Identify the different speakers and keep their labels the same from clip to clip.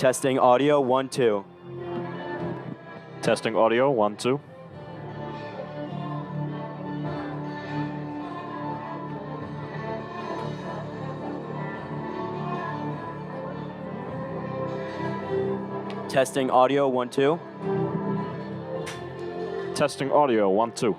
Speaker 1: Testing audio, 1, 2.
Speaker 2: Testing audio, 1, 2.
Speaker 1: Testing audio, 1, 2.
Speaker 2: Testing audio, 1, 2.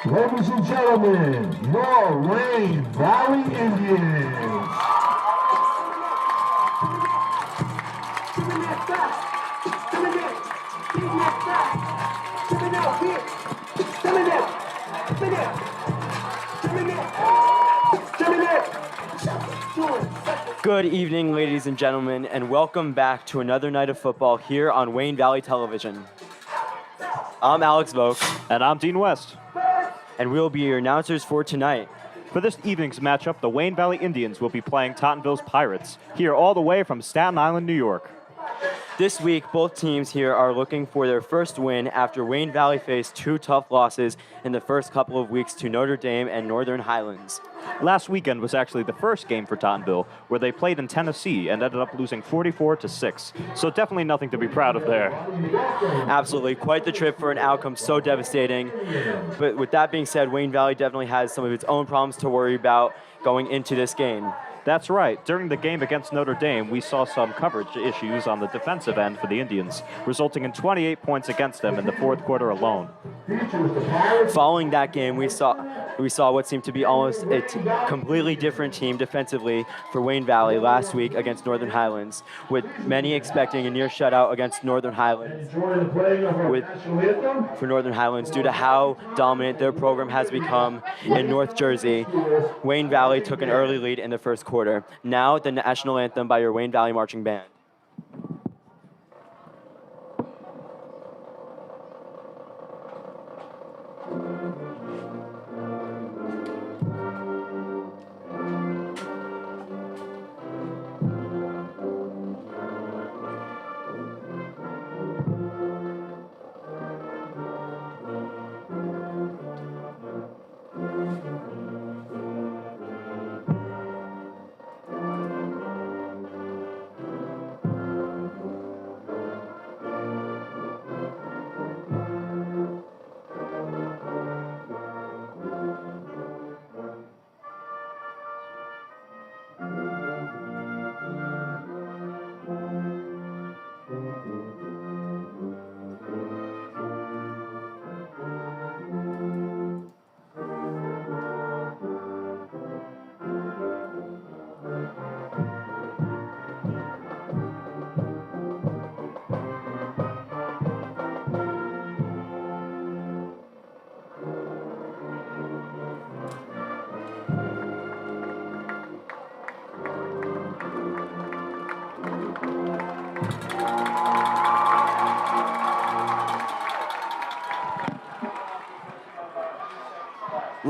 Speaker 3: Ladies and gentlemen, your Wayne Valley Indians.
Speaker 1: Good evening, ladies and gentlemen, and welcome back to another night of football here on Wayne Valley Television. I'm Alex Vogt.
Speaker 2: And I'm Dean West.
Speaker 1: And we'll be your announcers for tonight.
Speaker 2: For this evening's matchup, the Wayne Valley Indians will be playing Tottenville's Pirates, here all the way from Staten Island, New York.
Speaker 1: This week, both teams here are looking for their first win after Wayne Valley faced two tough losses in the first couple of weeks to Notre Dame and Northern Highlands.
Speaker 2: Last weekend was actually the first game for Tottenville, where they played in Tennessee and ended up losing 44-6. So definitely nothing to be proud of there.
Speaker 1: Absolutely. Quite the trip for an outcome so devastating. But with that being said, Wayne Valley definitely has some of its own problems to worry about going into this game.
Speaker 2: That's right. During the game against Notre Dame, we saw some coverage issues on the defensive end for the Indians, resulting in 28 points against them in the fourth quarter alone.
Speaker 1: Following that game, we saw what seemed to be almost a completely different team defensively for Wayne Valley last week against Northern Highlands, with many expecting a near shutout against Northern Highlands for Northern Highlands due to how dominant their program has become in North Jersey. Wayne Valley took an early lead in the first quarter. Now, the national anthem by your Wayne Valley Marching Band.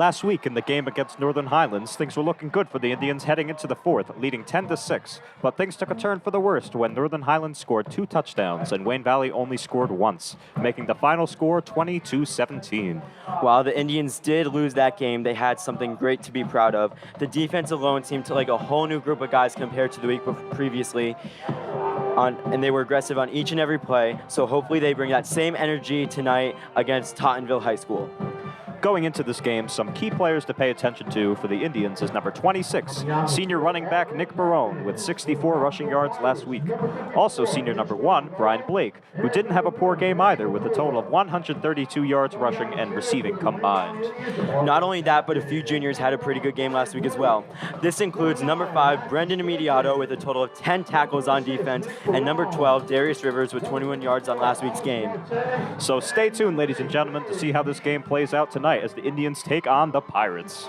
Speaker 2: Last week in the game against Northern Highlands, things were looking good for the Indians heading into the fourth, leading 10-6. But things took a turn for the worst when Northern Highlands scored 2 touchdowns and Wayne Valley only scored once, making the final score 20-17.
Speaker 1: While the Indians did lose that game, they had something great to be proud of. The defense alone seemed to like a whole new group of guys compared to the week previously. And they were aggressive on each and every play, so hopefully they bring that same energy tonight against Tottenville High School.
Speaker 2: Going into this game, some key players to pay attention to for the Indians is number 26, senior running back Nick Barone with 64 rushing yards last week. Also senior number 1, Brian Blake, who didn't have a poor game either with a total of 132 yards rushing and receiving combined.
Speaker 1: Not only that, but a few juniors had a pretty good game last week as well. This includes number 5, Brendan Immediato with a total of 10 tackles on defense, and number 12, Darius Rivers with 21 yards on last week's game.
Speaker 2: So stay tuned, ladies and gentlemen, to see how this game plays out tonight as the Indians take on the Pirates.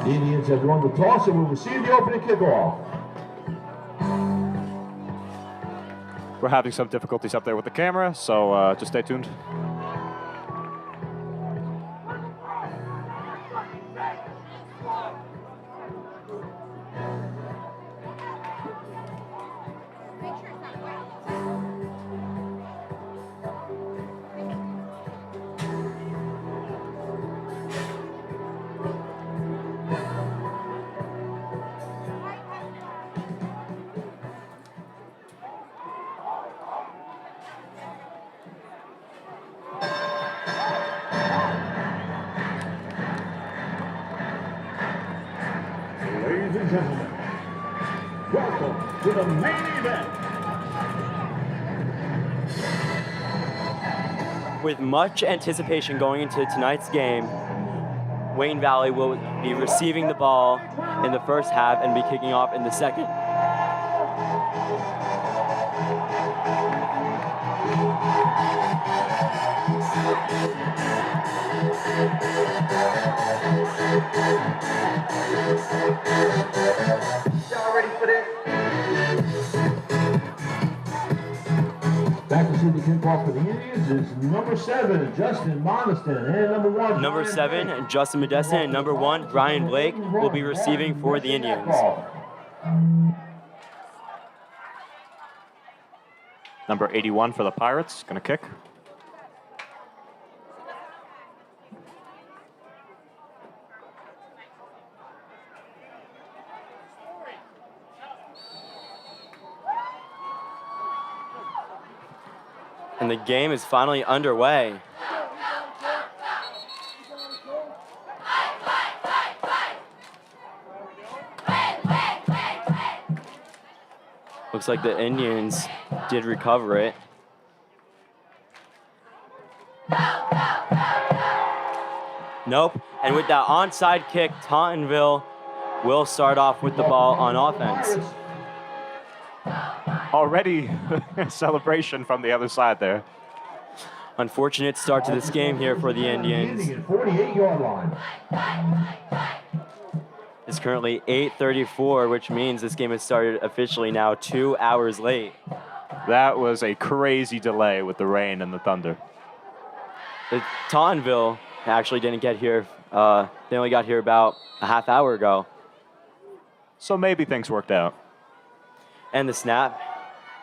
Speaker 3: The Indians have won the toss and will receive the opening kickoff.
Speaker 2: We're having some difficulties up there with the camera, so just stay tuned.
Speaker 3: Ladies and gentlemen, welcome to the main event.
Speaker 1: With much anticipation going into tonight's game, Wayne Valley will be receiving the ball in the first half and be kicking off in the second.
Speaker 3: Y'all ready for this? Back to see the kickoff for the Indians is number 7, Justin Moniston, and number 1,
Speaker 1: Number 7, Justin Modestin, and number 1, Brian Blake, will be receiving for the Indians.
Speaker 2: Number 81 for the Pirates, gonna kick.
Speaker 1: And the game is finally underway. Looks like the Indians did recover it. Nope. And with that onside kick, Tottenville will start off with the ball on offense.
Speaker 2: Already a celebration from the other side there.
Speaker 1: Unfortunate start to this game here for the Indians.
Speaker 3: 48-yard line.
Speaker 1: It's currently 8:34, which means this game has started officially now 2 hours late.
Speaker 2: That was a crazy delay with the rain and the thunder.
Speaker 1: Tottenville actually didn't get here. They only got here about a half hour ago.
Speaker 2: So maybe things worked out.
Speaker 1: And the snap,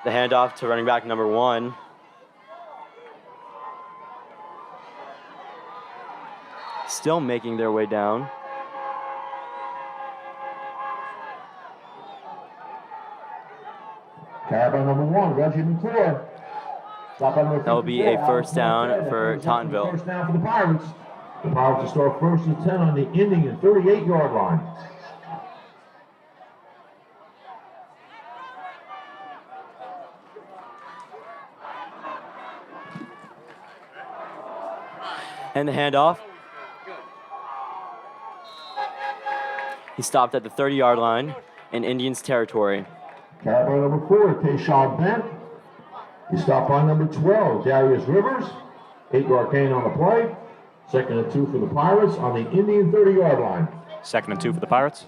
Speaker 1: the handoff to running back number 1. Still making their way down.
Speaker 3: Carried by number 1, Reggie McClure.
Speaker 1: That will be a first down for Tottenville.
Speaker 3: First down for the Pirates. The Pirates will start first and 10 on the Indian 38-yard line.
Speaker 1: And the handoff. He stopped at the 30-yard line in Indians territory.
Speaker 3: Carried by number 4, Tayshawn Bent. He stopped by number 12, Darius Rivers. 8-yard gain on the play. 2nd and 2 for the Pirates on the Indian 30-yard line.
Speaker 2: 2nd and 2 for the Pirates.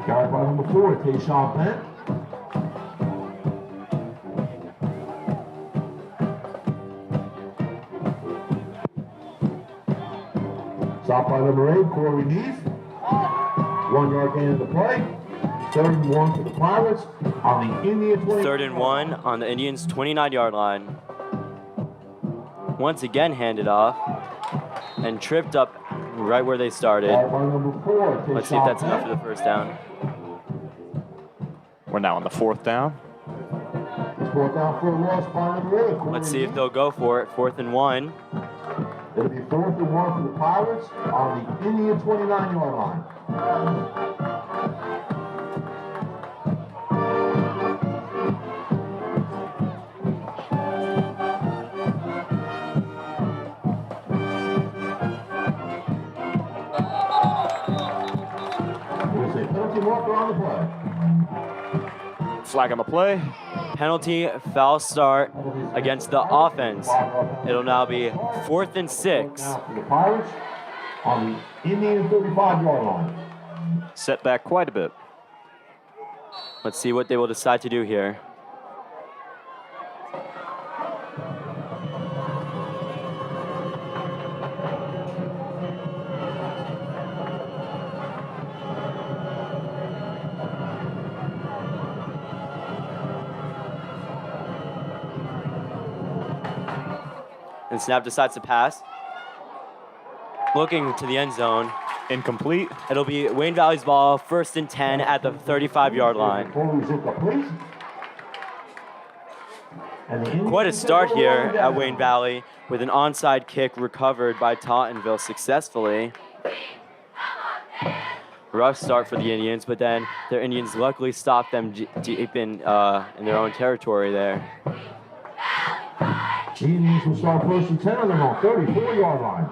Speaker 3: Carried by number 4, Tayshawn Bent. Stopped by number 8, Corey Neef. 1-yard gain in the play. 3rd and 1 for the Pirates on the Indian 20.
Speaker 1: 3rd and 1 on the Indians' 29-yard line. Once again handed off and tripped up right where they started.
Speaker 3: Carried by number 4,
Speaker 1: Let's see if that's enough for the first down.
Speaker 2: We're now on the 4th down.
Speaker 3: 4th down for a loss by number 8. Corey
Speaker 1: Let's see if
Speaker 3: Neef.
Speaker 1: they'll go for it. 4th and 1.
Speaker 3: It'll be 4th and 1 for the Pirates on the Indian 29-yard line. There's a penalty marker on the play.
Speaker 2: Flag on the play.
Speaker 1: Penalty, foul start against the offense. It'll now be 4th and 6.
Speaker 3: Now for the Pirates on the Indian 35-yard line.
Speaker 2: Set back quite a bit.
Speaker 1: Let's see what they will decide to do here. And Snap decides to pass. Looking to the end zone.
Speaker 2: Incomplete.
Speaker 1: It'll be Wayne Valley's ball, 1st and 10 at the 35-yard line. Quite a start here at Wayne Valley with an onside kick recovered by Tottenville successfully. Rough start for the Indians, but then their Indians luckily stopped them deep in their own territory there.
Speaker 3: The Indians will start 1st and 10 on their own 34-yard line.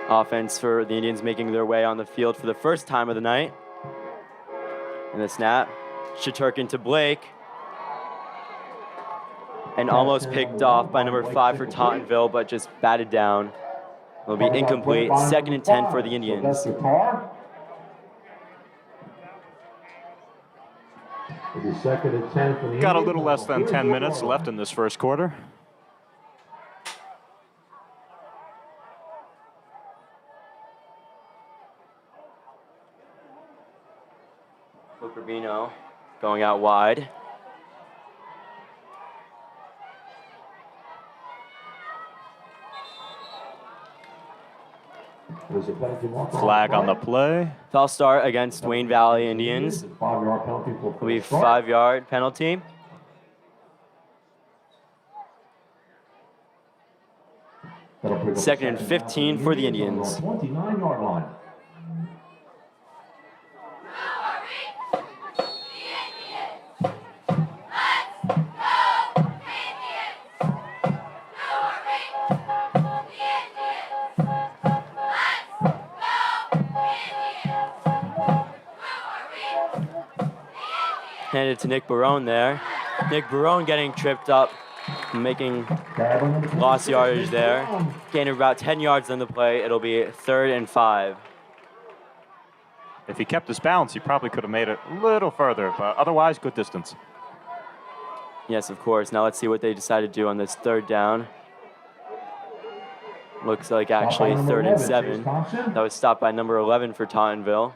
Speaker 1: Offense for the Indians making their way on the field for the first time of the night. And the snap, Shaturkin to Blake. And almost picked off by number 5 for Tottenville, but just batted down. It'll be incomplete. 2nd and 10 for the Indians.
Speaker 3: It'll be 2nd and 10 for the
Speaker 2: Got a
Speaker 3: Indians.
Speaker 2: little less than 10 minutes left in this first quarter.
Speaker 1: Rubino going out wide.
Speaker 3: There's a penalty marker
Speaker 2: Flag on the play.
Speaker 1: Foul start against Wayne Valley Indians.
Speaker 3: 5-yard penalty for
Speaker 1: It'll be
Speaker 3: start.
Speaker 1: 5-yard penalty.
Speaker 3: That'll pick up
Speaker 1: 2nd and 15 for the Indians.
Speaker 3: 29-yard line.
Speaker 1: Handed to Nick Barone there. Nick Barone getting tripped up, making lost yardage there. Gained about 10 yards on the play. It'll be 3rd and 5.
Speaker 2: If he kept his balance, he probably could have made it a little further, but otherwise, good distance.
Speaker 1: Yes, of course. Now let's see what they decide to do on this 3rd down. Looks like actually 3rd and 7. That was stopped by number 11 for Tottenville.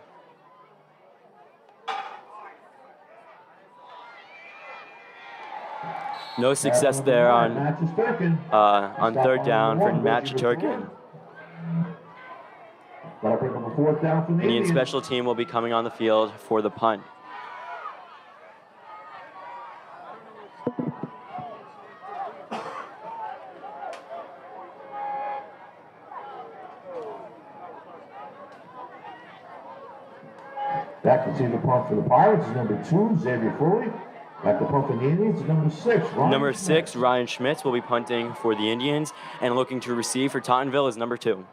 Speaker 1: No success there on 3rd down for Matt Shaturkin. Indian special team will be coming on the field for the punt.
Speaker 3: Back to see the punt for the Pirates is number 2, Xavier Foley. Back to punt for the Indians is number 6, Ryan
Speaker 1: Number
Speaker 3: Schmidt.
Speaker 1: 6, Ryan Schmitz will be punting for the Indians, and looking to receive for Tottenville is number 2.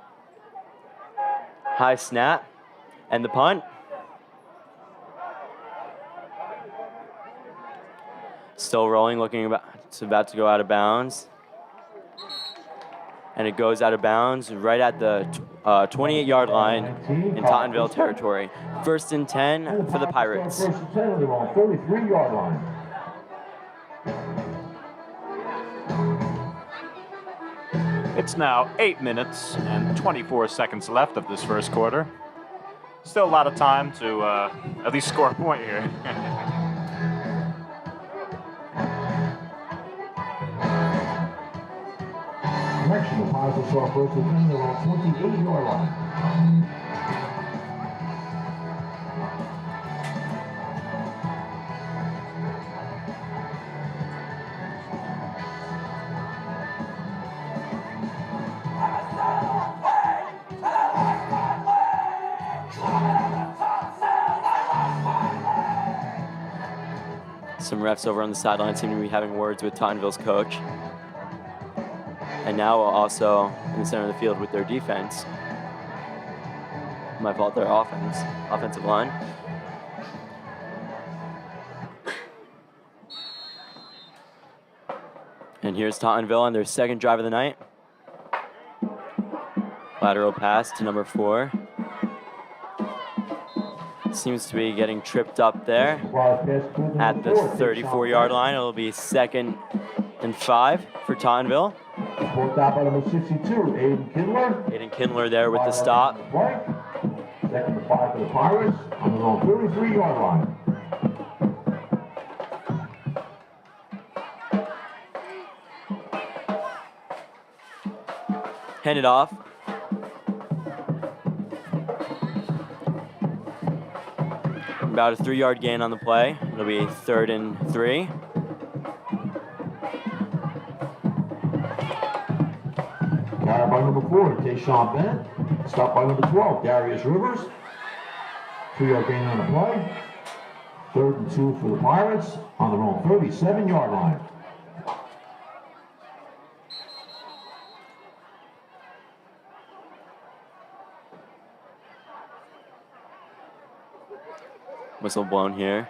Speaker 1: High snap, and the punt. Still rolling, it's about to go out of bounds. And it goes out of bounds right at the 28-yard line in Tottenville territory. 1st and 10 for the Pirates.
Speaker 3: 1st and 10 on their own 33-yard line.
Speaker 2: It's now 8 minutes and 24 seconds left of this first quarter. Still a lot of time to at least score a point here.
Speaker 3: Correction, the Pirates will start 1st and 10 on their own 28-yard line.
Speaker 1: Some refs over on the sideline seem to be having words with Tottenville's coach. And now also in the center of the field with their defense. My fault, their offensive line. And here's Tottenville on their second drive of the night. Lateral pass to number 4. Seems to be getting tripped up there at the 34-yard line. It'll be 2nd and 5 for Tottenville.
Speaker 3: Fourth out by number 62, Aiden Kindler.
Speaker 1: Aiden Kindler there with the stop.
Speaker 3: 2nd and 5 for the Pirates on their own 33-yard line.
Speaker 1: Hand it off. About a 3-yard gain on the play. It'll be 3rd and 3.
Speaker 3: Carried by number 4, Tayshawn Bennett. Stopped by number 12, Darius Rivers. 3-yard gain on the play. 3rd and 2 for the Pirates on their own 37-yard line.
Speaker 1: Whistle blown here.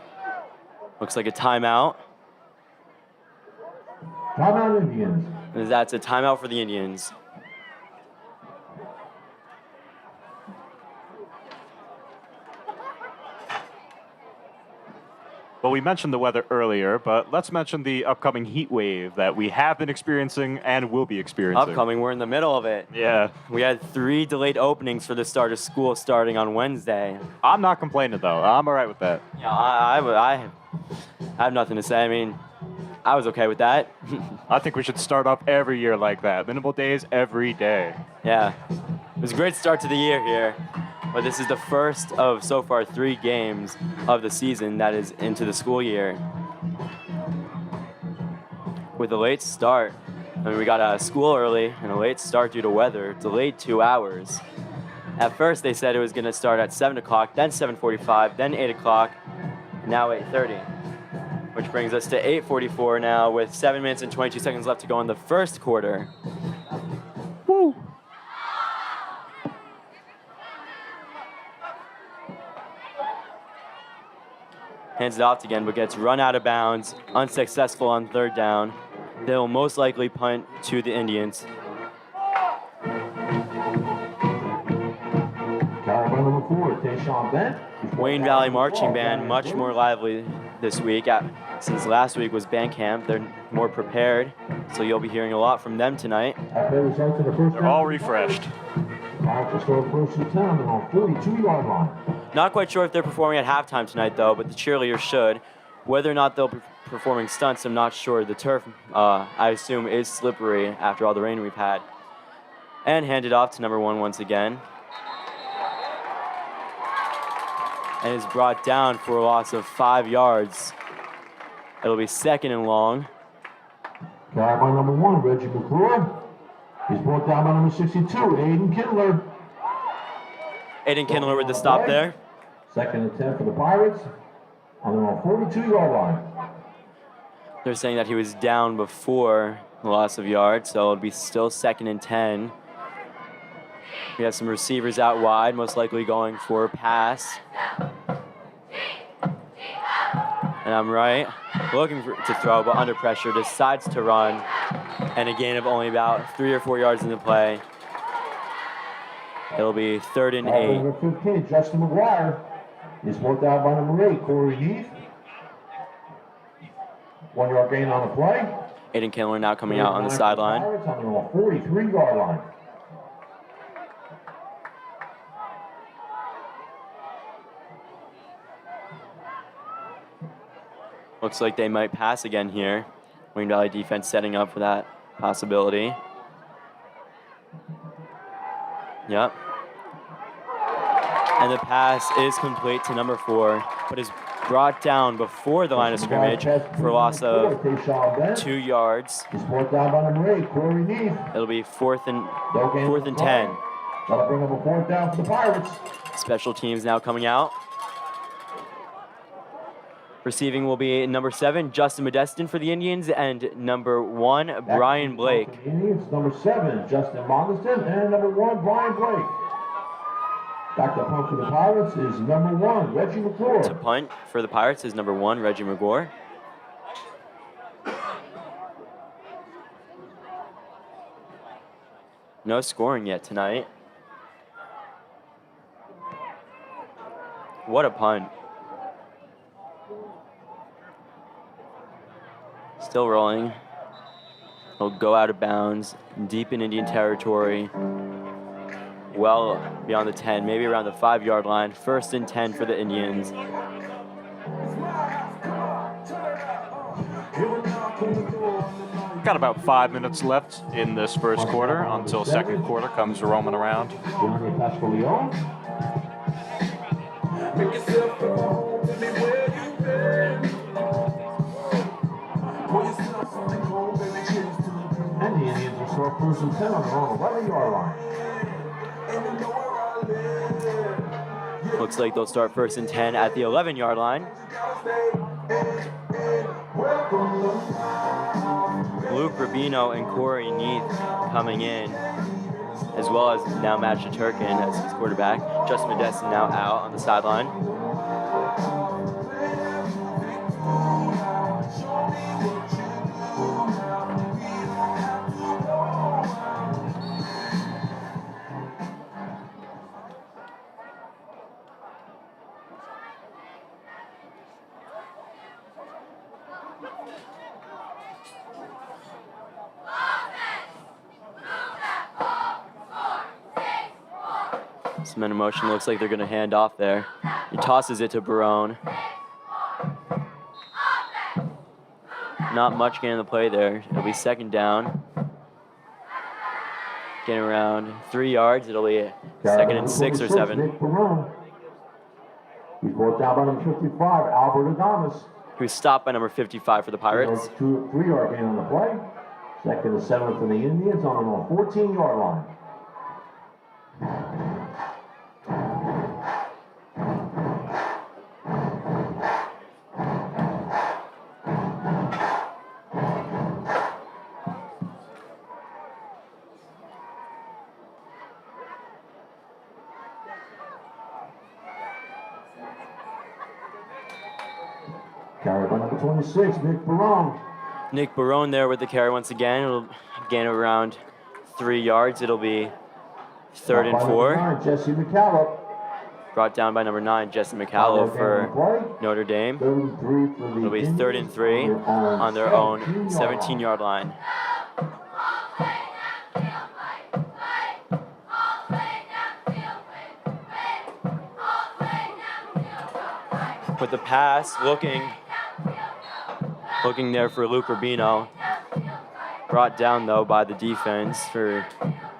Speaker 1: Looks like a timeout.
Speaker 3: Timeout Indians.
Speaker 1: That's a timeout for the Indians.
Speaker 2: Well, we mentioned the weather earlier, but let's mention the upcoming heat wave that we have been experiencing and will be experiencing.
Speaker 1: Upcoming, we're in the middle of it.
Speaker 2: Yeah.
Speaker 1: We had 3 delayed openings for the start of school starting on Wednesday.
Speaker 2: I'm not complaining, though. I'm all right with that.
Speaker 1: Yeah, I have nothing to say. I mean, I was okay with that.
Speaker 2: I think we should start off every year like that. Minimal days every day.
Speaker 1: Yeah, it was a great start to the year here. But this is the first of so far 3 games of the season that is into the school year. With a late start, I mean, we got out of school early and a late start due to weather, delayed 2 hours. At first they said it was gonna start at 7 o'clock, then 7:45, then 8 o'clock, now 8:30. Which brings us to 8:44 now with 7 minutes and 22 seconds left to go in the first quarter.
Speaker 2: Woo!
Speaker 1: Hands it off again, but gets run out of bounds, unsuccessful on 3rd down. They'll most likely punt to the Indians.
Speaker 3: Carried by number 4, Tayshawn Bennett.
Speaker 1: Wayne Valley Marching Band, much more lively this week. Since last week was band camp, they're more prepared, so you'll be hearing a lot from them tonight.
Speaker 2: They're all refreshed.
Speaker 3: Pirates will start 1st and 10 on their own 42-yard line.
Speaker 1: Not quite sure if they're performing at halftime tonight, though, but the cheerleaders should. Whether or not they'll be performing stunts, I'm not sure. The turf, I assume, is slippery after all the rain we've had. And handed off to number 1 once again. And is brought down for a loss of 5 yards. It'll be 2nd and long.
Speaker 3: Carried by number 1, Reggie McClure. He's brought down by number 62, Aiden Kindler.
Speaker 1: Aiden Kindler with the stop there.
Speaker 3: Second and 10 for the Pirates on their own 42-yard line.
Speaker 1: They're saying that he was down before the loss of yards, so it'll be still second and 10. We have some receivers out wide, most likely going for a pass. And I'm right, looking to throw, but under pressure, decides to run. And a gain of only about 3 or 4 yards in the play. It'll be third and 8.
Speaker 3: Number 15, Justin McGuire, is brought down by number 8, Corey Neef. 1 yard gain on the play.
Speaker 1: Aiden Kindler now coming out on the sideline.
Speaker 3: On their 43-yard line.
Speaker 1: Looks like they might pass again here. Wayne Valley defense setting up for that possibility. Yep. And the pass is complete to number 4, but is brought down before the line of scrimmage for a loss of 2 yards.
Speaker 3: He's brought down by number 8, Corey Neef.
Speaker 1: It'll be fourth and 10.
Speaker 3: That'll bring up a 4th down for the Pirates.
Speaker 1: Special teams now coming out. Receiving will be number 7, Justin Modestin for the Indians, and number 1, Brian Blake.
Speaker 3: Indians, number 7, Justin Modestin, and number 1, Brian Blake. Back to punt for the Pirates is number 1, Reggie McClure.
Speaker 1: To punt for the Pirates is number 1, Reggie McGore. No scoring yet tonight. What a punt. Still rolling. He'll go out of bounds, deep in Indian territory. Well beyond the 10, maybe around the 5-yard line. First and 10 for the Indians.
Speaker 2: Got about 5 minutes left in this first quarter until second quarter comes roaming around.
Speaker 3: And the Indians will start first and 10 on their own 11-yard line.
Speaker 1: Looks like they'll start first and 10 at the 11-yard line. Luke Rubino and Corey Neath coming in, as well as now Matt Shaturkin as his quarterback. Justin Modestin now out on the sideline. Some men in motion. Looks like they're going to hand off there. He tosses it to Barone. Not much getting the play there. It'll be second down. Getting around 3 yards. It'll be second and 6 or 7.
Speaker 3: He's brought down by number 55, Albert Adamas.
Speaker 1: Who's stopped by number 55 for the Pirates.
Speaker 3: 3-yard gain on the play. Second and 7 for the Indians on their own 14-yard line. Carried by number 26, Nick Barone.
Speaker 1: Nick Barone there with the carry once again. It'll gain around 3 yards. It'll be third and 4.
Speaker 3: Jesse McCallum.
Speaker 1: Brought down by number 9, Jesse McCallum for Notre Dame. It'll be third and 3 on their own 17-yard line. With the pass, looking there for Luke Rubino. Brought down though by the defense for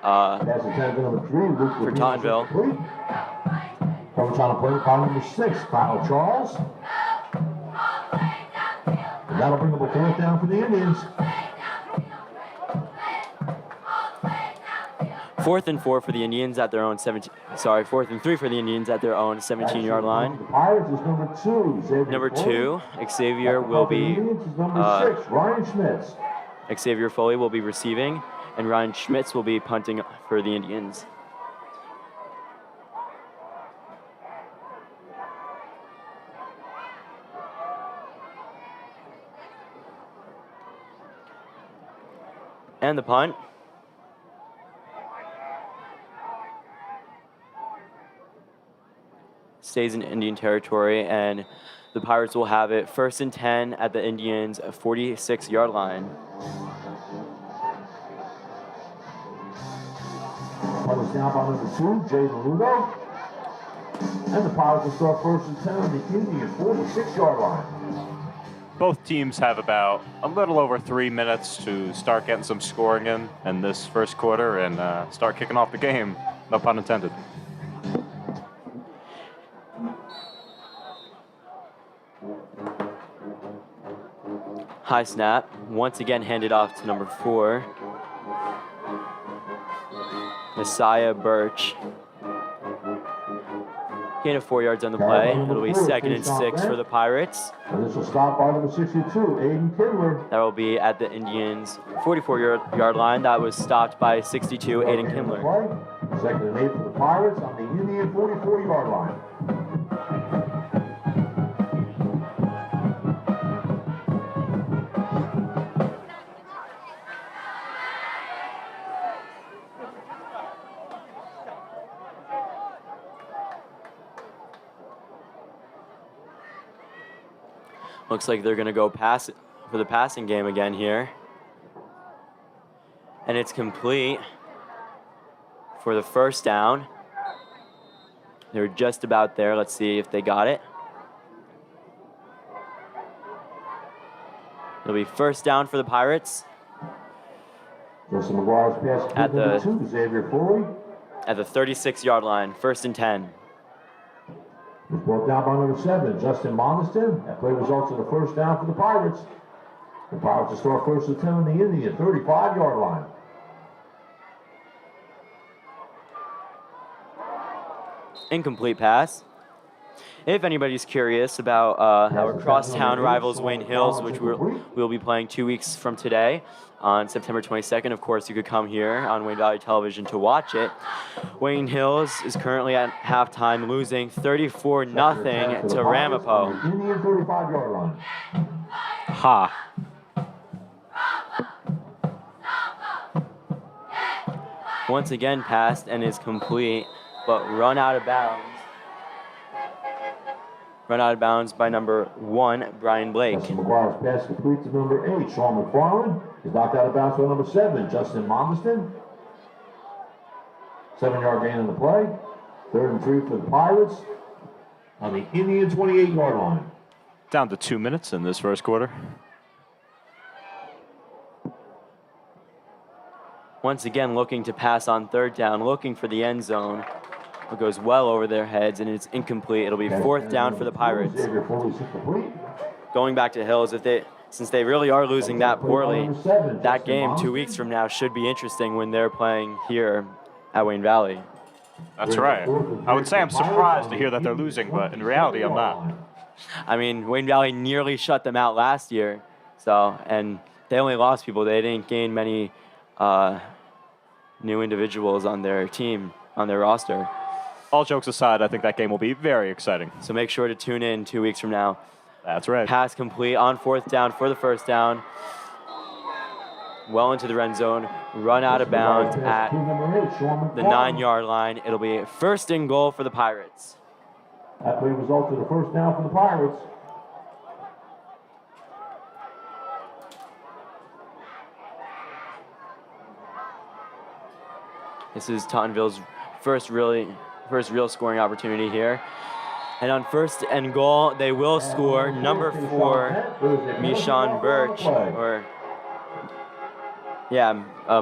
Speaker 1: Tottenville.
Speaker 3: Coach on a play by number 6, Kyle Charles. And that'll bring up a 4th down for the Indians.
Speaker 1: 4th and 4 for the Indians at their own 17. Sorry, 4th and 3 for the Indians at their own 17-yard line.
Speaker 3: The Pirates is number 2. Xavier
Speaker 1: Number
Speaker 3: Foley.
Speaker 1: 2, Xavier will
Speaker 3: The
Speaker 1: be
Speaker 3: Indians is number 6. Ryan Schmitz.
Speaker 1: Xavier Foley will be receiving, and Ryan Schmitz will be punting for the Indians. And the punt. Stays in Indian territory, and the Pirates will have it 1st and 10 at the Indians' 46-yard line.
Speaker 3: Punt is down by number 2, Jaden Lugo. And the Pirates will start 1st and 10 on the Indian 46-yard line.
Speaker 2: Both teams have about a little over 3 minutes to start getting some scoring in this first quarter and start kicking off the game. No pun intended.
Speaker 1: High snap, once again handed off to number 4, Messiah Birch. Gain of 4 yards on the play. It'll be 2nd and 6 for the Pirates.
Speaker 3: And this will stop by number 62, Aiden Kindler.
Speaker 1: That will be at the Indians' 44-yard line. That was stopped by 62, Aiden Kindler.
Speaker 3: 2nd and 8 for the Pirates on the Indian 44-yard line.
Speaker 1: Looks like they're going to go pass for the passing game again here. And it's complete for the 1st down. They were just about there. Let's see if they got it. It'll be 1st down for the Pirates.
Speaker 3: Justin McGuire's pass
Speaker 1: At
Speaker 3: number
Speaker 1: the-
Speaker 3: 2, Xavier Foley.
Speaker 1: At the 36-yard line, 1st and 10.
Speaker 3: It's brought down by number 7, Justin Moniston. That play results in a 1st down for the Pirates. The Pirates will start 1st and 10 on the Indian 35-yard line.
Speaker 1: Incomplete pass. If anybody's curious about our crosstown rivals Wayne Hills, which we'll be playing 2 weeks from today on September 22nd, of course, you could come here on Wayne Valley Television to watch it. Wayne Hills is currently at halftime losing 34-0 to Ramapo.
Speaker 3: Indian 35-yard line.
Speaker 2: Ha.
Speaker 1: Once again passed and is complete, but run out of bounds. Run out of bounds by number 1, Brian Blake.
Speaker 3: Justin McGuire's pass complete to number 8, Sean McFarland. Is knocked out of bounds by number 7, Justin Moniston. 7-yard gain on the play. 3rd and 3 for the Pirates on the Indian 28-yard line.
Speaker 2: Down to 2 minutes in this first quarter.
Speaker 1: Once again looking to pass on 3rd down, looking for the end zone. It goes well over their heads, and it's incomplete. It'll be 4th down for the Pirates.
Speaker 3: Xavier Foley's incomplete.
Speaker 1: Going back to Hills, since they really are losing that poorly, that game 2 weeks from now should be interesting when they're playing here at Wayne Valley.
Speaker 2: That's right. I would say I'm surprised to hear that they're losing, but in reality, I'm not.
Speaker 1: I mean, Wayne Valley nearly shut them out last year, and they only lost people. They didn't gain many new individuals on their team, on their roster.
Speaker 2: All jokes aside, I think that game will be very exciting.
Speaker 1: So make sure to tune in 2 weeks from now.
Speaker 2: That's right.
Speaker 1: Pass complete on 4th down for the 1st down. Well into the red zone. Run out of bounds at the 9-yard line. It'll be 1st and goal for the Pirates.
Speaker 3: That play results in a 1st down for the Pirates.
Speaker 1: This is Tottenville's first real scoring opportunity here. And on 1st and goal, they will score. Number 4, Mishan Birch,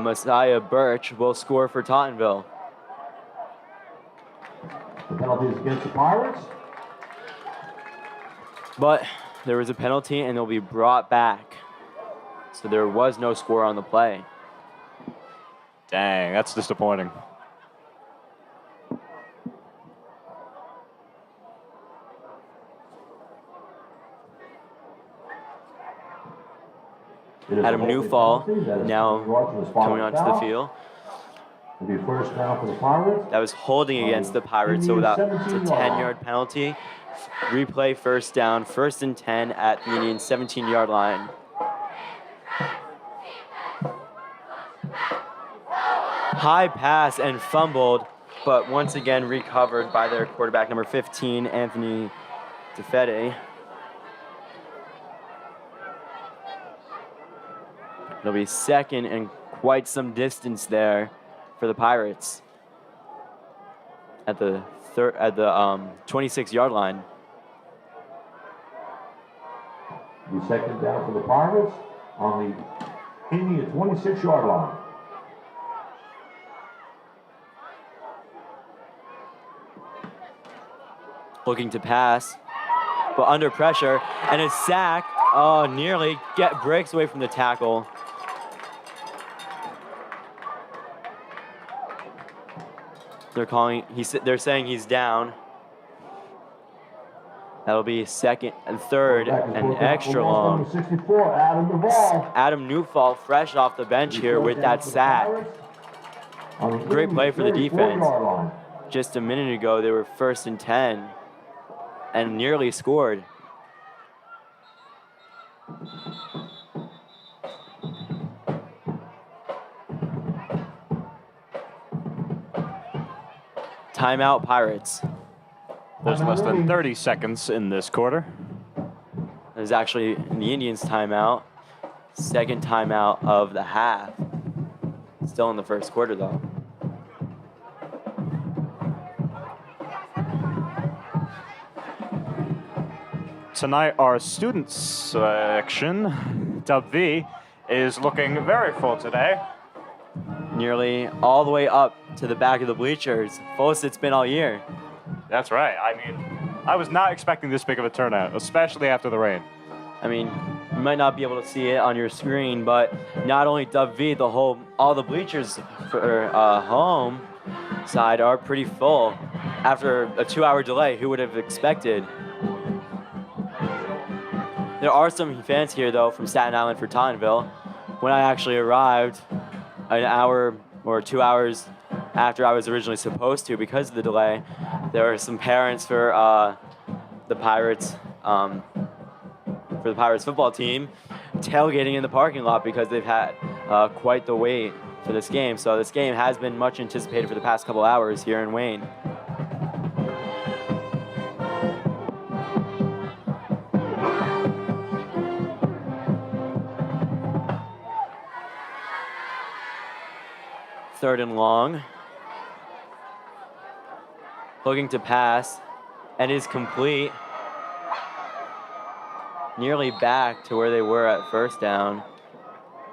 Speaker 1: Messiah Birch will score for Tottenville.
Speaker 3: The penalty is against the Pirates.
Speaker 1: But there was a penalty, and they'll be brought back. So there was no score on the play.
Speaker 2: Dang, that's disappointing.
Speaker 3: It is a
Speaker 1: Adam
Speaker 3: holding
Speaker 1: Newfall
Speaker 3: penalty that is
Speaker 1: now
Speaker 3: brought to the spot
Speaker 1: coming
Speaker 3: of
Speaker 1: onto the
Speaker 3: foul.
Speaker 1: field.
Speaker 3: It'll be first down for the Pirates.
Speaker 1: That was holding against the Pirates, so it's a 10-yard penalty. Replay first down, 1st and 10 at the Indians' 17-yard line. High pass and fumbled, but once again recovered by their quarterback, number 15, Anthony DeFede. It'll be 2nd and quite some distance there for the Pirates at the 26-yard line.
Speaker 3: Be 2nd down for the Pirates on the Indian 26-yard line.
Speaker 1: Looking to pass, but under pressure, and is sacked. Oh, nearly breaks away from the tackle. They're saying he's down. That'll be 2nd and 3rd and extra long.
Speaker 3: 64, Adam Newfall.
Speaker 1: Adam Newfall fresh off the bench here with that sack. Great play for the defense. Just a minute ago, they were 1st and 10 and nearly scored. Timeout, Pirates.
Speaker 2: There's less than 30 seconds in this quarter.
Speaker 1: There's actually the Indians' timeout. 2nd timeout of the half. Still in the 1st quarter, though.
Speaker 2: Tonight, our student section, Dub V, is looking very full today.
Speaker 1: Nearly all the way up to the back of the bleachers. Fullest it's been all year.
Speaker 2: That's right. I mean, I was not expecting this big of a turnout, especially after the rain.
Speaker 1: I mean, you might not be able to see it on your screen, but not only Dub V, all the bleachers for home side are pretty full. After a 2-hour delay, who would have expected? There are some fans here, though, from Staten Island for Tottenville. When I actually arrived, an hour or 2 hours after I was originally supposed to, because of the delay, there were some parents for the Pirates football team tailgating in the parking lot because they've had quite the wait for this game. So this game has been much anticipated for the past couple hours here in Wayne. Third and long. Looking to pass, and is complete. Nearly back to where they were at first down.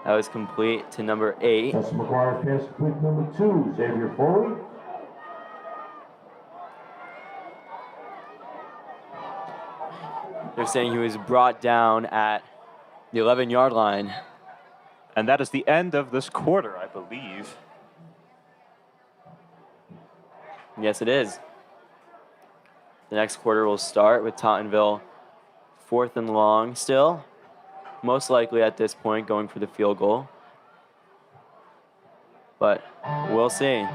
Speaker 1: That was complete to number 8.
Speaker 3: That's McGuire pass complete number 2, Xavier Foley.
Speaker 1: They're saying he was brought down at the 11-yard line.
Speaker 2: And that is the end of this quarter, I believe.
Speaker 1: Yes, it is. The next quarter will start with Tottenville 4th and long still. Most likely at this point going for the field goal. But we'll see.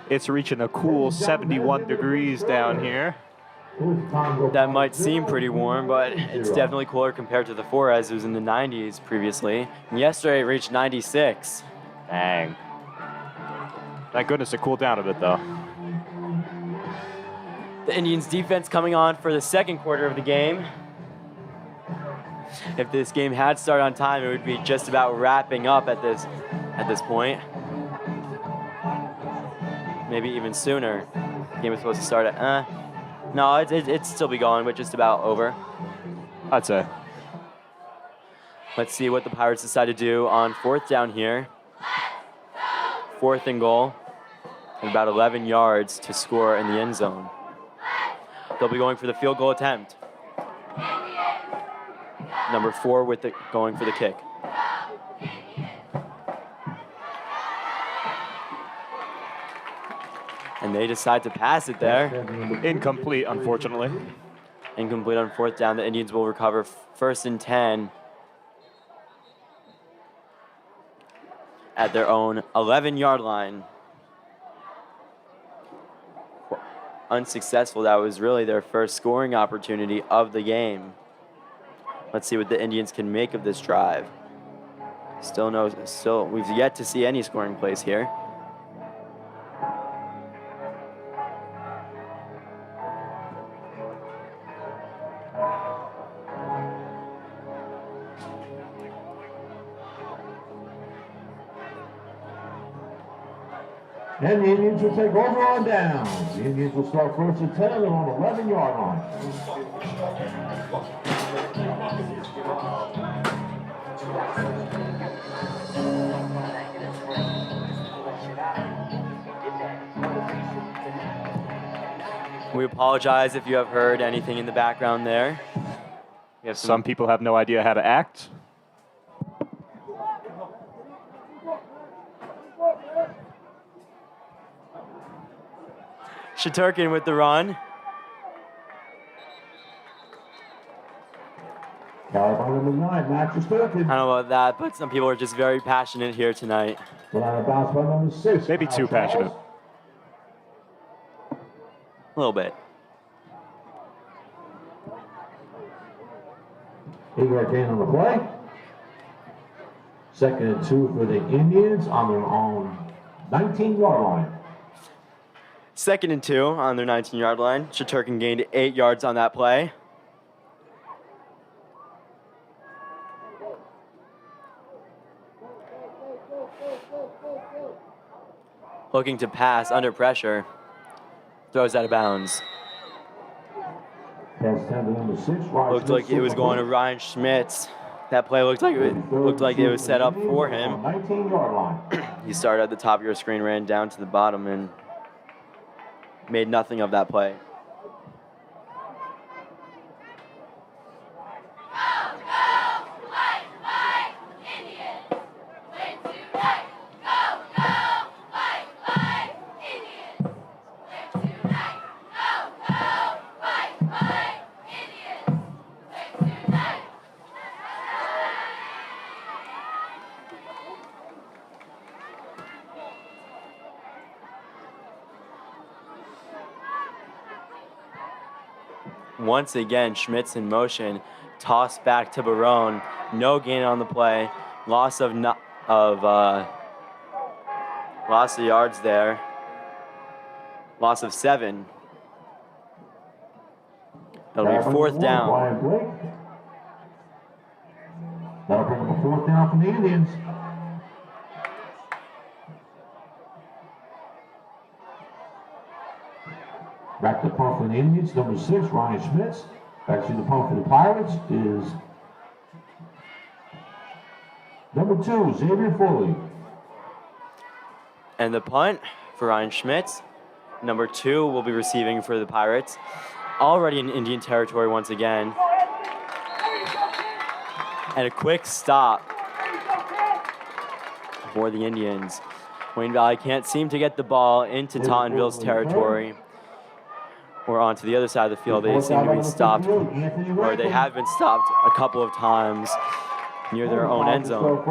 Speaker 2: It's reaching a cool 71 degrees down here.
Speaker 1: That might seem pretty warm, but it's definitely cooler compared to the Forez. It was in the 90s previously. And yesterday it reached 96.
Speaker 2: Dang. Thank goodness it cooled down a bit, though.
Speaker 1: The Indians defense coming on for the 2nd quarter of the game. If this game had started on time, it would be just about wrapping up at this point. Maybe even sooner. The game was supposed to start at, no, it'd still be going, but just about over.
Speaker 2: I'd say.
Speaker 1: Let's see what the Pirates decide to do on 4th down here. 4th and goal. And about 11 yards to score in the end zone. They'll be going for the field goal attempt. Number 4 going for the kick. And they decide to pass it there.
Speaker 2: Incomplete, unfortunately.
Speaker 1: Incomplete on 4th down. The Indians will recover 1st and 10 at their own 11-yard line. Unsuccessful. That was really their first scoring opportunity of the game. Let's see what the Indians can make of this drive. We've yet to see any scoring plays here.
Speaker 3: And the Indians will take over on downs. The Indians will start 1st and 10 on the 11-yard line.
Speaker 1: We apologize if you have heard anything in the background there. We have
Speaker 2: Some people have no idea how to act.
Speaker 1: Shaturkin with the run.
Speaker 3: Carried by number 9, Max Shaturkin.
Speaker 1: I don't know about that, but some people are just very passionate here tonight.
Speaker 3: But on a bounce by number 6.
Speaker 2: Maybe too passionate.
Speaker 1: A little bit.
Speaker 3: Eight-yard gain on the play. 2nd and 2 for the Indians on their own 19-yard line.
Speaker 1: 2nd and 2 on their 19-yard line. Shaturkin gained 8 yards on that play. Looking to pass under pressure. Throws out of bounds.
Speaker 3: Pass 10 to number 6. Ryan
Speaker 1: Looked like it was going to Ryan Schmitz. That play looked like it was set up for him.
Speaker 3: 19-yard line.
Speaker 1: He started at the top of your screen, ran down to the bottom, and made nothing of that play. Once again, Schmitz in motion, toss back to Barone. No gain on the play. Loss of yards there. Loss of 7. It'll be 4th down.
Speaker 3: Ryan Blake. That'll bring up a 4th down from the Indians. Back to punt for the Indians, number 6, Ryan Schmitz. Back to the punt for the Pirates is number 2, Xavier Foley.
Speaker 1: And the punt for Ryan Schmitz. Number 2 will be receiving for the Pirates. Already in Indian territory once again. And a quick stop for the Indians. Wayne Valley can't seem to get the ball into Tottenville's territory or onto the other side of the field. They seem to be stopped, or they have been stopped a couple of times near their own end zone.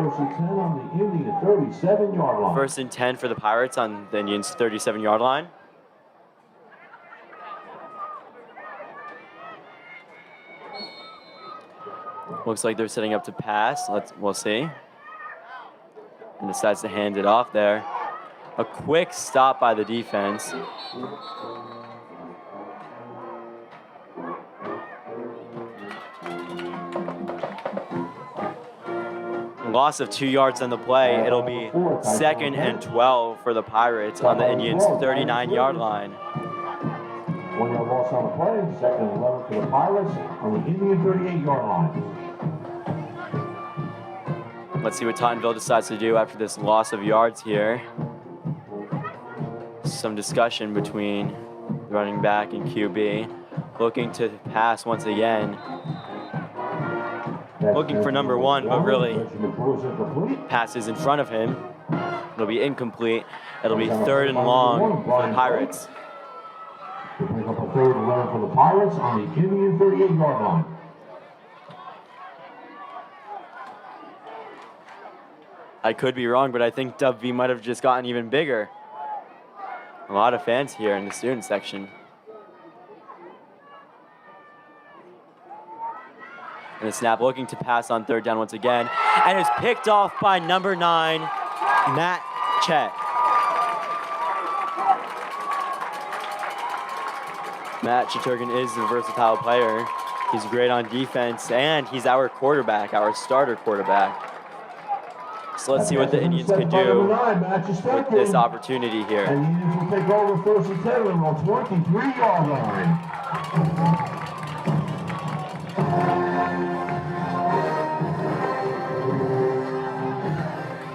Speaker 1: 1st and 10 for the Pirates on the Indians' 37-yard line. Looks like they're setting up to pass. We'll see. And decides to hand it off there. A quick stop by the defense. Loss of 2 yards on the play. It'll be 2nd and 12 for the Pirates on the Indians' 39-yard line.
Speaker 3: 1 yard loss on the play. 2nd and 11 for the Pirates on the Indian 38-yard line.
Speaker 1: Let's see what Tottenville decides to do after this loss of yards here. Some discussion between running back and QB. Looking to pass once again. Looking for number 1, but really passes in front of him. It'll be incomplete. It'll be 3rd and long for the Pirates.
Speaker 3: They pick up a 3rd and 11 for the Pirates on the Indian 38-yard line.
Speaker 1: I could be wrong, but I think Dub V might have just gotten even bigger. A lot of fans here in the student section. And the snap looking to pass on 3rd down once again. And is picked off by number 9, Matt Chet. Matt Cheturkin is a versatile player. He's great on defense, and he's our quarterback, our starter quarterback. So let's see what the Indians could do with this opportunity here.
Speaker 3: And the Indians will take over 1st and 10 on the 23-yard line.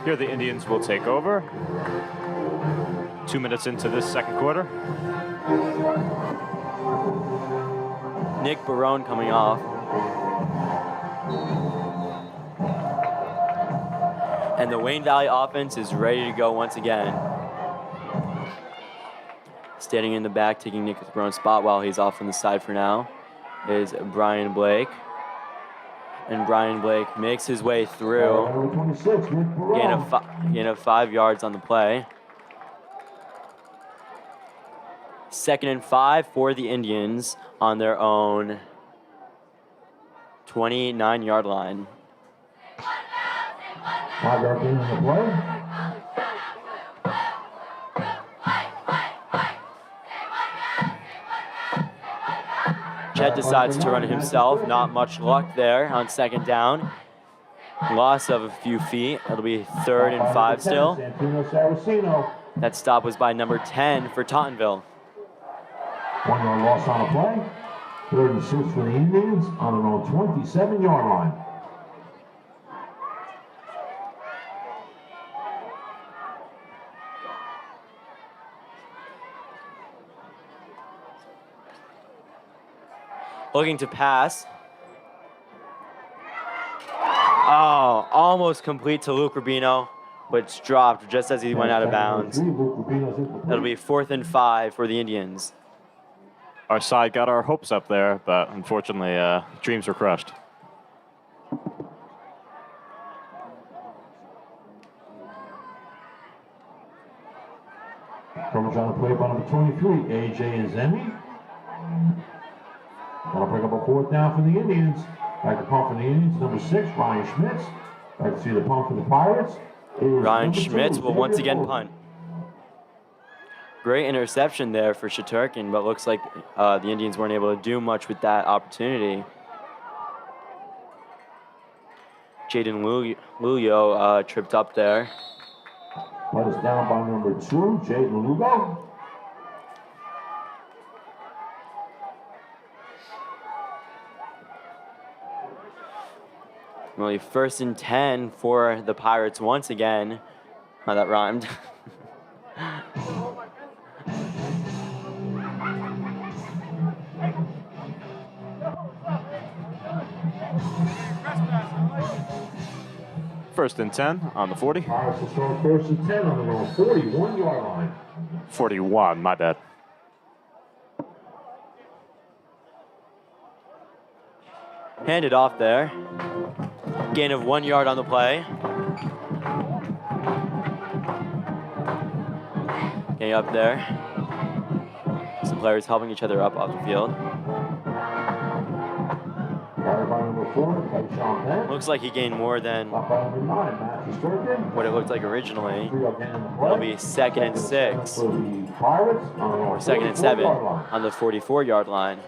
Speaker 2: Here the Indians will take over. 2 minutes into this second quarter.
Speaker 1: Nick Barone coming off. And the Wayne Valley offense is ready to go once again. Standing in the back, taking Nick Barone's spot while he's off on the side for now, is Brian Blake. And Brian Blake makes his way through. Gain of 5 yards on the play. 2nd and 5 for the Indians on their own 29-yard line.
Speaker 3: 5-yard gain on the play.
Speaker 1: Chet decides to run it himself. Not much luck there on 2nd down. Loss of a few feet. It'll be 3rd and 5 still. That stop was by number 10 for Tottenville.
Speaker 3: 1-yard loss on the play. 3rd and 6 for the Indians on their own 27-yard line.
Speaker 1: Looking to pass. Oh, almost complete to Luke Rubino, but it's dropped just as he went out of bounds. It'll be 4th and 5 for the Indians.
Speaker 2: Our side got our hopes up there, but unfortunately, dreams were crushed.
Speaker 3: Coverage on the play by number 23, A.J. Zemi. That'll bring up a 4th down for the Indians. Back to pump for the Indians, number 6, Ryan Schmitz. Back to see the pump for the Pirates.
Speaker 1: Ryan Schmitz will once again punt. Great interception there for Cheturkin, but looks like the Indians weren't able to do much with that opportunity. Jaden Lulio tripped up there.
Speaker 3: That is down by number 2, Jaden Lugo.
Speaker 1: Only 1st and 10 for the Pirates once again. Oh, that rhymed.
Speaker 2: First and 10 on the 40.
Speaker 3: Pirates will start 1st and 10 on their own 41-yard line.
Speaker 2: 41, my bad.
Speaker 1: Handed off there. Gain of 1 yard on the play. Getting up there. Some players helping each other up off the field. Looks like he gained more than what it looked like originally. It'll be 2nd and 6. Or 2nd and 7 on the 44-yard line.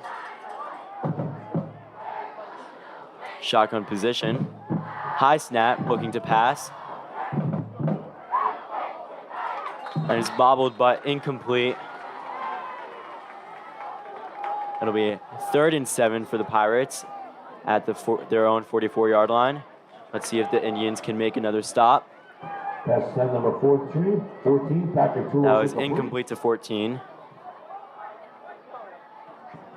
Speaker 1: Shotgun position. High snap, looking to pass. And it's bobbled but incomplete. It'll be 3rd and 7 for the Pirates at their own 44-yard line. Let's see if the Indians can make another stop.
Speaker 3: Pass send number 14, Patrick Tool.
Speaker 1: That was incomplete to 14.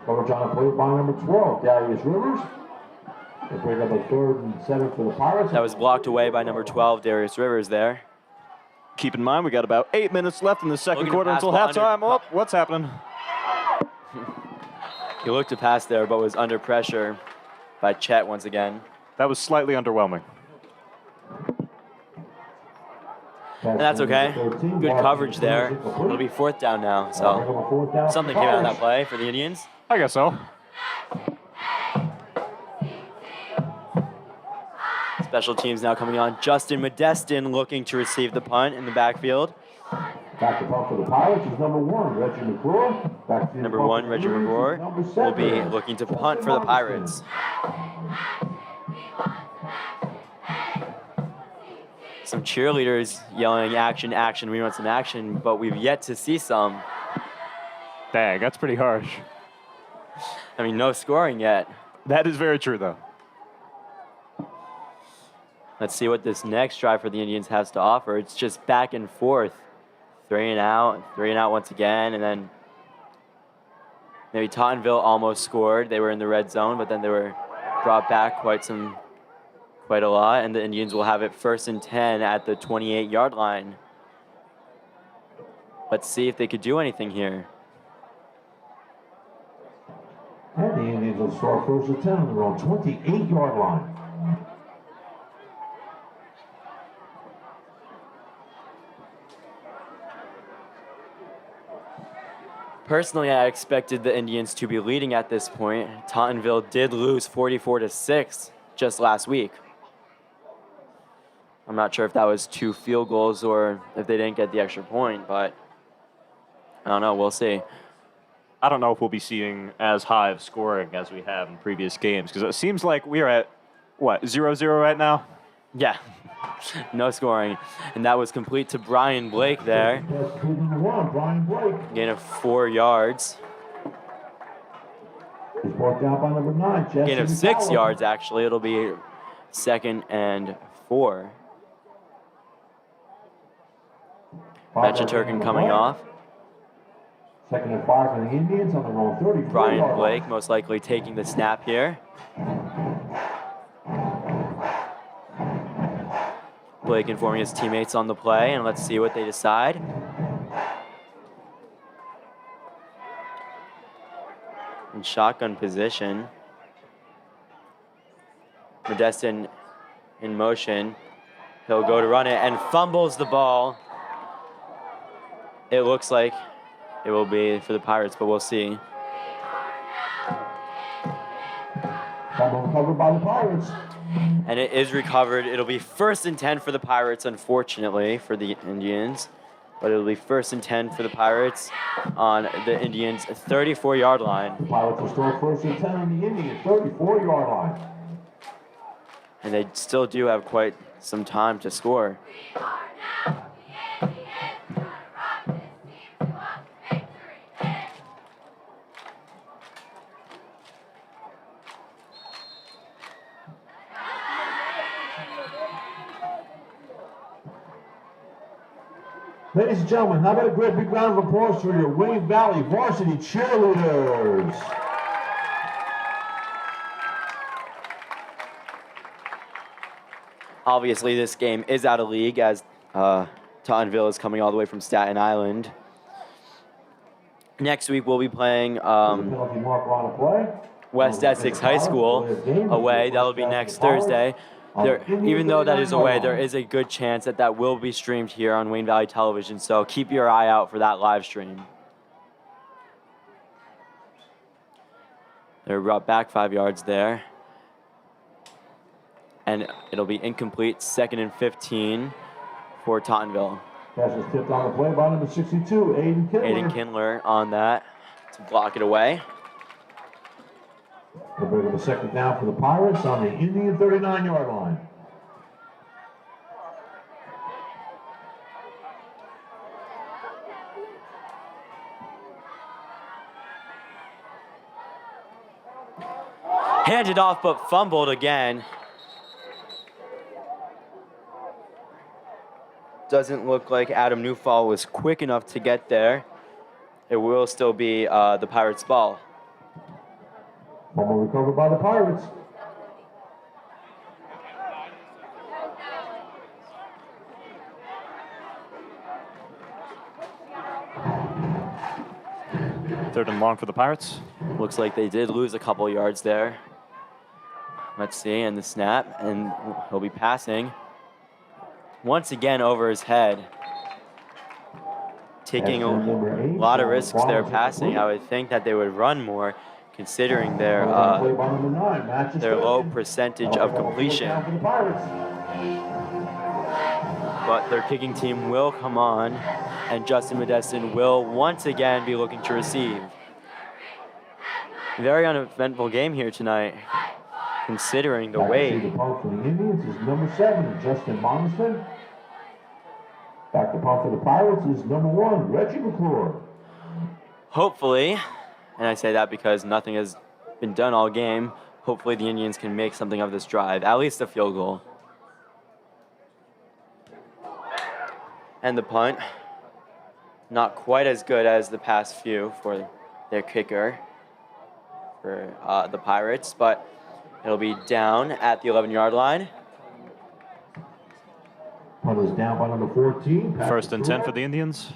Speaker 3: Coverage on a play by number 12, Darius Rivers. They bring up a 3rd and 7 for the Pirates.
Speaker 1: That was blocked away by number 12, Darius Rivers there.
Speaker 2: Keep in mind, we got about 8 minutes left in the second
Speaker 1: Looking to
Speaker 2: quarter
Speaker 1: pass
Speaker 2: until
Speaker 1: ball
Speaker 2: halftime.
Speaker 1: under-
Speaker 2: Oh, what's happening?
Speaker 1: He looked to pass there, but was under pressure by Chet once again.
Speaker 2: That was slightly underwhelming.
Speaker 1: And that's okay. Good coverage there. It'll be 4th down now, so something came out of that play for the Indians.
Speaker 2: I guess so.
Speaker 1: Special teams now coming on. Justin Modestin looking to receive the punt in the backfield.
Speaker 3: Back to punt for the Pirates is number 1, Reggie McClure. Back to
Speaker 1: Number 1, Reggie McClure, will be looking to punt for the Pirates. Some cheerleaders yelling, action, action, we want some action, but we've yet to see some.
Speaker 2: Dang, that's pretty harsh.
Speaker 1: I mean, no scoring yet.
Speaker 2: That is very true, though.
Speaker 1: Let's see what this next drive for the Indians has to offer. It's just back and forth. 3 and out once again, and then maybe Tottenville almost scored. They were in the red zone, but then they were brought back quite a lot, and the Indians will have it 1st and 10 at the 28-yard line. Let's see if they could do anything here.
Speaker 3: And the Indians will score 1st and 10 on their own 28-yard line.
Speaker 1: Personally, I expected the Indians to be leading at this point. Tottenville did lose 44-6 just last week. I'm not sure if that was 2 field goals or if they didn't get the extra point, but I don't know. We'll see.
Speaker 2: I don't know if we'll be seeing as high of scoring as we have in previous games, because it seems like we are at, what, 0-0 right now?
Speaker 1: Yeah, no scoring. And that was complete to Brian Blake there.
Speaker 3: That's number 1, Brian Blake.
Speaker 1: Gain of 4 yards.
Speaker 3: He's brought down by number 9, Jesse
Speaker 1: Gain of 6
Speaker 3: McCallum.
Speaker 1: yards, actually. It'll be 2nd and 4. Turkin coming off.
Speaker 3: 2nd and 5 for the Indians on the roll 34.
Speaker 1: Brian Blake most likely taking the snap here. Blake informing his teammates on the play, and let's see what they decide. In shotgun position. Modestin in motion. He'll go to run it and fumbles the ball. It looks like it will be for the Pirates, but we'll see.
Speaker 3: Fumble recovered by the Pirates.
Speaker 1: And it is recovered. It'll be 1st and 10 for the Pirates, unfortunately, for the Indians. But it'll be 1st and 10 for the Pirates on the Indians' 34-yard line.
Speaker 3: The Pirates will score 1st and 10 on the Indians' 34-yard line.
Speaker 1: And they still do have quite some time to score.
Speaker 3: Ladies and gentlemen, how about a great big round of applause for your Wayne Valley varsity cheerleaders?
Speaker 1: Obviously, this game is out of league as Tottenville is coming all the way from Staten Island. Next week, we'll be playing
Speaker 3: Penalty marker on a play.
Speaker 1: West Essex High School away. That'll be next Thursday. Even though that is away, there is a good chance that that will be streamed here on Wayne Valley Television, so keep your eye out for that live stream. They're brought back 5 yards there. And it'll be incomplete, 2nd and 15 for Tottenville.
Speaker 3: Pass is tipped on the play by number 62, Aiden Kindler.
Speaker 1: Aiden Kindler on that to block it away.
Speaker 3: We'll bring up a 2nd down for the Pirates on the Indian 39-yard line.
Speaker 1: Handed off, but fumbled again. doesn't look like Adam Newfall was quick enough to get there. It will still be the Pirates' ball.
Speaker 3: Fumble recovered by the Pirates.
Speaker 2: Third and long for the Pirates.
Speaker 1: Looks like they did lose a couple yards there. Let's see, and the snap, and he'll be passing. Once again over his head. Taking a lot of risks there passing. I would think that they would run more considering their low percentage of completion. But their kicking team will come on, and Justin Modestin will once again be looking to receive. Very uneventful game here tonight, considering the wait.
Speaker 3: The punt for the Indians is number 7, Justin Modestin. Back to punt for the Pirates is number 1, Reggie McClure.
Speaker 1: Hopefully, and I say that because nothing has been done all game, hopefully the Indians can make something of this drive, at least a field goal. And the punt, not quite as good as the past few for their kicker, for the Pirates, but it'll be down at the 11-yard line.
Speaker 3: Punt is down by number 14.
Speaker 2: First and 10 for the Indians.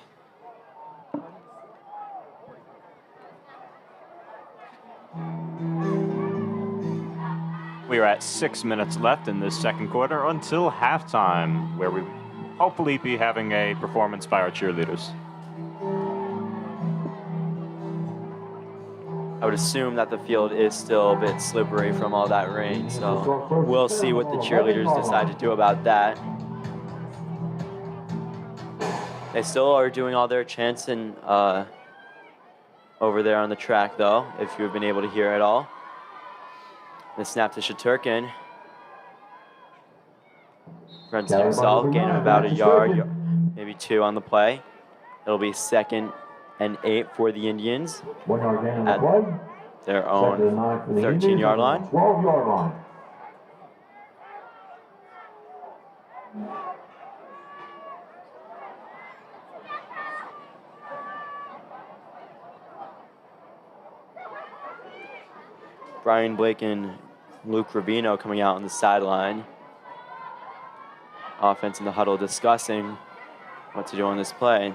Speaker 2: We are at 6 minutes left in this second quarter until halftime, where we hopefully be having a performance by our cheerleaders.
Speaker 1: I would assume that the field is still a bit slippery from all that rain, so we'll see what the cheerleaders decide to do about that. They still are doing all their chants and over there on the track, though, if you've been able to hear it all. The snap to Shaturkin. Runs to himself, gain of about a yard, maybe 2 on the play. It'll be 2nd and 8 for the Indians
Speaker 3: 1 yard gain on the
Speaker 1: at
Speaker 3: play.
Speaker 1: their
Speaker 3: Second
Speaker 1: own
Speaker 3: and 9 for the
Speaker 1: 13-yard
Speaker 3: Indians,
Speaker 1: line.
Speaker 3: 12-yard line.
Speaker 1: Brian Blake and Luke Rubino coming out on the sideline. Offense in the huddle discussing what to do on this play.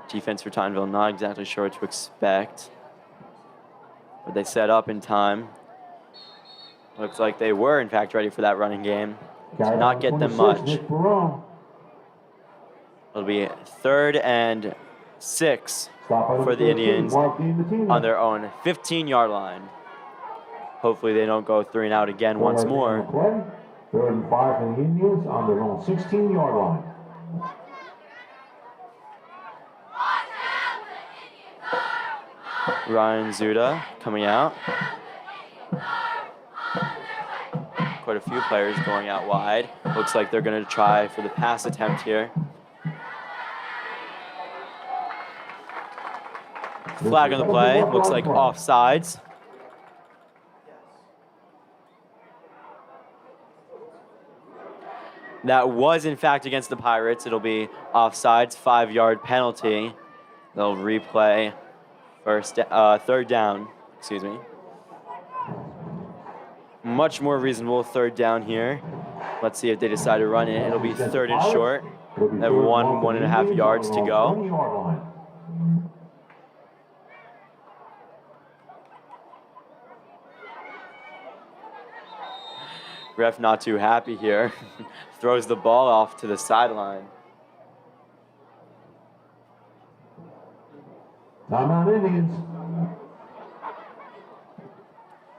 Speaker 1: Defense for Tottenville not exactly sure what to expect. But they set up in time. Looks like they were in fact ready for that running game. Did not get them much. It'll be 3rd and 6 for the Indians on their own 15-yard line. Hopefully they don't go 3 and out again once more.
Speaker 3: 3rd and 5 for the Indians on their own 16-yard line.
Speaker 1: Ryan Zuda coming out. Quite a few players going out wide. Looks like they're going to try for the pass attempt here. Flag on the play. Looks like offsides. That was in fact against the Pirates. It'll be offsides, 5-yard penalty. They'll replay 3rd down, excuse me. Much more reasonable 3rd down here. Let's see if they decide to run it. It'll be 3rd and short. They have 1.5 yards to go. Ref not too happy here. Throws the ball off to the sideline.
Speaker 3: Timeout Indians.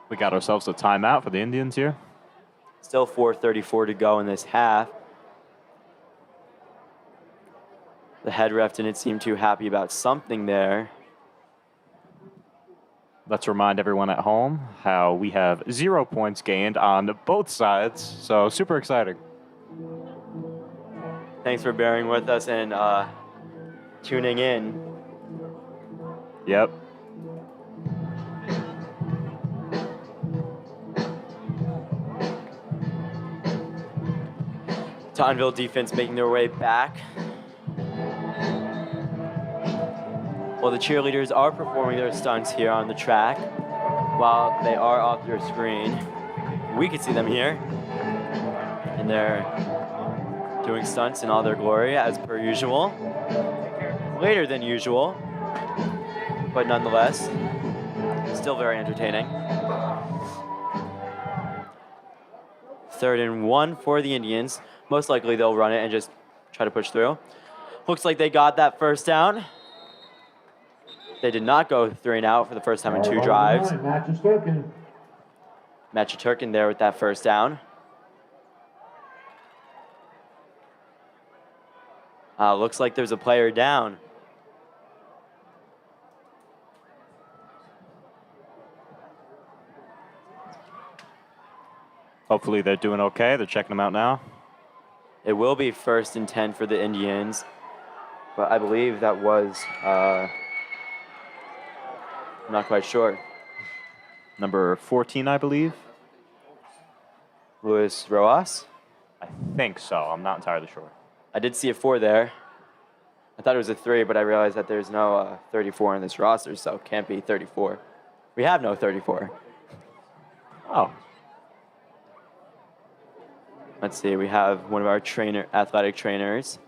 Speaker 2: We got ourselves a timeout for the Indians here.
Speaker 1: Still 4:34 to go in this half. The head ref didn't seem too happy about something there.
Speaker 2: Let's remind everyone at home how we have 0 points gained on both sides. So super exciting.
Speaker 1: Thanks for bearing with us and tuning in.
Speaker 2: Yep.
Speaker 1: Tottenville defense making their way back. Well, the cheerleaders are performing their stunts here on the track while they are off their screen. We can see them here, and they're doing stunts in all their glory as per usual. Later than usual, but nonetheless, still very entertaining. 3rd and 1 for the Indians. Most likely they'll run it and just try to push through. Looks like they got that first down. They did not go 3 and out for the first time in 2 drives. Matcha Turkin there with that first down. Looks like there's a player down.
Speaker 2: Hopefully they're doing okay. They're checking them out now.
Speaker 1: It will be 1st and 10 for the Indians, but I believe that was, I'm not quite sure.
Speaker 2: Number 14, I believe.
Speaker 1: Luis Rojas?
Speaker 2: I think so. I'm not entirely sure.
Speaker 1: I did see a 4 there. I thought it was a 3, but I realized that there's no 34 in this roster, so it can't be 34. We have no 34.
Speaker 2: Oh.
Speaker 1: Let's see, we have one of our athletic trainers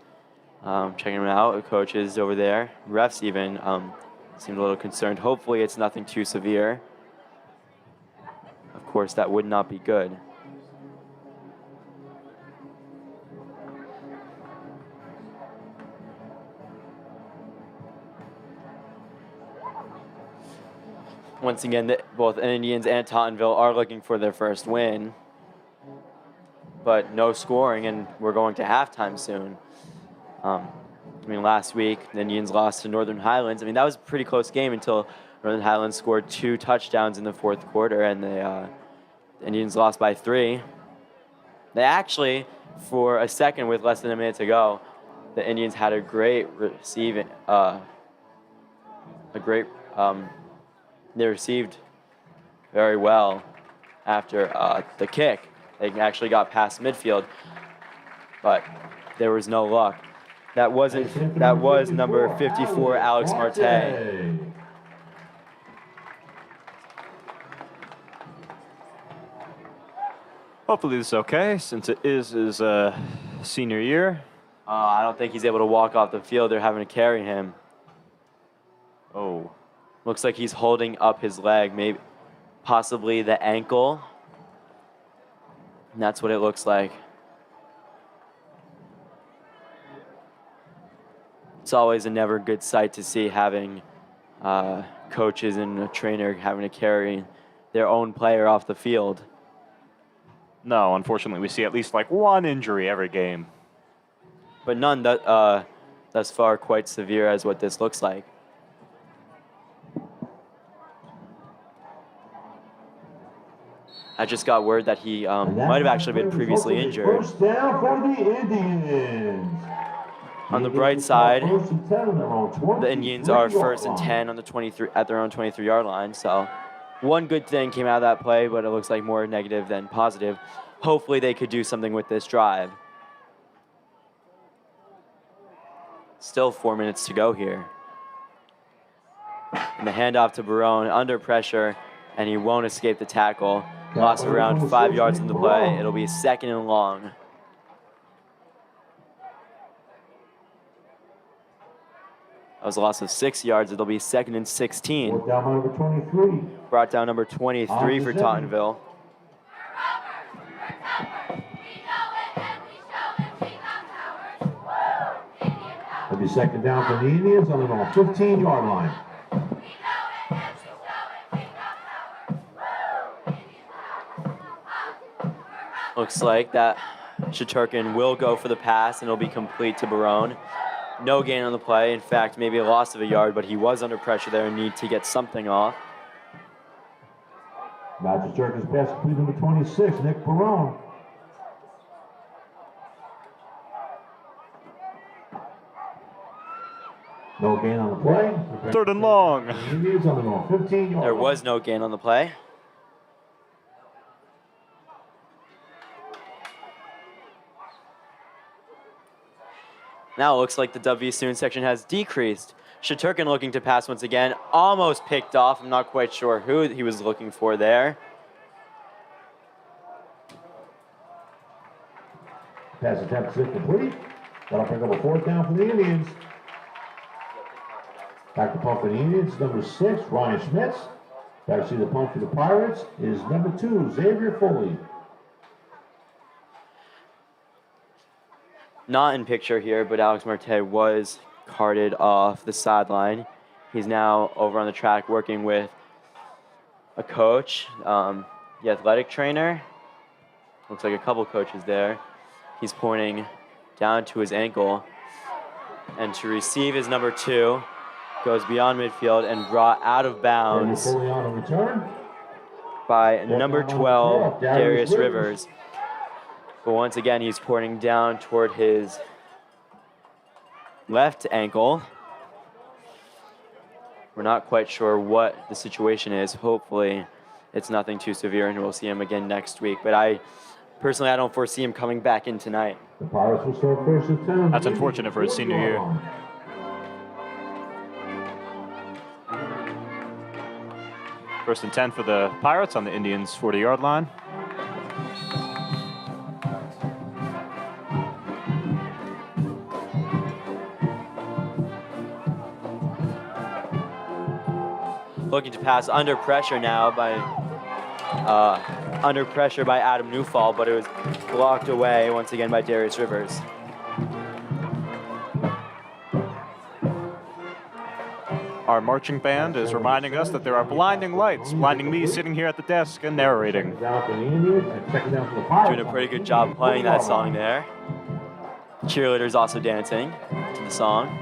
Speaker 1: checking him out. The coach is over there. Refs even seemed a little concerned. Hopefully it's nothing too severe. Of course, that would not be good. Once again, both Indians and Tottenville are looking for their first win, but no scoring, and we're going to halftime soon. I mean, last week, the Indians lost to Northern Highlands. I mean, that was a pretty close game until Northern Highlands scored 2 touchdowns in the 4th quarter, and the Indians lost by 3. They actually, for a second with less than a minute to go, the Indians had a great receiving, they received very well after the kick. They actually got past midfield, but there was no luck. That was number 54, Alex Marte.
Speaker 2: Hopefully this is okay, since it is his senior year.
Speaker 1: I don't think he's able to walk off the field. They're having to carry him.
Speaker 2: Oh.
Speaker 1: Looks like he's holding up his leg, maybe, possibly the ankle. And that's what it looks like. It's always a never good sight to see having coaches and a trainer having to carry their own player off the field.
Speaker 2: No, unfortunately, we see at least like 1 injury every game.
Speaker 1: But none thus far quite severe as what this looks like. I just got word that he might have actually been previously injured.
Speaker 3: First down for the Indians.
Speaker 1: On the bright side, the Indians are 1st and 10 on the 23 at their own 23-yard line. So, one good thing came out of that play, but it looks like more negative than positive. Hopefully, they could do something with this drive. Still 4 minutes to go here. And the handoff to Barone under pressure, and he won't escape the tackle. Loss of around 5 yards in the play. It'll be 2nd and long. That was a loss of 6 yards. It'll be 2nd and 16.
Speaker 3: Brought down number 23.
Speaker 1: Brought down number 23 for Tottenville.
Speaker 3: It'll be 2nd down for the Indians on the 15-yard line.
Speaker 1: Looks like that Shaturkin will go for the pass, and it'll be complete to Barone. No gain on the play. In fact, maybe a loss of a yard, but he was under pressure there and need to get something off.
Speaker 3: Matthew Turkin's pass complete number 26, Nick Barone. No gain on the play.
Speaker 2: 3rd and long.
Speaker 3: Indians on the 15-yard.
Speaker 1: There was no gain on the play. Now it looks like the W Soon section has decreased. Shaturkin looking to pass once again, almost picked off. I'm not quite sure who he was looking for there.
Speaker 3: Pass attempt is complete. That'll pick up a 4th down for the Indians. Back to punt for the Indians, number 6, Ryan Schmitz. Back to see the punt for the Pirates is number 2, Xavier Foley.
Speaker 1: Not in picture here, but Alex Marte was carted off the sideline. He's now over on the track working with a coach, the athletic trainer. Looks like a couple coaches there. He's pointing down to his ankle. And to receive is number 2. Goes beyond midfield and brought out of bounds by number 12, Darius Rivers. But once again, he's pointing down toward his left ankle. We're not quite sure what the situation is. Hopefully, it's nothing too severe and we'll see him again next week. But I don't foresee him coming back in tonight.
Speaker 3: The Pirates will start first and 10.
Speaker 2: That's unfortunate for his senior year. First and 10 for the Pirates on the Indians' 40-yard line.
Speaker 1: Looking to pass under pressure now by Adam Newfall, but it was blocked away once again by Darius Rivers.
Speaker 2: Our marching band is reminding us that there are blinding lights, blinding me sitting here at the desk and narrating.
Speaker 1: Doing a pretty good job playing that song there. Cheerleaders also dancing to the song.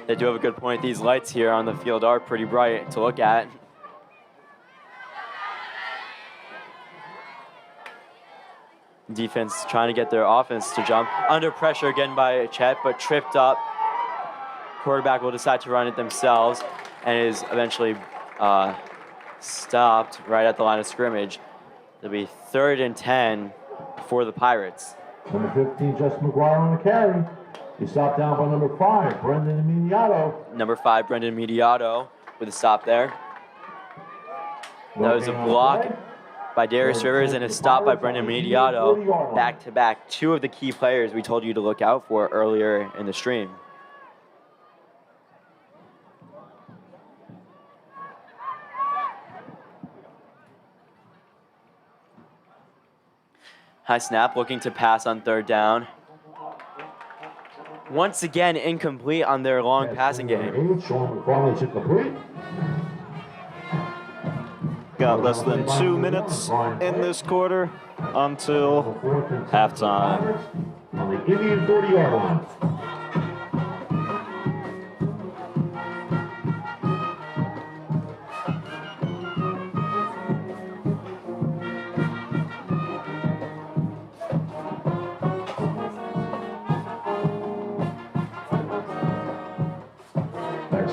Speaker 1: They do have a good point. These lights here on the field are pretty bright to look at. Defense trying to get their offense to jump. Under pressure again by Chet, but tripped up. Quarterback will decide to run it themselves and is eventually stopped right at the line of scrimmage. It'll be 3rd and 10 for the Pirates.
Speaker 3: Number 15, Justin McGuire on the carry. He's stopped down by number 5, Brendan Mediato.
Speaker 1: Number 5, Brendan Mediato with a stop there. That was a block by Darius Rivers and a stop by Brendan Mediato. Back-to-back, 2 of the key players we told you to look out for earlier in the stream. High snap, looking to pass on 3rd down. Once again, incomplete on their long passing game.
Speaker 2: Got less than 2 minutes in this quarter until halftime.
Speaker 3: On the Indian 40-yard line.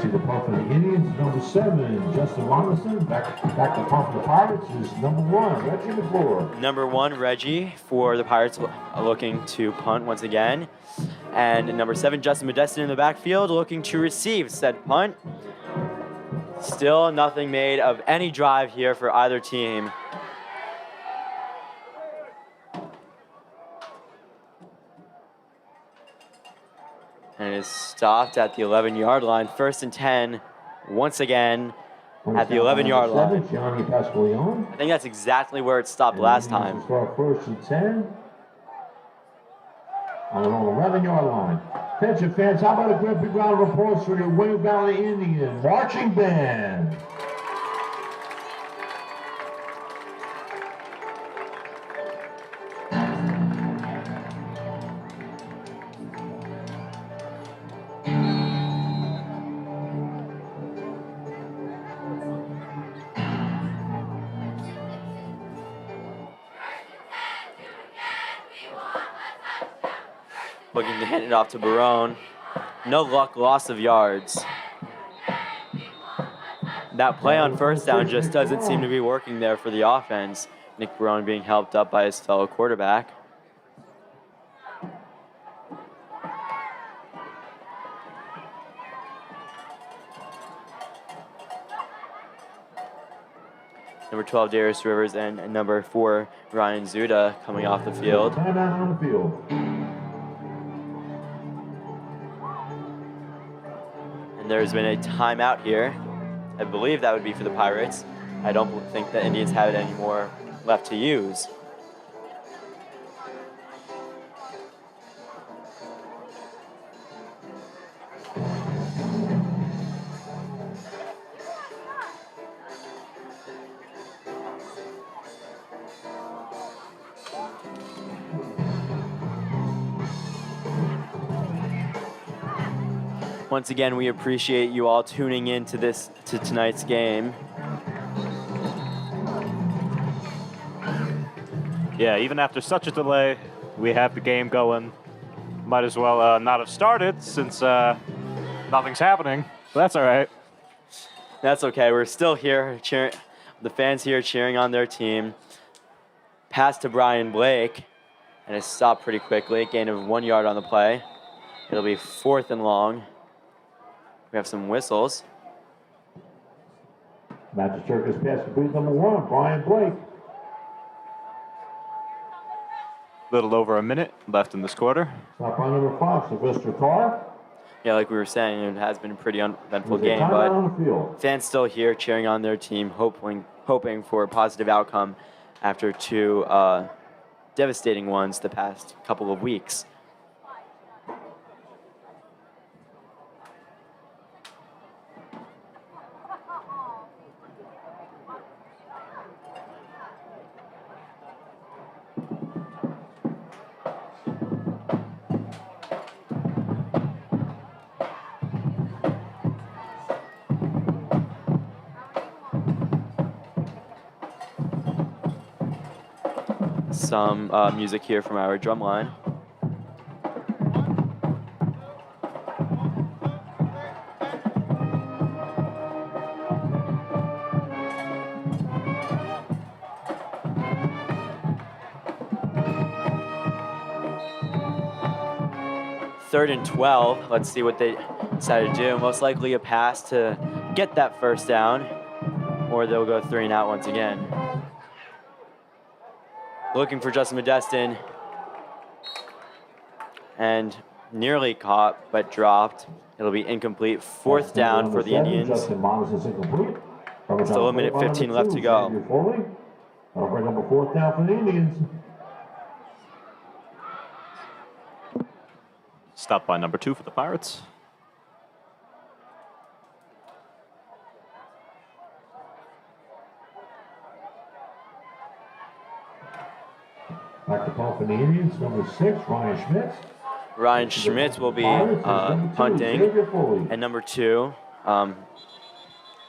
Speaker 3: See the punt for the Indians, number 7, Justin Robinson. Back to punt for the Pirates is number 1, Reggie McClure.
Speaker 1: Number 1, Reggie for the Pirates, looking to punt once again. And number 7, Justin Modestin in the backfield, looking to receive said punt. Still nothing made of any drive here for either team. And it is stopped at the 11-yard line. 1st and 10, once again, at the 11-yard line. I think that's exactly where it stopped last time.
Speaker 3: Start 1st and 10 on the 11-yard line. Attention fans, how about a great big round of applause for your Wayne Valley Indian marching band?
Speaker 1: Looking to hand it off to Barone. No luck, loss of yards. That play on 1st down just doesn't seem to be working there for the offense. Nick Barone being helped up by his fellow quarterback. Number 12, Darius Rivers, and number 4, Ryan Zuda coming off the field.
Speaker 3: Timeout on the field.
Speaker 1: And there's been a timeout here. I believe that would be for the Pirates. I don't think the Indians have it anymore left to use. Once again, we appreciate you all tuning in to tonight's game.
Speaker 2: Yeah, even after such a delay, we have the game going. Might as well not have started since nothing's happening. But that's all right.
Speaker 1: That's okay. We're still here cheering. The fans here cheering on their team. Pass to Brian Blake, and it stopped pretty quickly. Gain of 1 yard on the play. It'll be 4th and long. We have some whistles.
Speaker 3: Matches Circus pass complete number 1, Brian Blake.
Speaker 2: Little over a minute left in this quarter.
Speaker 3: Stop by number 5, Sylvester Carr.
Speaker 1: Yeah, like we were saying, it has been a pretty uneventful
Speaker 3: There's a
Speaker 1: game,
Speaker 3: timeout
Speaker 1: but
Speaker 3: on the field.
Speaker 1: fans still here cheering on their team, hoping for a positive outcome after 2 devastating ones the past couple of weeks. Some music here from our drum line. Third and 12. Let's see what they decide to do. Most likely a pass to get that first down, or they'll go 3 and out once again. Looking for Justin Modestin, and nearly caught, but dropped. It'll be incomplete. 4th down for the Indians. Still a minute 15 left to go.
Speaker 3: That'll bring up a 4th down for the Indians.
Speaker 2: Stopped by number 2 for the Pirates.
Speaker 3: Back to punt for the Indians, number 6, Ryan Schmitz.
Speaker 1: Ryan Schmitz will be punting. And number 2,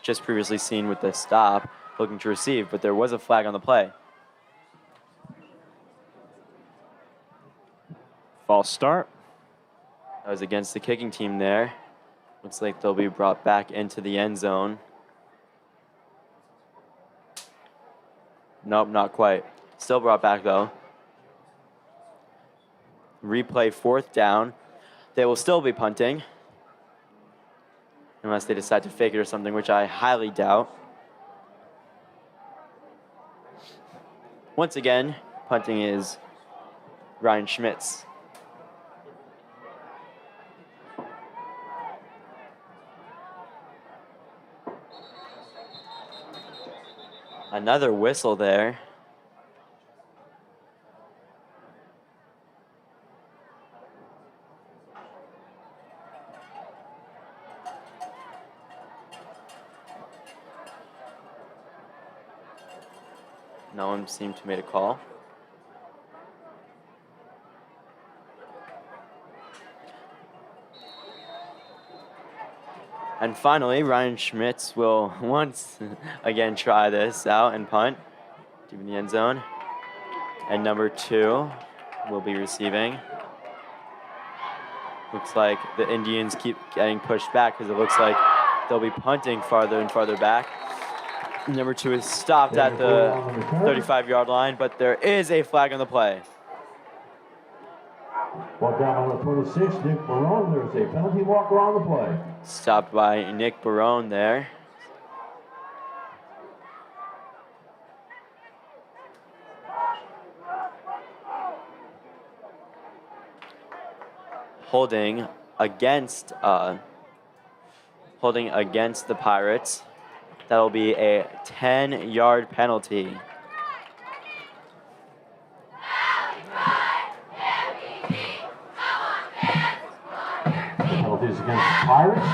Speaker 1: just previously seen with the stop, looking to receive, but there was a flag on the play.
Speaker 2: False start.
Speaker 1: That was against the kicking team there. Looks like they'll be brought back into the end zone. Nope, not quite. Still brought back though. Replay 4th down. They will still be punting, unless they decide to fake it or something, which I highly doubt. Once again, punting is Ryan Schmitz. Another whistle there. No one seemed to make a call. And finally, Ryan Schmitz will once again try this out and punt, deep in the end zone. And number 2 will be receiving. Looks like the Indians keep getting pushed back because it looks like they'll be punting farther and farther back. Number 2 is stopped at the 35-yard line, but there is a flag on the play.
Speaker 3: Ball down on the 26, Nick Barone. There's a penalty marker on the play.
Speaker 1: Stopped by Nick Barone there. Holding against the Pirates. That'll be a 10-yard penalty.
Speaker 3: Penalties against the Pirates.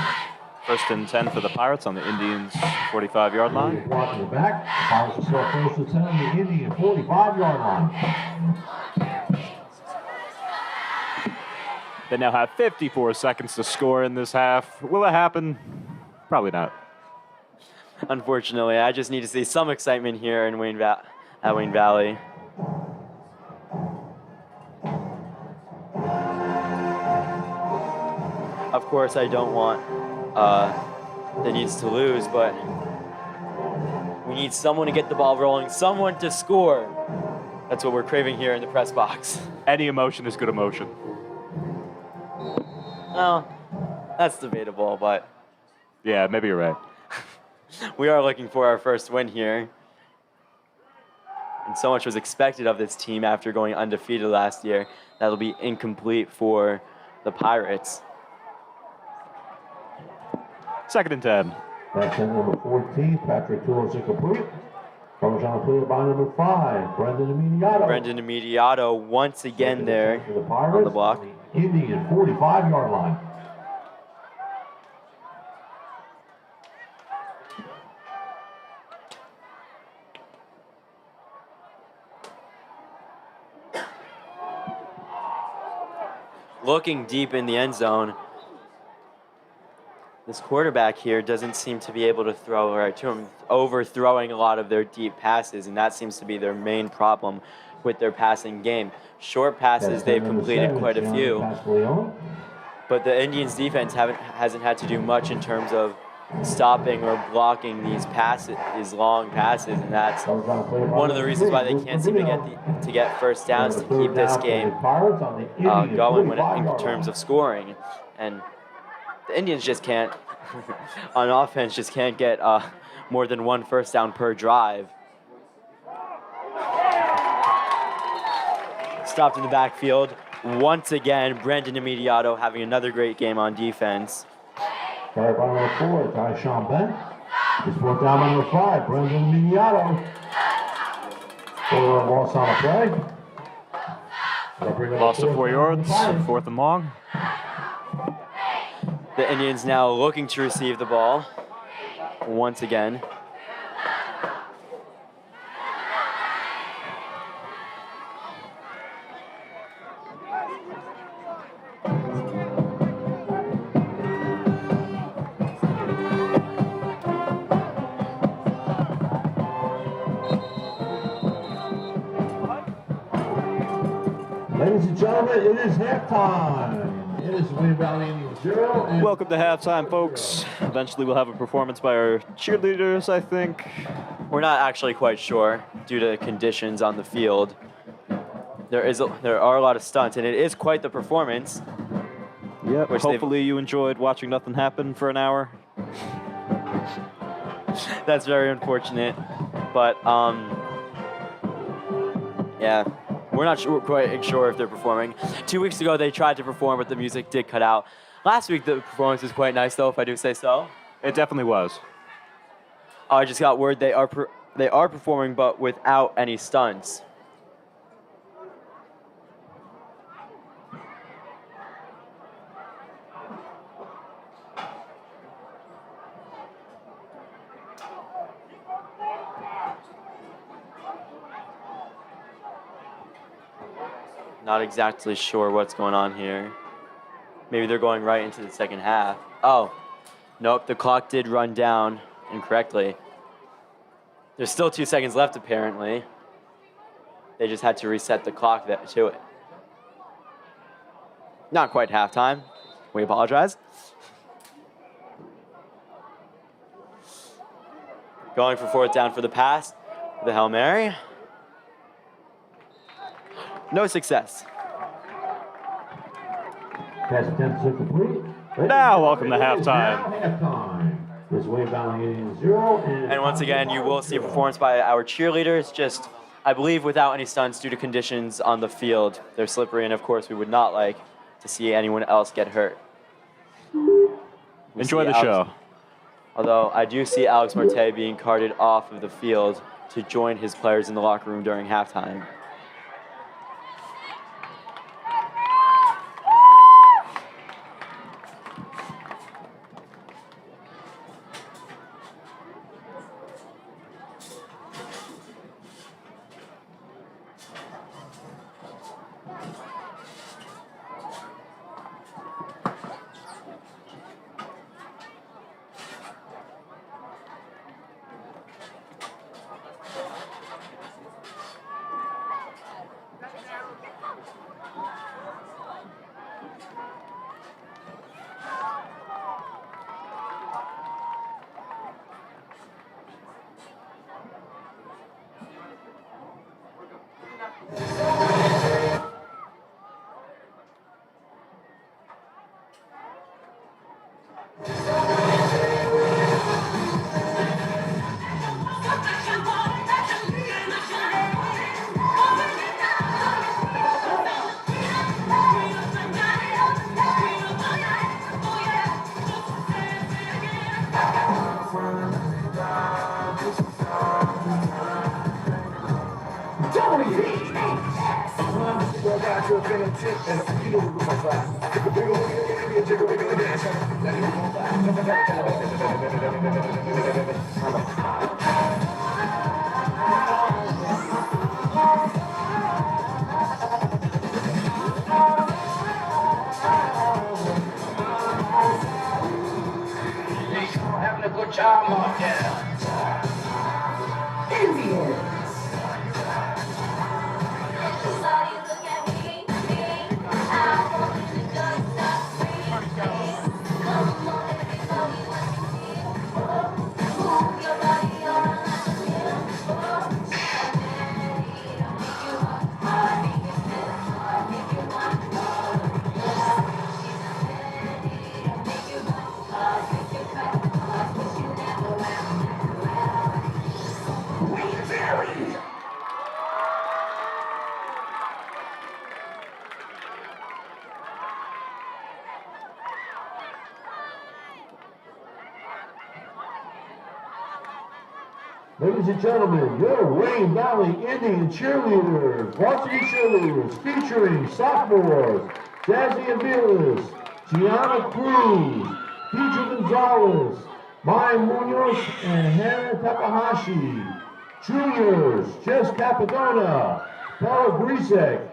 Speaker 2: First and 10 for the Pirates on the Indians' 45-yard line.
Speaker 3: Block in the back. The Pirates will start first and 10 on the Indian 45-yard line.
Speaker 2: They now have 54 seconds to score in this half. Will it happen? Probably not.
Speaker 1: Unfortunately, I just need to see some excitement here in Wayne Valley. Of course, I don't want the Needs to lose, but we need someone to get the ball rolling, someone to score. That's what we're craving here in the press box.
Speaker 2: Any emotion is good emotion.
Speaker 1: Well, that's debatable, but
Speaker 2: Yeah, maybe you're right.
Speaker 1: we are looking for our first win here. And so much was expected of this team after going undefeated last year. That'll be incomplete for the Pirates.
Speaker 2: Second and 10.
Speaker 3: That's in number 14, Patrick Tool is incomplete. Coverage on the play by number 5, Brendan Immediato.
Speaker 1: Brendan Immediato once again there
Speaker 3: For the Pirates,
Speaker 1: on the block.
Speaker 3: Indian 45-yard line.
Speaker 1: Looking deep in the end zone. This quarterback here doesn't seem to be able to throw right to him, overthrowing a lot of their deep passes, and that seems to be their main problem with their passing game. Short passes, they've completed quite a few, but the Indians' defense hasn't had to do much in terms of stopping or blocking these passes, these long passes, and that's one of the reasons why they can't seem to get first downs to keep this game going in terms of scoring. And the Indians just can't, on offense, just can't get more than one first down per drive. Stopped in the backfield. Once again, Brendan Immediato having another great game on defense.
Speaker 3: Carried by number 4, Tyshawn Bent. He's brought down by number 5, Brendan Immediato. For a loss on the play.
Speaker 2: Loss of 4 yards, 4th and long.
Speaker 1: The Indians now looking to receive the ball once again.
Speaker 3: Ladies and gentlemen, it is halftime. It is Wayne Valley Indians 0. And
Speaker 2: Welcome to halftime, folks. Eventually we'll have a performance by our cheerleaders, I think.
Speaker 1: We're not actually quite sure due to conditions on the field. There are a lot of stunts, and it is quite the performance.
Speaker 2: Yep.
Speaker 1: Which
Speaker 2: Hopefully you enjoyed watching nothing happen for an hour.
Speaker 1: That's very unfortunate, but yeah, we're not quite sure if they're performing. 2 weeks ago they tried to perform, but the music did cut out. Last week the performance was quite nice, though, if I do say so.
Speaker 2: It definitely was.
Speaker 1: I just got word they are performing, but without any stunts. Not exactly sure what's going on here. Maybe they're going right into the second half. Oh, nope, the clock did run down incorrectly. There's still 2 seconds left, apparently. They just had to reset the clock to it. Not quite halftime. We apologize. Going for fourth down for the pass. The Hail Mary. No success.
Speaker 3: Pass attempt is complete.
Speaker 2: Now, welcome to
Speaker 3: It is
Speaker 2: halftime.
Speaker 3: now halftime. This Wayne Valley Indians 0.
Speaker 1: And once again, you will see a performance by our cheerleaders, just, I believe, without any stunts due to conditions on the field. They're slippery, and of course, we would not like to see anyone else get hurt.
Speaker 2: Enjoy the show.
Speaker 1: Although I do see Alex Marte being carted off of the field to join his players in the locker room during halftime.
Speaker 4: Having a good time out there. Indians.
Speaker 3: Ladies and gentlemen, your Wayne Valley Indian cheerleaders, varsity cheerleaders, featuring sophomores, Jazzy Aviles, Gianna Cruz, Deidre Gonzalez, Maya Munoz, and Hannah Takahashi. Juniors, Jess Capadona, Paula Grisek,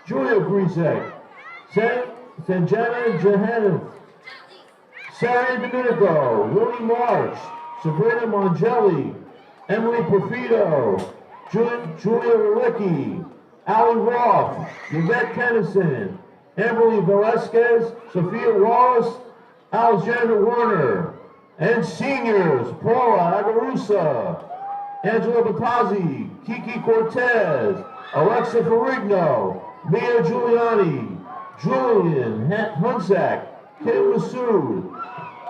Speaker 3: Julia Grisek, Sanjana Johannes, Sarah Domenico, Willie March, Sabrina Mongelli, Emily Perfido, Julia Relicki, Allie Roth, Yvette Kennison, Emily Velasquez, Sophia Wallace, Alexander Werner, and seniors, Paula Agarusa, Angela Batazzi, Kiki Cortez, Alexa Ferrigno, Mia Giuliani, Julian Hunsack, Kim Masood,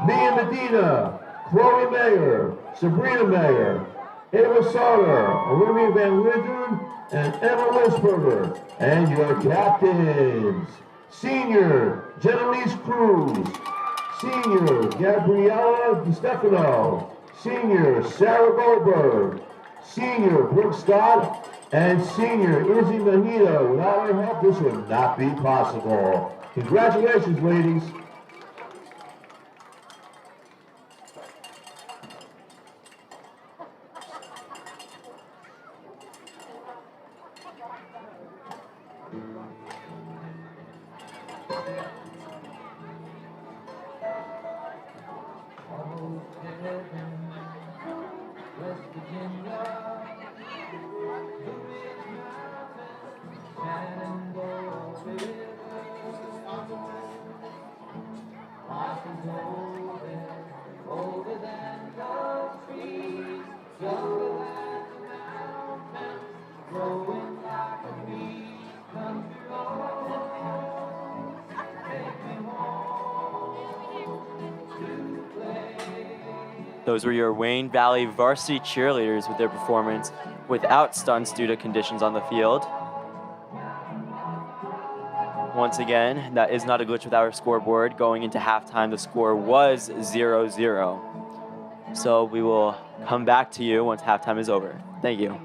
Speaker 3: Mia Medina, Chloe Mayer, Sabrina Mayer, Ava Sauter, Olivia Van Linden, and Emma Lisberger, and your captains. Senior, Genovese Cruz. Senior, Gabriella DiStefano. Senior, Sarah Goldberg. Senior, Brooke Scott. And Senior, Izzy Mahita. Without her help, this would not be possible. Congratulations, ladies.
Speaker 1: Those were your Wayne Valley varsity cheerleaders with their performance without stunts due to conditions on the field. Once again, that is not a glitch with our scoreboard. Going into halftime, the score was 0-0. So we will come back to you once halftime is over. Thank you.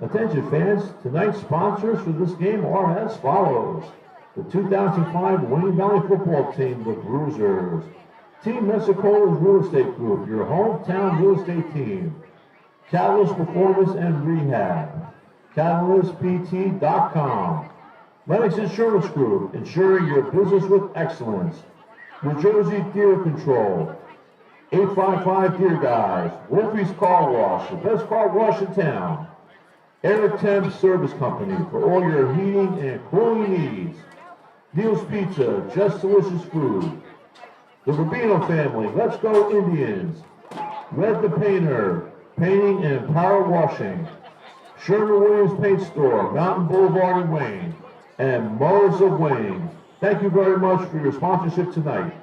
Speaker 3: Attention fans, tonight's sponsors for this game are as follows. The 2005 Wayne Valley football team, the Bruisers. Team Messicola's Real Estate Group, your hometown real estate team. Catalyst Performance and Rehab. CatalystPT.com. Lennox Insurance Group, insuring your business with excellence. New Jersey Deer Control. 855 Deer Guys. Wolfie's Car Wash, the best car wash in town. Anthem Service Company for all your heating and cooling needs. Neil's Pizza, just delicious food. The Rubino family, let's go Indians. Red the Painter, painting and power washing. Sherman Williams Paint Store, Mountain Boulevard in Wayne. And Mo's of Wayne. Thank you very much for your sponsorship tonight.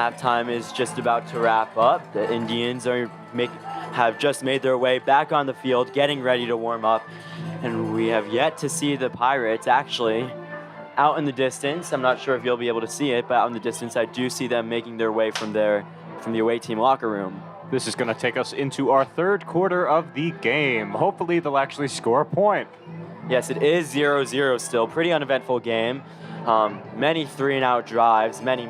Speaker 1: Halftime is just about to wrap up. The Indians have just made their way back on the field, getting ready to warm up. And we have yet to see the Pirates actually out in the distance. I'm not sure if you'll be able to see it, but out in the distance, I do see them making their way from the away team locker room.
Speaker 2: This is going to take us into our third quarter of the game. Hopefully they'll actually score a point.
Speaker 1: Yes, it is 0-0 still. Pretty uneventful game. Many 3-and-out drives, many.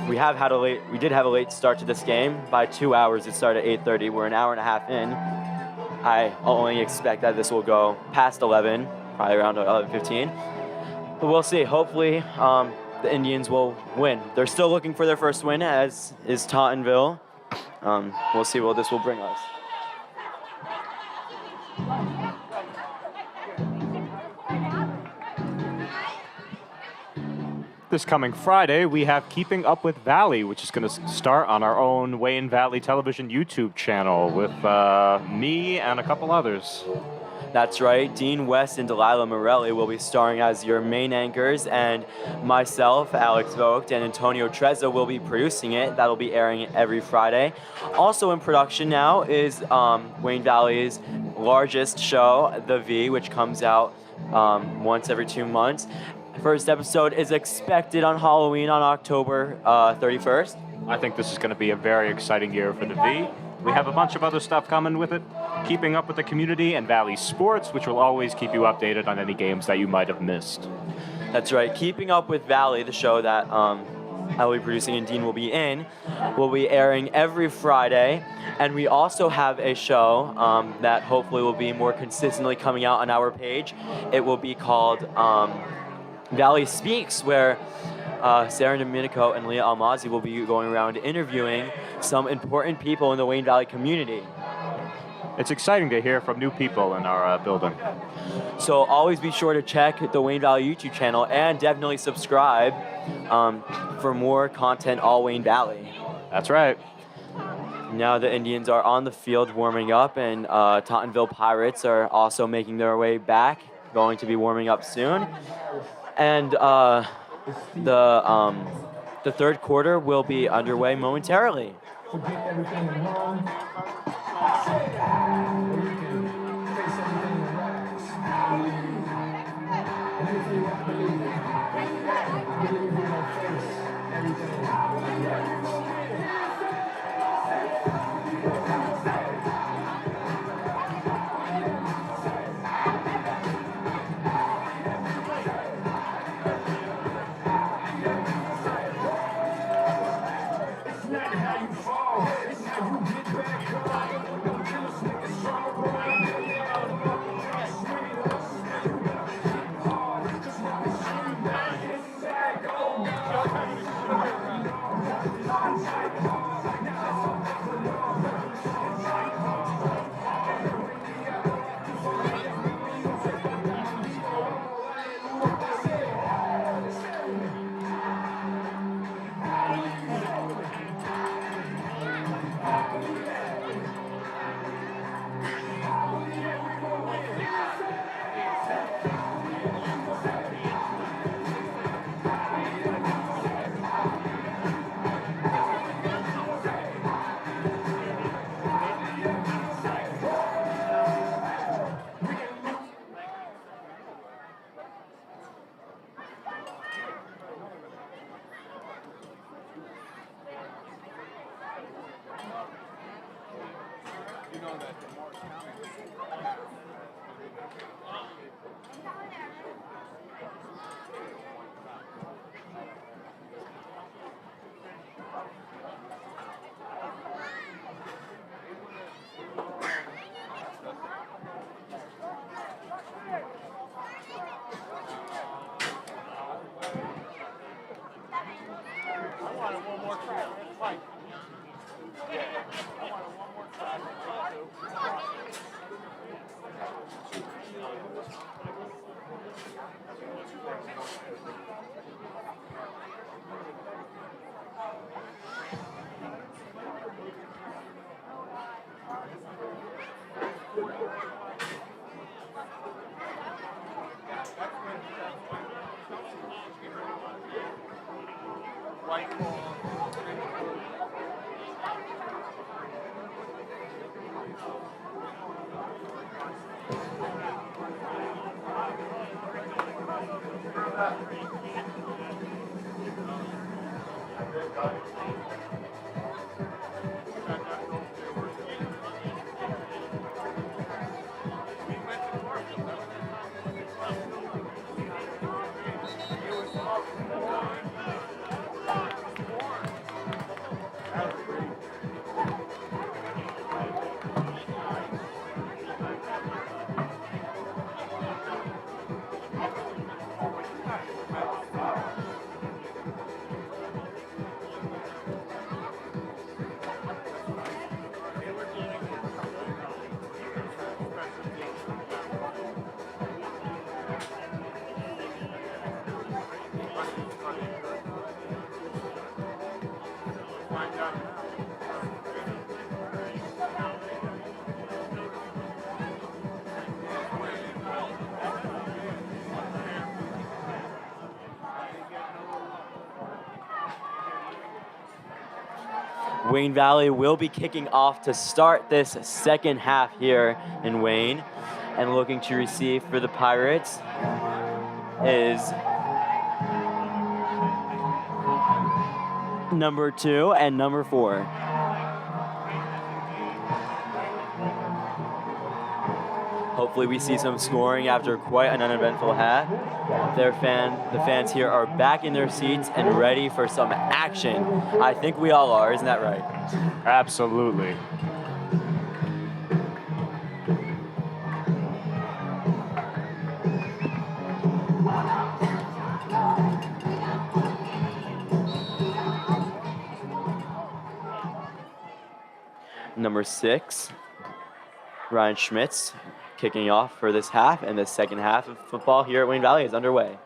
Speaker 1: We did have a late start to this game by 2 hours. It started at 8:30. We're an hour and a half in. I only expect that this will go past 11, probably around 11:15. But we'll see. Hopefully, the Indians will win. They're still looking for their first win, as is Tottenville. We'll see what this will bring us.
Speaker 2: This coming Friday, we have Keeping Up with Valley, which is going to start on our own Wayne Valley Television YouTube channel with me and a couple others.
Speaker 1: That's right. Dean West and Delilah Morelli will be starring as your main anchors, and myself, Alex Vogt, and Antonio Trezza will be producing it. That'll be airing every Friday. Also in production now is Wayne Valley's largest show, The V, which comes out once every 2 months. First episode is expected on Halloween on October 31st.
Speaker 2: I think this is going to be a very exciting year for the V. We have a bunch of other stuff coming with it, keeping up with the community and Valley sports, which will always keep you updated on any games that you might have missed.
Speaker 1: That's right. Keeping Up with Valley, the show that I will be producing and Dean will be in, will be airing every Friday. And we also have a show that hopefully will be more consistently coming out on our page. It will be called Valley Speaks, where Sarah Domenico and Leah Almazi will be going around interviewing some important people in the Wayne Valley community.
Speaker 2: It's exciting to hear from new people in our building.
Speaker 1: So always be sure to check the Wayne Valley YouTube channel and definitely subscribe for more content all Wayne Valley.
Speaker 2: That's right.
Speaker 1: Now the Indians are on the field warming up, and Tottenville Pirates are also making their way back, going to be warming up soon. And the third quarter will be underway momentarily.
Speaker 5: Forget everything in wrong. Say that. Or you can face everything in rise. And if you believe it, believe you're gonna face everything in rise. It's not how you fall, it's how you get back up. Don't kill us, niggas strong, but I know they all the motherfuckers scream us. You gotta hit hard, just now it's scream down, inside, go.
Speaker 1: Wayne Valley will be kicking off to start this second half here in Wayne. And looking to receive for the Pirates is number 2 and number 4. Hopefully we see some scoring after quite an uneventful half. The fans here are back in their seats and ready for some action. I think we all are, isn't that right?
Speaker 2: Absolutely.
Speaker 1: number 6, Ryan Schmitz, kicking off for this half, and the second half of football here at Wayne Valley is underway.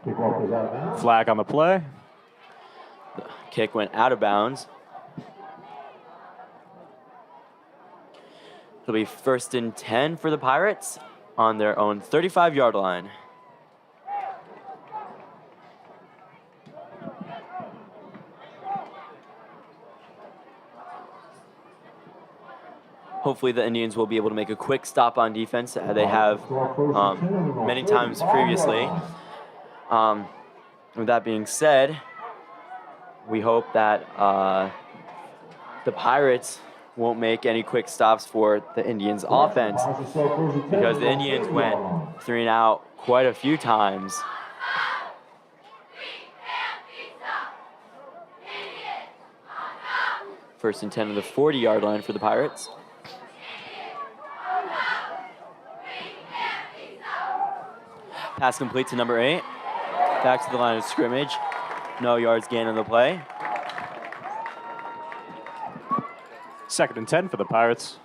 Speaker 3: Kickoff is out of bounds.
Speaker 2: Flag on the play.
Speaker 1: The kick went out of bounds. It'll be 1st and 10 for the Pirates on their own 35-yard line. Hopefully the Indians will be able to make a quick stop on defense. They have many times previously. With that being said, we hope that the Pirates won't make any quick stops for the Indians' offense, because the Indians went 3 and out quite a few times. First and 10 on the 40-yard line for the Pirates. Pass complete to number 8. Back to the line of scrimmage. No yards gained on the play.
Speaker 2: 2nd and 10 for the Pirates.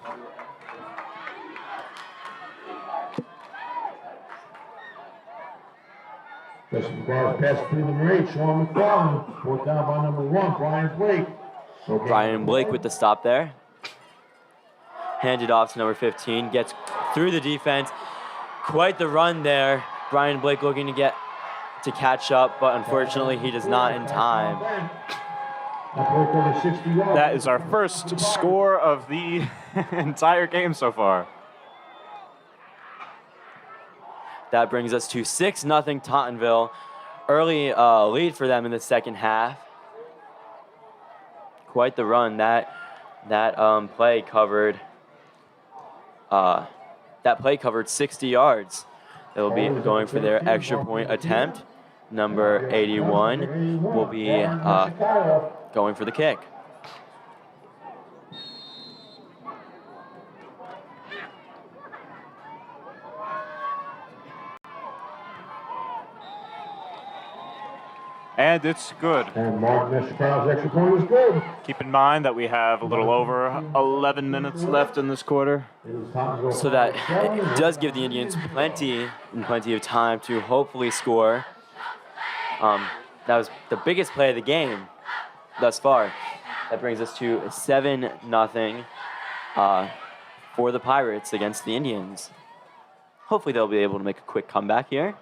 Speaker 3: Pass to number 8, Sean McFarland. Brought down by number 1, Brian Blake.
Speaker 1: Brian Blake with the stop there. Handed off to number 15. Gets through the defense. Quite the run there. Brian Blake looking to catch up, but unfortunately he does not in time.
Speaker 2: That is our first score of the entire game so far.
Speaker 1: That brings us to 6-0 Tottenville. Early lead for them in the second half. Quite the run. That play covered 60 yards. They'll be going for their extra point attempt. Number 81 will be going for the kick.
Speaker 2: And it's good.
Speaker 3: And Martin Chicago's extra point is good.
Speaker 2: Keep in mind that we have a little over 11 minutes left in this quarter.
Speaker 1: So that it does give the Indians plenty of time to hopefully score. That was the biggest play of the game thus far. That brings us to 7-0 for the Pirates against the Indians. Hopefully they'll be able to make a quick comeback here.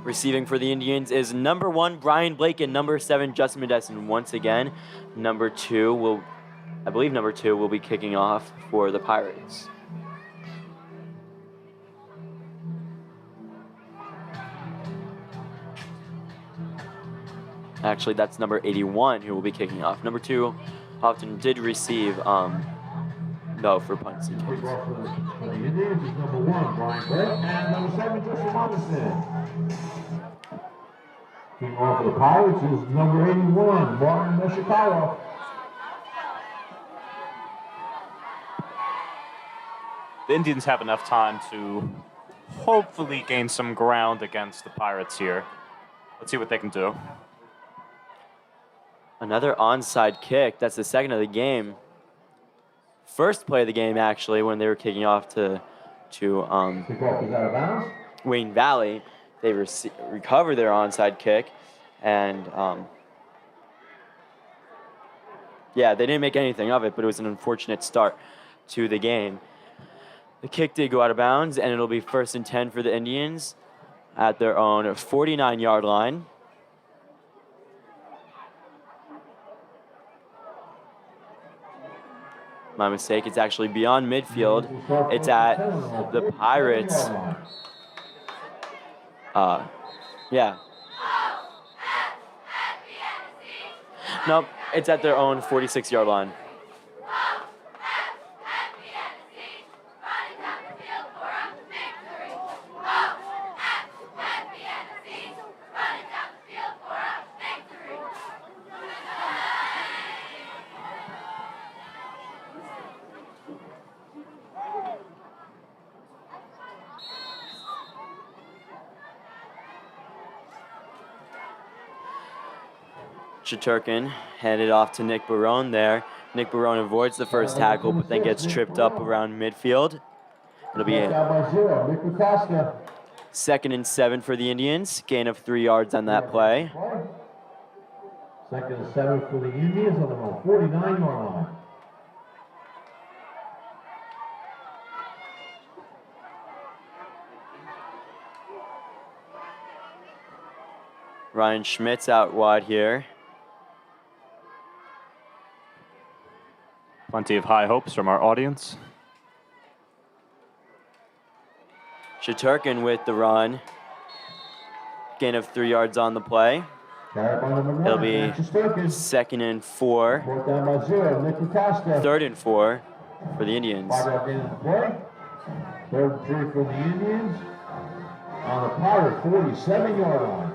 Speaker 1: Receiving for the Indians is number 1, Brian Blake, and number 7, Justin Medessin. Once again, number 2 will be kicking off for the Pirates. Actually, that's number 81 who will be kicking off. Number 2 often did receive, for punts and kicks.
Speaker 3: For the Indians is number 1, Brian Blake, and number 7, Justin Medessin. Kicking off for the Pirates is number 81, Martin Chicago.
Speaker 2: The Indians have enough time to hopefully gain some ground against the Pirates here. Let's see what they can do.
Speaker 1: Another onside kick. That's the second of the game. First play of the game, actually, when they were kicking off to
Speaker 3: Kickoff is out of bounds.
Speaker 1: Wayne Valley. They recovered their onside kick, and they didn't make anything of it, but it was an unfortunate start to the game. The kick did go out of bounds, and it'll be 1st and 10 for the Indians at their own 49-yard line. My mistake, it's actually beyond midfield. It's at the Pirates. Nope, it's at their own 46-yard line. Shaturkin handed off to Nick Barone there. Nick Barone avoids the first tackle, but then gets tripped up around midfield. It'll be
Speaker 3: Down by 0, Nick Acosta.
Speaker 1: 2nd and 7 for the Indians. Gain of 3 yards on that play.
Speaker 3: 2nd and 7 for the Indians on their own 49-yard line.
Speaker 1: Ryan Schmidt's out wide here.
Speaker 2: Plenty of high hopes from our audience.
Speaker 1: Shaturkin with the run. Gain of 3 yards on the play. It'll be 2nd and 4.
Speaker 3: Fourth down by 0, Nick Acosta.
Speaker 1: 3rd and 4 for the Indians.
Speaker 3: 5-yard gain on the play. 3rd and 3 for the Indians. On the Pirate 47-yard line.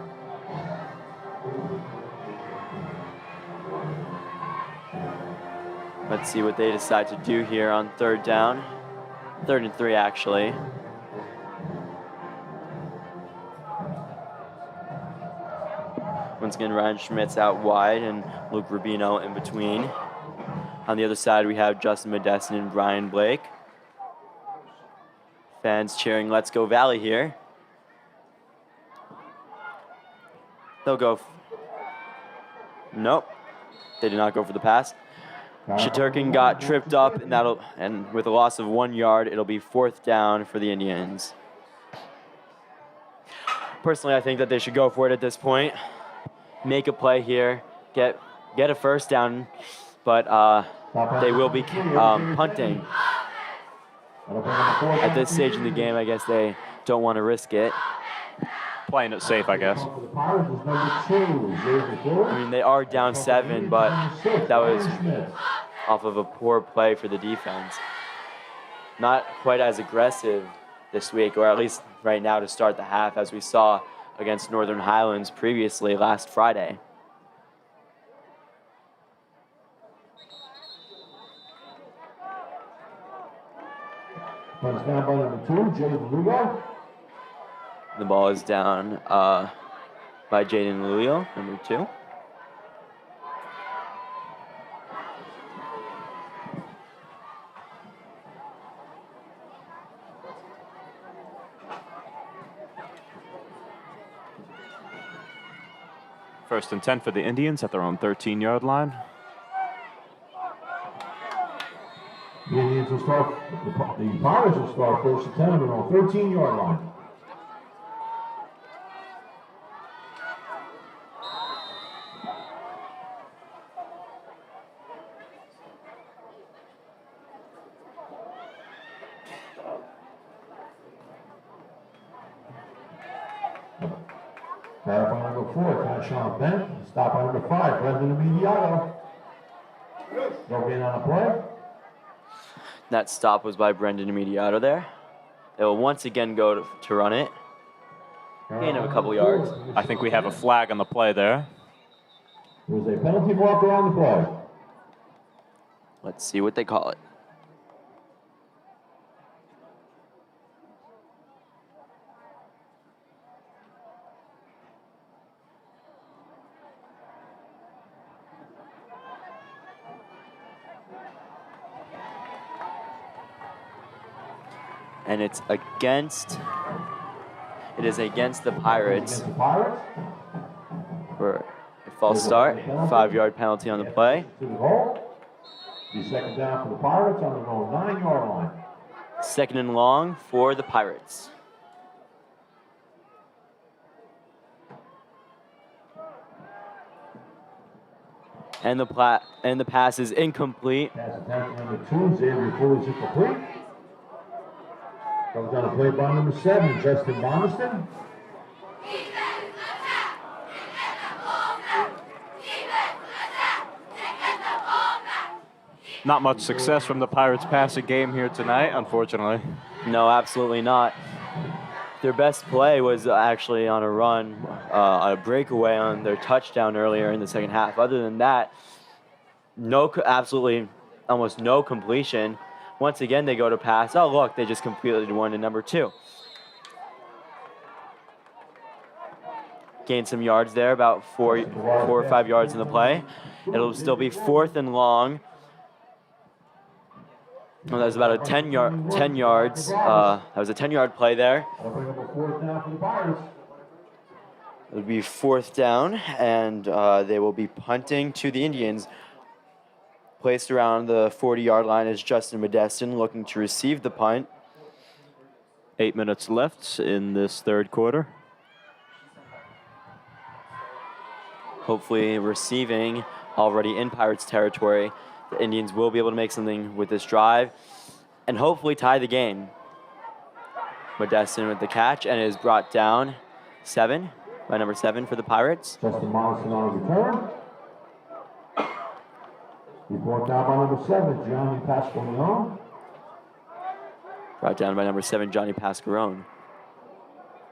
Speaker 1: Let's see what they decide to do here on 3rd down. 3rd and 3, actually. Once again, Ryan Schmidt's out wide and Luke Rubino in between. On the other side, we have Justin Modesto and Brian Blake. Fans cheering "Let's Go Valley" here. They'll go. Nope, they did not go for the pass. Shaturkin got tripped up, and with a loss of 1 yard, it'll be 4th down for the Indians. Personally, I think that they should go for it at this point. Make a play here, get a 1st down, but they will be punting. At this stage in the game, I guess they don't want to risk it.
Speaker 2: Playing it safe, I guess.
Speaker 1: I mean, they are down 7, but that was off of a poor play for the defense. Not quite as aggressive this week, or at least right now to start the half, as we saw against Northern Highlands previously last Friday.
Speaker 3: Punch down by number 2, Jaden Lugo.
Speaker 1: The ball is down by Jaden Lulio, number 2.
Speaker 2: First and 10 for the Indians at their own 13-yard line.
Speaker 3: The Indians will start, the Pirates will start 1st and 10 on their own 13-yard line. Start by number 4, Sean Bent. Stop by number 5, Brendan Emiliano. No gain on the play.
Speaker 1: That stop was by Brendan Immediato there. They will once again go to run it. Gain of a couple yards.
Speaker 2: I think we have a flag on the play there.
Speaker 3: There's a penalty marker on the play.
Speaker 1: Let's see what they call it. And it is against the Pirates
Speaker 3: Against the Pirates.
Speaker 1: for a false start. 5-yard penalty on the play.
Speaker 3: To the goal. The 2nd down for the Pirates on their own 9-yard line.
Speaker 1: 2nd and long for the Pirates. And the pass is incomplete.
Speaker 3: Pass attempt number 2, Xavier Foley's incomplete. Comes down to play by number 7, Justin Boniston.
Speaker 2: Not much success from the Pirates passing game here tonight, unfortunately.
Speaker 1: No, absolutely not. Their best play was actually on a run, a breakaway on their touchdown earlier in the second half. Other than that, absolutely almost no completion. Once again, they go to pass. Oh, look, they just completed one to number 2. gain some yards there, about 4 or 5 yards in the play. It'll still be 4th and long. Well, that was about a 10 yards. That was a 10-yard play there.
Speaker 3: That'll bring up a 4th down for the Pirates.
Speaker 1: It would be 4th down, and they will be punting to the Indians. Placed around the 40-yard line is Justin Modestin looking to receive the punt.
Speaker 2: 8 minutes left in this third quarter.
Speaker 1: Hopefully receiving already in Pirates territory. The Indians will be able to make something with this drive and hopefully tie the game. Modestin with the catch and is brought down by number 7 for the Pirates.
Speaker 3: Justin Morrison on his return. He's brought down by number 7, Gianni Pasqualone.
Speaker 1: Brought down by number 7, Johnny Pasquarone.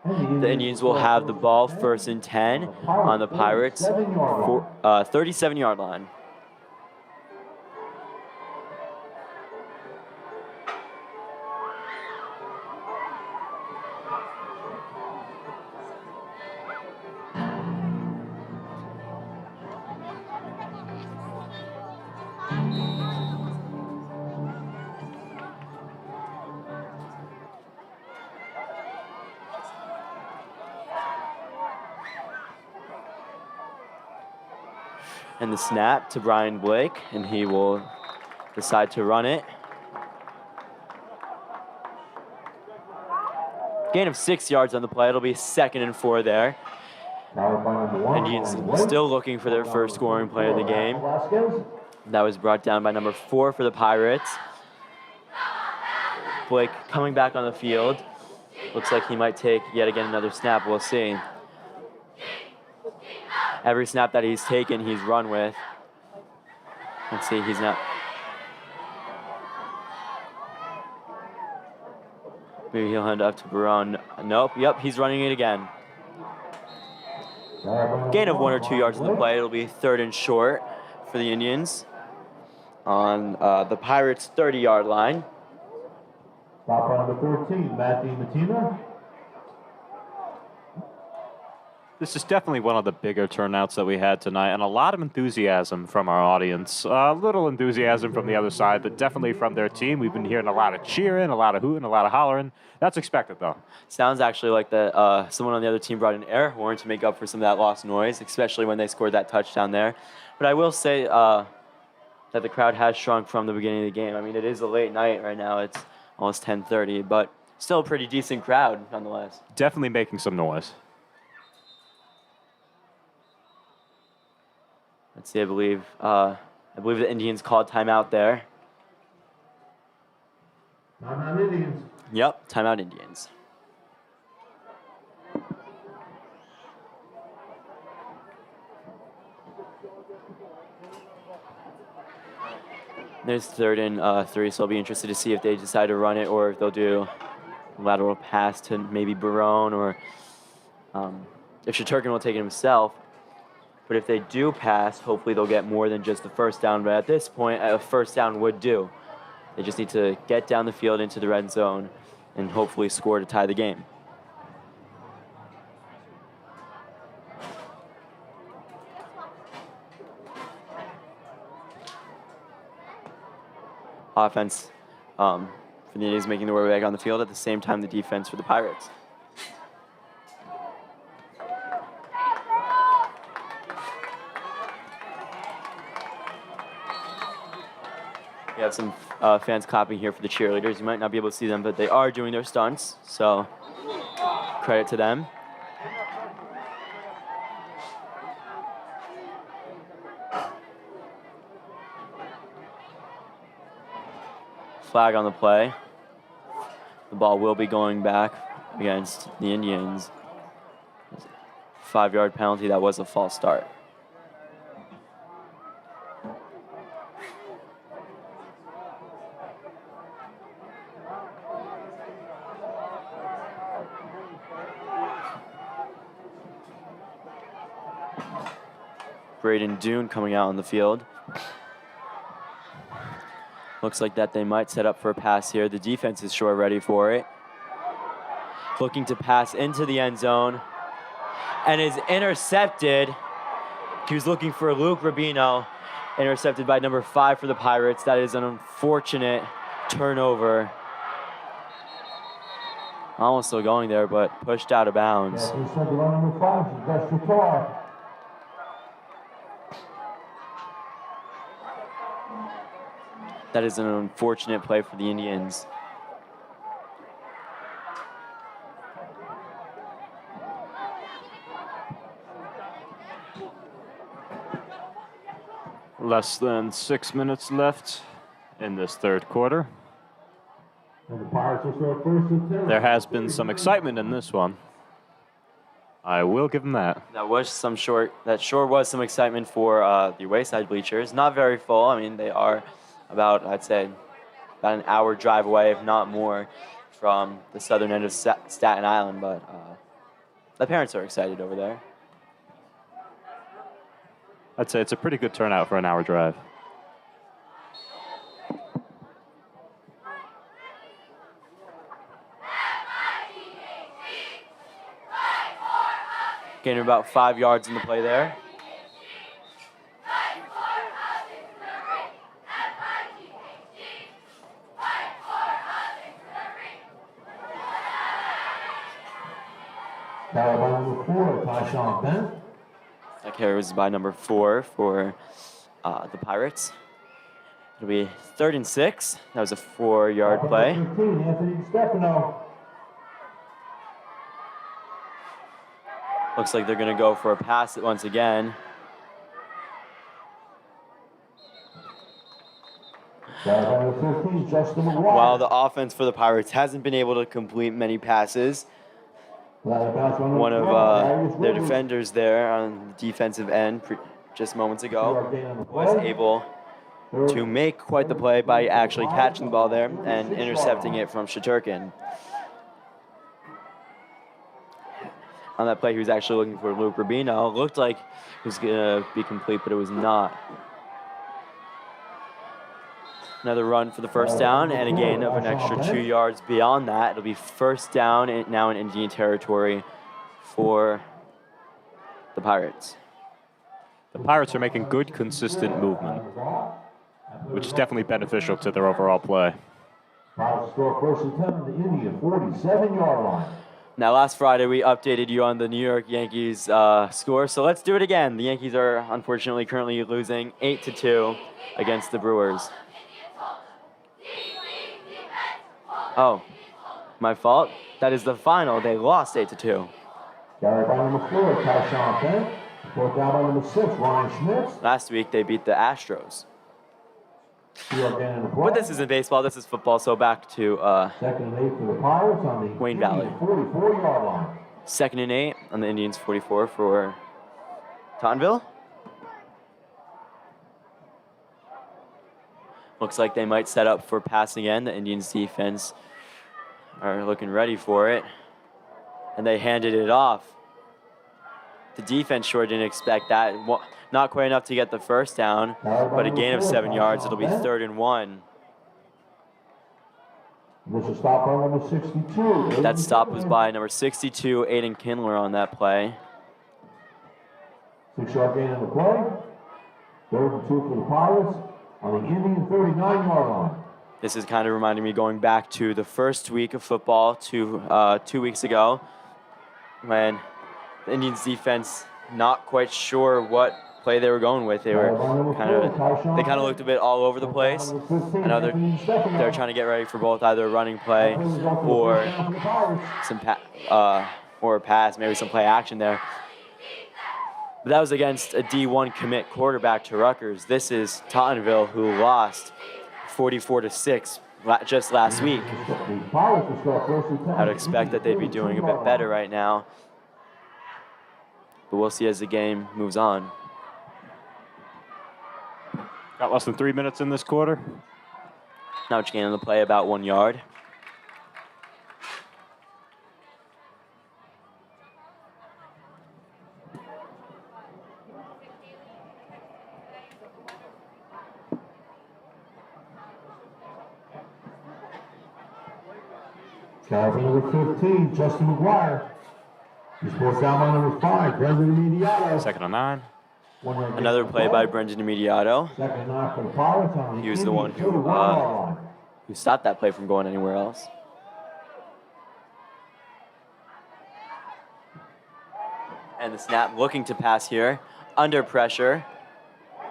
Speaker 1: The Indians will have the ball 1st and 10 on the Pirates' 37-yard line. And the snap to Brian Blake, and he will decide to run it. Gain of 6 yards on the play. It'll be 2nd and 4 there. Indians still looking for their first scoring play of the game. That was brought down by number 4 for the Pirates. Blake coming back on the field. Looks like he might take yet again another snap. We'll see. Every snap that he's taken, he's run with. Let's see, he's not. Maybe he'll hand up to Barone. Nope, yep, he's running it again. Gain of 1 or 2 yards in the play. It'll be 3rd and short for the Indians on the Pirates' 30-yard line.
Speaker 3: Stop by number 13, Matthew Matina.
Speaker 2: This is definitely one of the bigger turnouts that we had tonight, and a lot of enthusiasm from our audience. A little enthusiasm from the other side, but definitely from their team. We've been hearing a lot of cheering, a lot of hooting, a lot of hollering. That's expected, though. Sounds
Speaker 1: actually like that someone on the other team brought an air horn to make up for some of that lost noise, especially when they scored that touchdown there. But I will say that the crowd has shrunk from the beginning of the game. I mean, it is a late night right now. It's almost 10:30, but still a pretty decent crowd nonetheless.
Speaker 2: Definitely making some noise.
Speaker 1: Let's see, I believe the Indians called timeout there.
Speaker 3: Timeout Indians.
Speaker 1: Yep, timeout Indians. There's 3rd and 3, so I'll be interested to see if they decide to run it or if they'll do a lateral pass to maybe Barone or if Shaturkin will take it himself. But if they do pass, hopefully they'll get more than just the 1st down. But at this point, a 1st down would do. They just need to get down the field into the red zone and hopefully score to tie the game. Offense for the Indians making their way back on the field. At the same time, the defense for the Pirates. We have some fans clapping here for the cheerleaders. You might not be able to see them, but they are doing their stunts, so credit to them. Flag on the play. The ball will be going back against the Indians. 5-yard penalty. That was a false start. Braden Dune coming out on the field. Looks like that they might set up for a pass here. The defense is sure ready for it. Looking to pass into the end zone. and is intercepted. He was looking for Luke Rubino, intercepted by number 5 for the Pirates. That is an unfortunate turnover. Almost still going there, but pushed out of bounds.
Speaker 3: Intercepted by number 5, Sylvester Tar.
Speaker 1: That is an unfortunate play for the Indians.
Speaker 2: Less than 6 minutes left in this third quarter.
Speaker 3: And the Pirates will start first and 10.
Speaker 2: There has been some excitement in this one. I will give them that.
Speaker 1: That sure was some excitement for the wayside bleachers. Not very full. I mean, they are about, I'd say, about an hour drive away, if not more, from the southern end of Staten Island. But the parents are excited over there.
Speaker 2: I'd say it's a pretty good turnout for an hour drive.
Speaker 1: Gaining about 5 yards in the play there.
Speaker 3: Carry by number 4, Tyshawn Bent.
Speaker 1: That carry was by number 4 for the Pirates. It'll be 3rd and 6. That was a 4-yard play.
Speaker 3: 15, Anthony Stefano.
Speaker 1: Looks like they're going to go for a pass once again.
Speaker 3: Carry by number 15, Justin McGuire.
Speaker 1: While the offense for the Pirates hasn't been able to complete many passes, one of their defenders there on the defensive end just moments ago was able to make quite the play by actually catching the ball there and intercepting it from Shaturkin. On that play, he was actually looking for Luke Rubino. Looked like it was going to be complete, but it was not. Another run for the first down and a gain of an extra 2 yards beyond that. It'll be first down now in Indian territory for the Pirates.
Speaker 2: The Pirates are making good, consistent movement, which is definitely beneficial to their overall play.
Speaker 3: Pirates score first and 10 on the Indian 47-yard line.
Speaker 1: Now, last Friday, we updated you on the New York Yankees score, so let's do it again. The Yankees are unfortunately currently losing 8-2 against the Brewers. Oh, my fault. That is the final. They lost 8-2.
Speaker 3: Carry by number 4, Tyshawn Bent. Fourth down by number 6, Ryan Schmitz.
Speaker 1: Last week, they beat the Astros.
Speaker 3: 2-yard gain in the play.
Speaker 1: But this isn't baseball. This is football, so back to
Speaker 3: Second and 8 for the Pirates on the
Speaker 1: Wayne Valley.
Speaker 3: 44-yard line.
Speaker 1: 2nd and 8 on the Indians' 44 for Tottenville. Looks like they might set up for pass again. The Indians' defense are looking ready for it. And they handed it off. The defense sure didn't expect that. Not quite enough to get the first down, but a gain of 7 yards. It'll be 3rd and 1.
Speaker 3: This is stop by number 62.
Speaker 1: That stop was by number 62, Aiden Kindler on that play.
Speaker 3: 6-yard gain in the play. 3rd and 2 for the Pirates on the Indian 39-yard line.
Speaker 1: This is kind of reminding me going back to the first week of football 2 weeks ago when the Indians defense not quite sure what play they were going with. They were kind of looked a bit all over the place. I know they're trying to get ready for both either a running play or or a pass, maybe some play action there. But that was against a D1 commit quarterback to Rutgers. This is Tottenville, who lost 44-6 just last week. I'd expect that they'd be doing a bit better right now. But we'll see as the game moves on.
Speaker 2: Got less than 3 minutes in this quarter.
Speaker 1: Now it's gain on the play about 1 yard.
Speaker 3: Carry number 15, Justin McGuire. He's brought down by number 5, Brendan Immediato.
Speaker 2: Second and 9.
Speaker 1: Another play by Brendan Immediato.
Speaker 3: Second and 9 for the Pirates on the
Speaker 1: He was the one who,
Speaker 3: 31-yard line.
Speaker 1: who stopped that play from going anywhere else. And the snap looking to pass here. Under pressure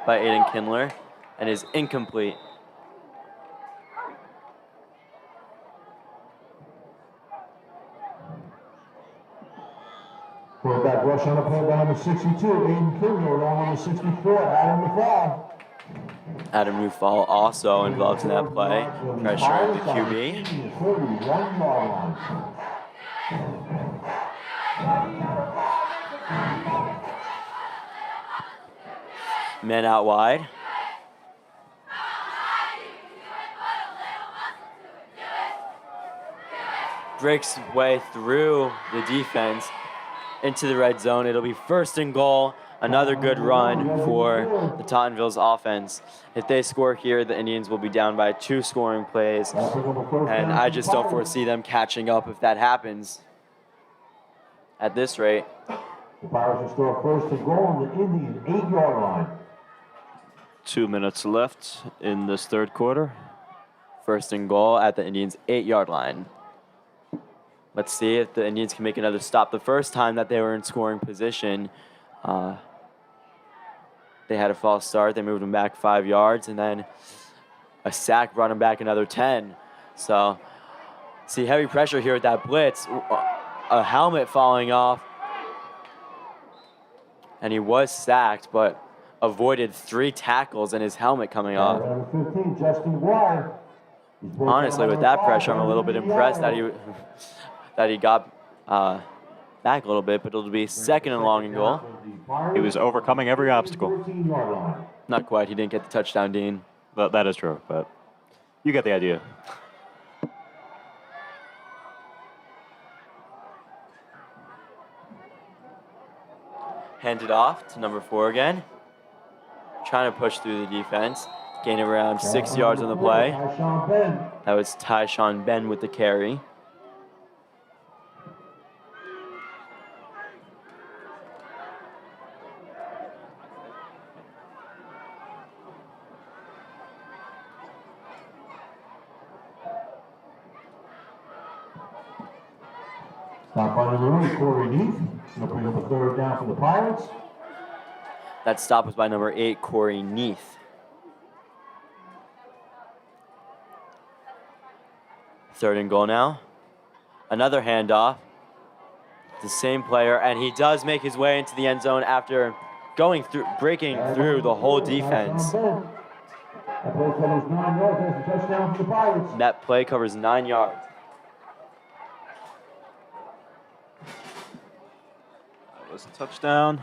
Speaker 1: by Aiden Kindler. And is incomplete.
Speaker 3: Quarterback rush on the play by number 62, Aiden Kindler, along number 64, Adam McFall.
Speaker 1: Adam Newfall also involved in that play. Pressuring the QB.
Speaker 3: 31-yard line.
Speaker 1: Men out wide. Breaks way through the defense into the red zone. It'll be first and goal. Another good run for the Tottenville's offense. If they score here, the Indians will be down by 2 scoring plays. And I just don't foresee them catching up if that happens at this rate.
Speaker 3: The Pirates will score first and goal on the Indian 8-yard line.
Speaker 2: 2 minutes left in this third quarter.
Speaker 1: First and goal at the Indians' 8-yard line. Let's see if the Indians can make another stop. The first time that they were in scoring position, they had a false start. They moved them back 5 yards, and then a sack brought them back another 10. So, see heavy pressure here with that blitz. A helmet falling off. And he was sacked, but avoided 3 tackles and his helmet coming off.
Speaker 3: Number 15, Justin Ward.
Speaker 1: Honestly, with that pressure, I'm a little bit impressed that he got back a little bit, but it'll be second and long and goal.
Speaker 2: He was overcoming every obstacle.
Speaker 3: 14-yard line.
Speaker 1: Not quite. He didn't get the touchdown, Dean.
Speaker 2: But that is true, but you get the idea.
Speaker 1: Handed off to number 4 again. Trying to push through the defense. Gain around 6 yards on the play.
Speaker 3: Tyshawn Ben.
Speaker 1: That was Tyshawn Ben with the carry.
Speaker 3: Stop by number 8, Corey Neath. Gonna bring up a third down for the Pirates.
Speaker 1: That stop was by number 8, Corey Neath. Third and goal now. Another handoff. The same player, and he does make his way into the end zone after breaking through the whole defense.
Speaker 3: That play covers 9 yards. That's a touchdown for the Pirates.
Speaker 1: That play covers 9 yards.
Speaker 2: That was a touchdown.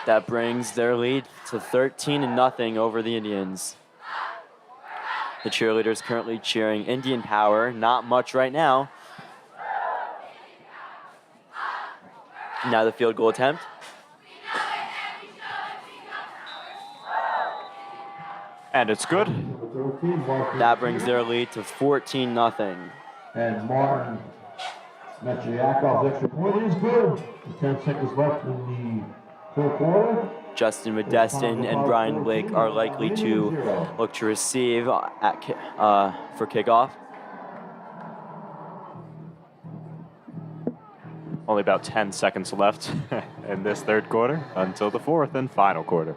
Speaker 1: That brings their lead to 13-0 over the Indians. The cheerleaders currently cheering Indian Power. Not much right now. Now the field goal attempt.
Speaker 2: And it's good.
Speaker 3: Number 13, Marcus
Speaker 1: That brings their lead to 14-0.
Speaker 3: And Martin Metriakov's extra point is good. With 10 seconds left in the third quarter.
Speaker 1: Justin Modestin and Brian Blake are likely to look to receive for kickoff.
Speaker 2: Only about 10 seconds left in this third quarter until the fourth and final quarter.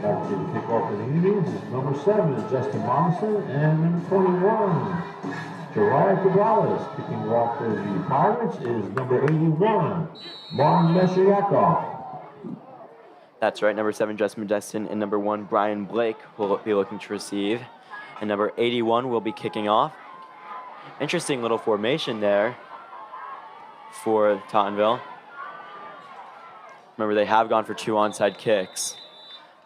Speaker 3: Back to the kickoff for the Indians is number 7, Justin Monson, and number 21, Jariah Cabrales. Kicking off for the Pirates is number 81, Martin Metriakov.
Speaker 1: That's right, number 7, Justin Destin, and number 1, Brian Blake will be looking to receive. And number 81 will be kicking off. Interesting little formation there for Tottenville. Remember, they have gone for 2 onside kicks.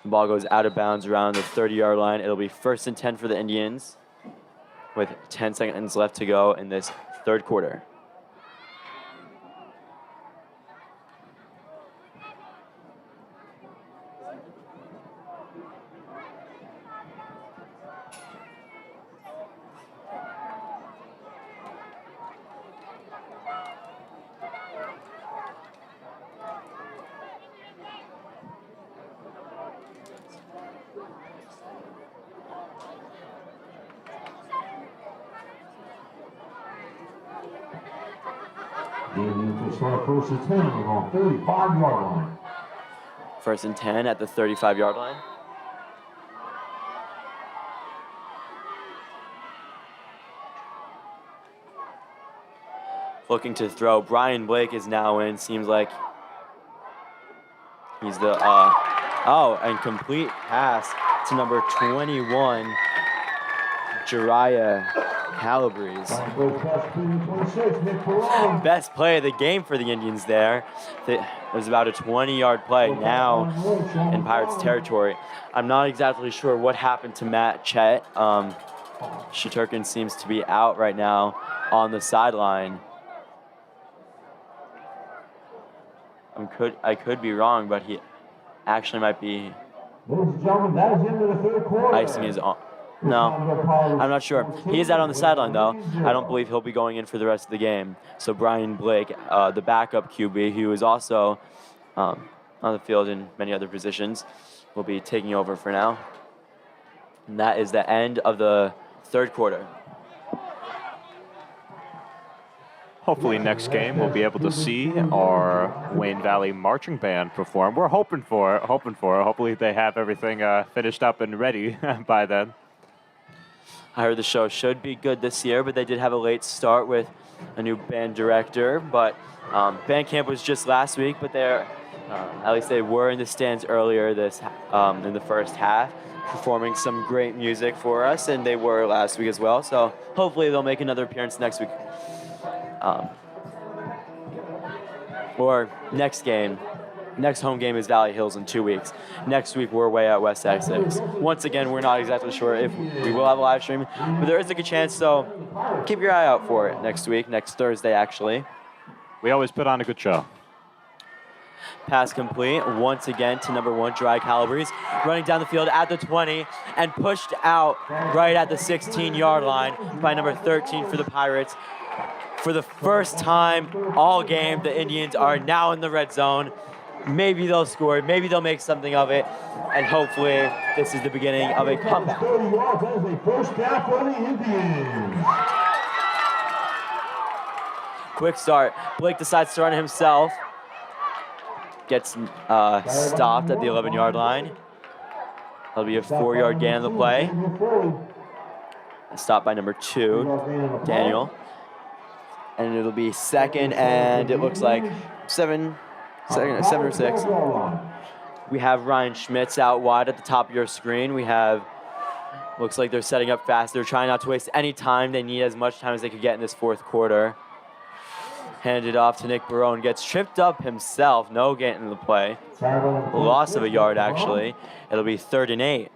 Speaker 1: The ball goes out of bounds around the 30-yard line. It'll be 1st and 10 for the Indians with 10 seconds left to go in this third quarter.
Speaker 3: The Indians will start 1st and 10 on the 35-yard line.
Speaker 1: 1st and 10 at the 35-yard line. Looking to throw. Brian Blake is now in. Seems like he's the, and complete pass to number 21, Jariah Calabrese. Best play of the game for the Indians there. It was about a 20-yard play now in Pirates territory. I'm not exactly sure what happened to Matt Chet. Shaturkin seems to be out right now on the sideline. I could be wrong, but he actually might be icing his arm. No, I'm not sure. He is out on the sideline, though. I don't believe he'll be going in for the rest of the game. So Brian Blake, the backup QB, who is also on the field in many other positions, will be taking over for now. And that is the end of the third quarter.
Speaker 2: Hopefully next game we'll be able to see our Wayne Valley Marching Band perform. We're hoping for it. Hopefully they have everything finished up and ready by then.
Speaker 1: I heard the show should be good this year, but they did have a late start with a new band director. But band camp was just last week, but at least they were in the stands earlier in the first half, performing some great music for us, and they were last week as well. So hopefully they'll make another appearance next week. Or next game. Next home game is Valley Hills in 2 weeks. Next week, we're way out West Essex. Once again, we're not exactly sure if we will have a live stream, but there is a good chance, so keep your eye out for it next week, next Thursday, actually.
Speaker 2: We always put on a good show.
Speaker 1: Pass complete once again to number 1, Jariah Calabrese, running down the field at the 20 and pushed out right at the 16-yard line by number 13 for the Pirates. For the first time all game, the Indians are now in the red zone. Maybe they'll score, maybe they'll make something of it, and hopefully this is the beginning of a comeback. Quick start. Blake decides to run himself. Gets stopped at the 11-yard line. That'll be a 4-yard gain on the play. Stopped by number 2, Daniel. And it'll be second, and it looks like 7 or 6. We have Ryan Schmitz out wide at the top of your screen. Looks like they're setting up fast. They're trying not to waste any time. They need as much time as they could get in this fourth quarter. Handed off to Nick Barone. Gets tripped up himself. No gain in the play. Loss of a yard, actually. It'll be 3rd and 8.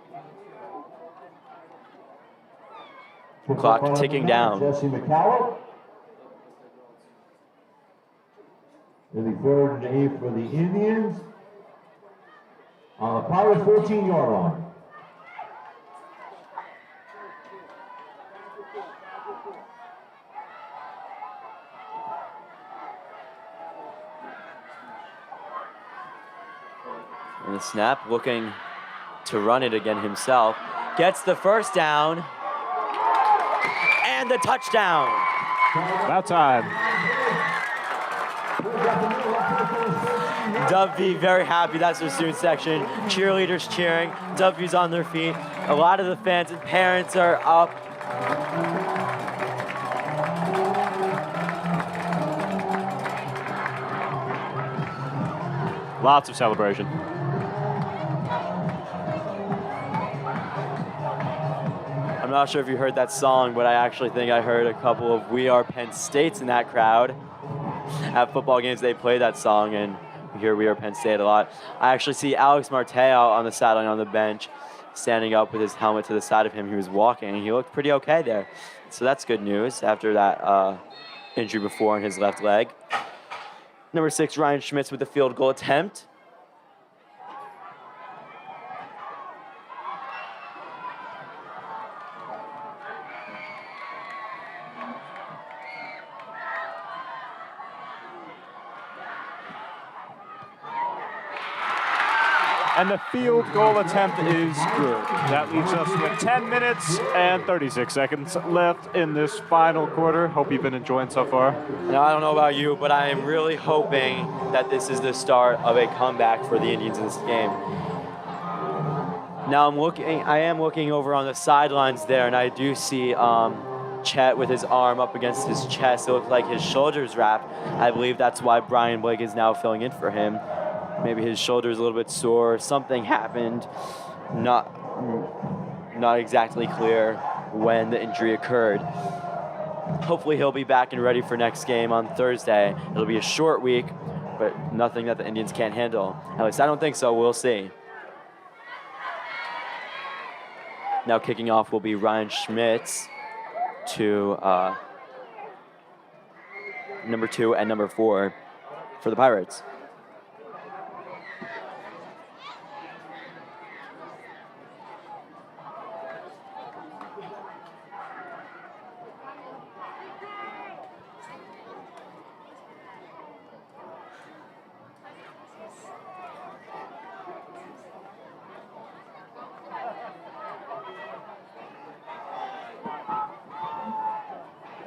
Speaker 1: Clock ticking down.
Speaker 3: It'll be 3rd and 8 for the Indians on the Pirates 14-yard line.
Speaker 1: And the snap, looking to run it again himself. Gets the first down and the touchdown.
Speaker 2: About time.
Speaker 1: Dubvie very happy. That's their student section. Cheerleaders cheering. Dubvie's on their feet. A lot of the fans and parents are up.
Speaker 2: Lots of celebration.
Speaker 1: not sure if you heard that song, but I actually think I heard a couple of We Are Penn States in that crowd. At football games, they play that song, and we hear We Are Penn State a lot. I actually see Alex Marte out on the sideline on the bench, standing up with his helmet to the side of him. He was walking, and he looked pretty okay there. So that's good news after that injury before in his left leg. Number 6, Ryan Schmitz with the field goal attempt.
Speaker 2: And the field goal attempt is good. That leaves us with 10 minutes and 36 seconds left in this final quarter. Hope you've been enjoying so far.
Speaker 1: Now, I don't know about you, but I am really hoping that this is the start of a comeback for the Indians in this game. Now I am looking over on the sidelines there, and I do see Chet with his arm up against his chest. It looks like his shoulder's wrapped. I believe that's why Brian Blake is now filling in for him. Maybe his shoulder's a little bit sore. Something happened. Not exactly clear when the injury occurred. Hopefully he'll be back and ready for next game on Thursday. It'll be a short week, but nothing that the Indians can't handle. At least I don't think so. We'll see. Now kicking off will be Ryan Schmitz to number 2 and number 4 for the Pirates.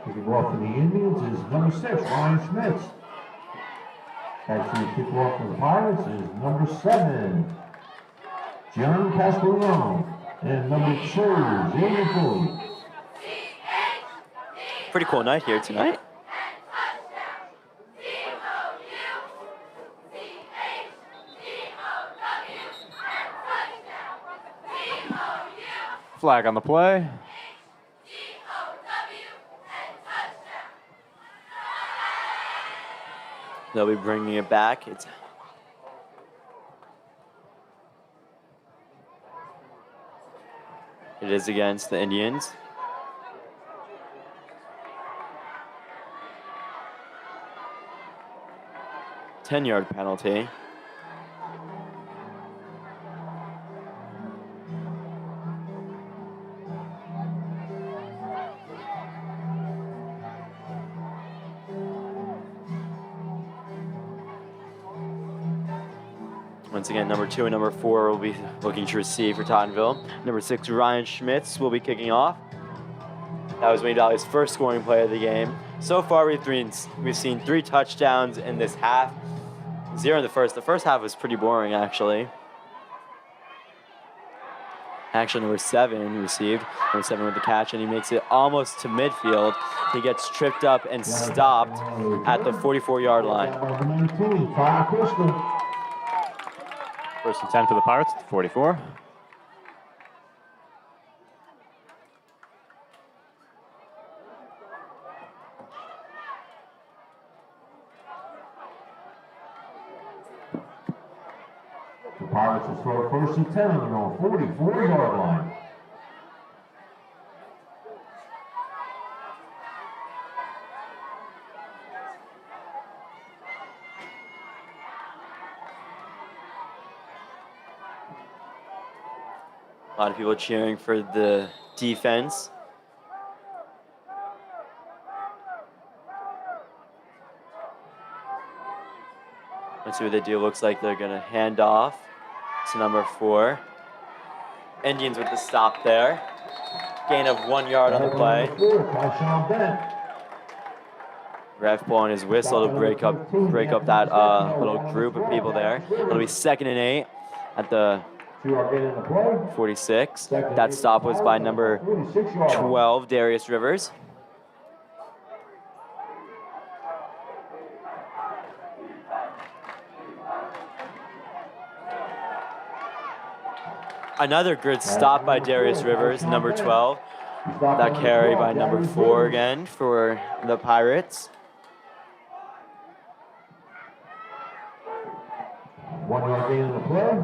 Speaker 3: Kicking off for the Indians is number 6, Ryan Schmitz. Actually, kicking off for the Pirates is number 7, John Castellano. And number 2, Xavier Foley.
Speaker 1: Pretty cool night here tonight.
Speaker 2: Flag on the play.
Speaker 1: They'll be bringing it back. It is against the Indians. Ten-yard penalty. Once again, number 2 and number 4 will be looking to receive for Tottenville. Number 6, Ryan Schmitz will be kicking off. That was Wayne Valley's first scoring play of the game. So far, we've seen 3 touchdowns in this half. 0 in the first. The first half was pretty boring, actually. Actually, number 7 received. Number 7 with the catch, and he makes it almost to midfield. He gets tripped up and stopped at the 44-yard line.
Speaker 2: First and 10 for the Pirates, 44.
Speaker 3: The Pirates will throw first and 10 on their own 44-yard line.
Speaker 1: A lot of people cheering for the defense. Let's see what they do. Looks like they're going to hand off to number 4. Indians with the stop there. Gain of 1 yard on the play. Ref blowing his whistle to break up that little group of people there. It'll be 2nd and 8 at the 46. That stop was by number 12, Darius Rivers. Another good stop by Darius Rivers, number 12. That carry by number 4 again for the Pirates.
Speaker 3: 1 yard gain on the play.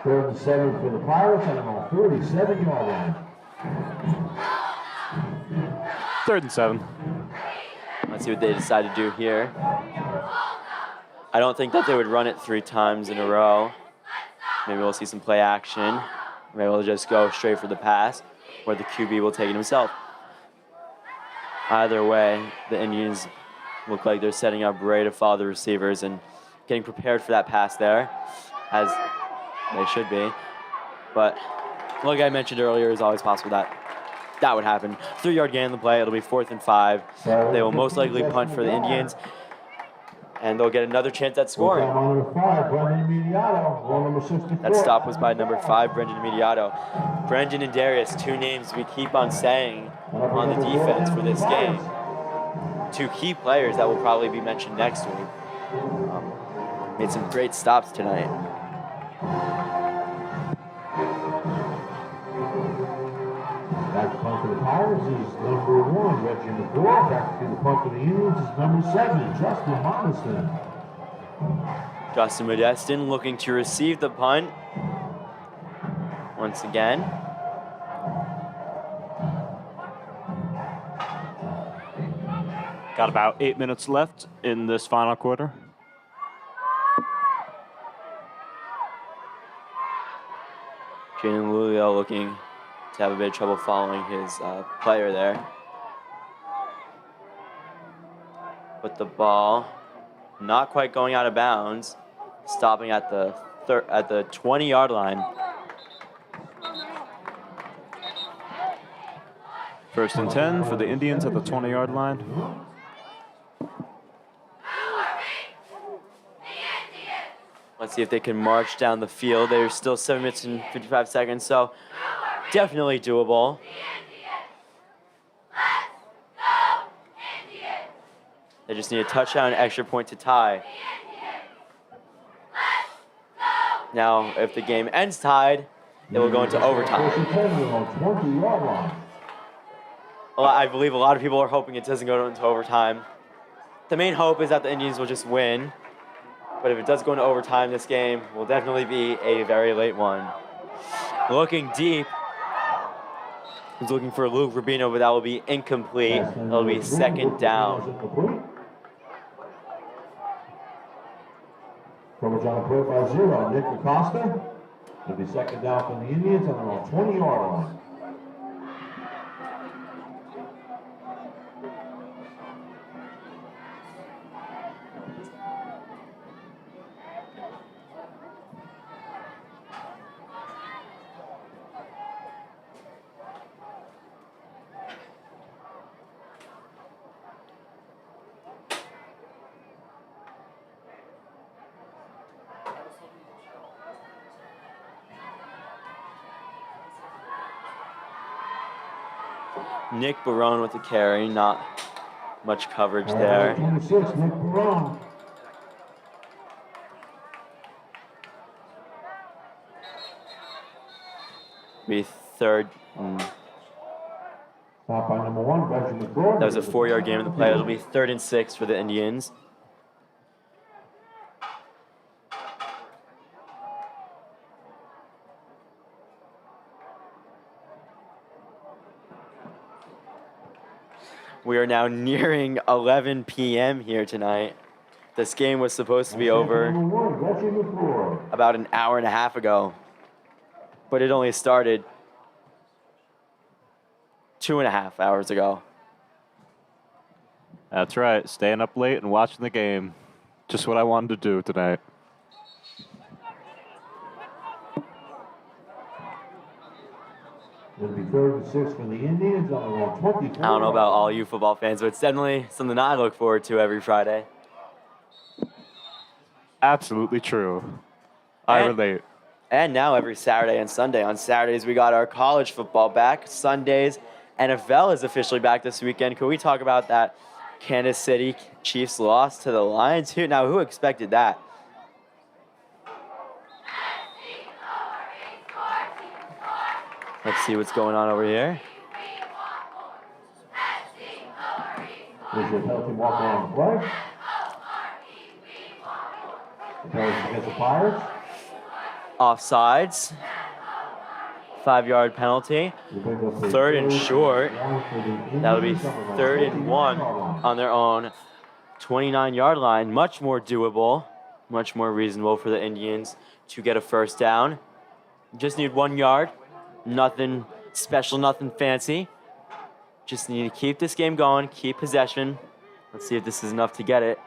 Speaker 3: 3rd and 7 for the Pirates on the 37-yard line.
Speaker 2: 3rd and 7.
Speaker 1: Let's see what they decide to do here. I don't think that they would run it 3 times in a row. Maybe we'll see some play action. Maybe we'll just go straight for the pass, where the QB will take it himself. Either way, the Indians look like they're setting up ready to follow the receivers and getting prepared for that pass there, as they should be. But like I mentioned earlier, it's always possible that that would happen. 3-yard gain on the play. It'll be 4th and 5. They will most likely punt for the Indians, and they'll get another chance at scoring. That stop was by number 5, Brendan Mediato. Brendan and Darius, 2 names we keep on saying on the defense for this game. 2 key players that will probably be mentioned next week. Made some great stops tonight.
Speaker 3: Back to punt for the Pirates is number 1, Reggie McClure. Back to the punt for the Indians is number 7, Justin Modestin.
Speaker 1: Justin Modestin looking to receive the punt once again.
Speaker 2: Got about 8 minutes left in this final quarter.
Speaker 1: Jaden Lulio looking to have a bit of trouble following his player there. But the ball not quite going out of bounds, stopping at the 20-yard line.
Speaker 2: 1st and 10 for the Indians at the 20-yard line.
Speaker 1: Let's see if they can march down the field. There's still 7 minutes and 55 seconds, so definitely doable. They just need a touchdown, an extra point to tie. Now, if the game ends tied, it will go into overtime. Well, I believe a lot of people are hoping it doesn't go into overtime. The main hope is that the Indians will just win. But if it does go into overtime, this game will definitely be a very late one. Looking deep. He's looking for Luke Rubino, but that will be incomplete. It'll be 2nd down.
Speaker 3: Coverage on a play by 0, Nick Acosta. It'll be 2nd down for the Indians on the 20-yard line.
Speaker 1: Nick Barone with the carry, not much coverage there.
Speaker 3: 26, Nick Barone.
Speaker 1: Be 3rd.
Speaker 3: Stop by number 1, Reggie McClure.
Speaker 1: That was a 4-yard game in the play. It'll be 3rd and 6 for the Indians. We are now nearing 11 p.m. here tonight. This game was supposed to be over about an hour and a half ago, but it only started 2.5 hours ago.
Speaker 2: That's right, staying up late and watching the game. Just what I wanted to do tonight.
Speaker 3: It'll be 3rd and 6 for the Indians on the 24.
Speaker 1: I don't know about all you football fans, but it's definitely something I look forward to every Friday.
Speaker 2: Absolutely true. I relate.
Speaker 1: And now every Saturday and Sunday. On Saturdays, we got our college football back. Sundays, NFL is officially back this weekend. Could we talk about that Kansas City Chiefs loss to the Lions? Now, who expected that? Let's see what's going on over here.
Speaker 3: There's a penalty marker on the play. The penalty against the Pirates.
Speaker 1: Offsides. 5-yard penalty. Third and short. That'll be 3rd and 1 on their own 29-yard line. Much more doable, much more reasonable for the Indians to get a first down. Just need 1 yard. Nothing special, nothing fancy. Just need to keep this game going, keep possession. Let's see if this is enough to get it.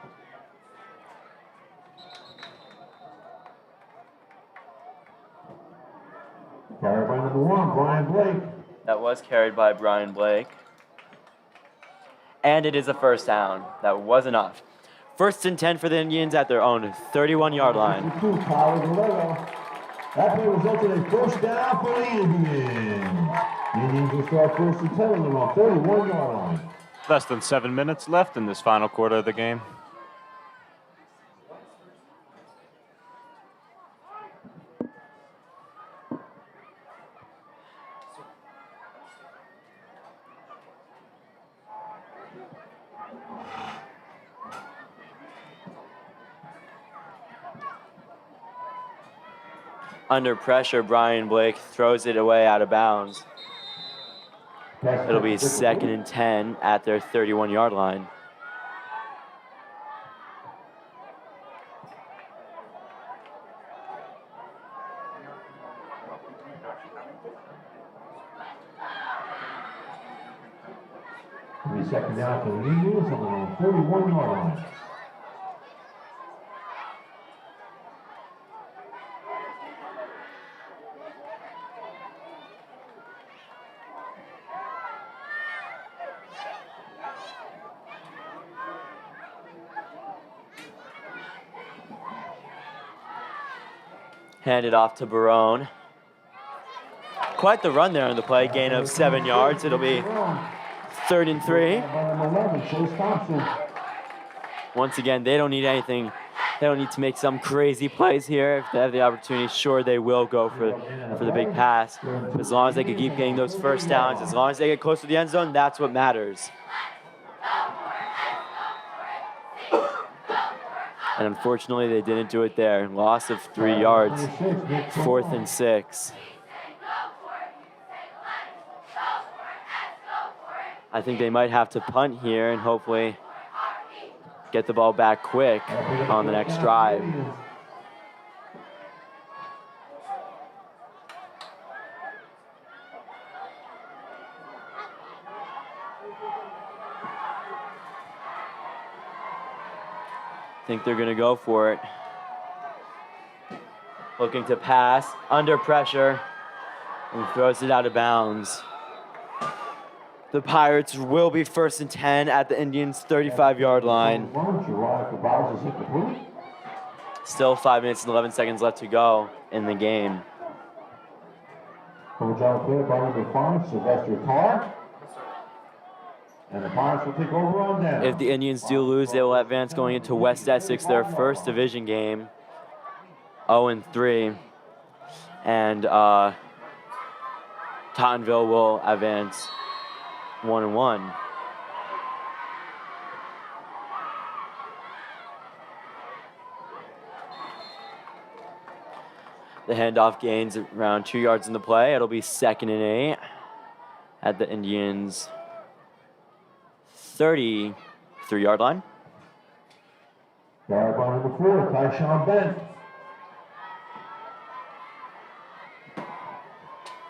Speaker 3: Carried by number 1, Brian Blake.
Speaker 1: That was carried by Brian Blake. And it is a first down. That was enough. 1st and 10 for the Indians at their own 31-yard line.
Speaker 3: That play resulted in a first down for the Indians. The Indians will start 1st and 10 on their own 31-yard line.
Speaker 2: Less than 7 minutes left in this final quarter of the game.
Speaker 1: Under pressure, Brian Blake throws it away out of bounds. It'll be 2nd and 10 at their 31-yard line.
Speaker 3: It'll be 2nd down for the Indians on the 31-yard line.
Speaker 1: Handed off to Barone. Quite the run there on the play, gain of 7 yards. It'll be 3rd and 3. Once again, they don't need anything. They don't need to make some crazy plays here. If they have the opportunity, sure, they will go for the big pass. But as long as they can keep getting those first downs, as long as they get close to the end zone, that's what matters. And unfortunately, they didn't do it there. Loss of 3 yards, 4th and 6. I think they might have to punt here and hopefully get the ball back quick on the next drive. Think they're going to go for it. Looking to pass, under pressure, and throws it out of bounds. The Pirates will be 1st and 10 at the Indians' 35-yard line. Still 5 minutes and 11 seconds left to go in the game.
Speaker 3: And the Pirates will take over on down.
Speaker 1: If the Indians do lose, they will advance going into West Essex, their first division game, 0-3. And Tottenville will advance 1-1. The handoff gains around 2 yards in the play. It'll be 2nd and 8 at the Indians' 33-yard line.
Speaker 3: Guard by number 4, Tyshawn Bent.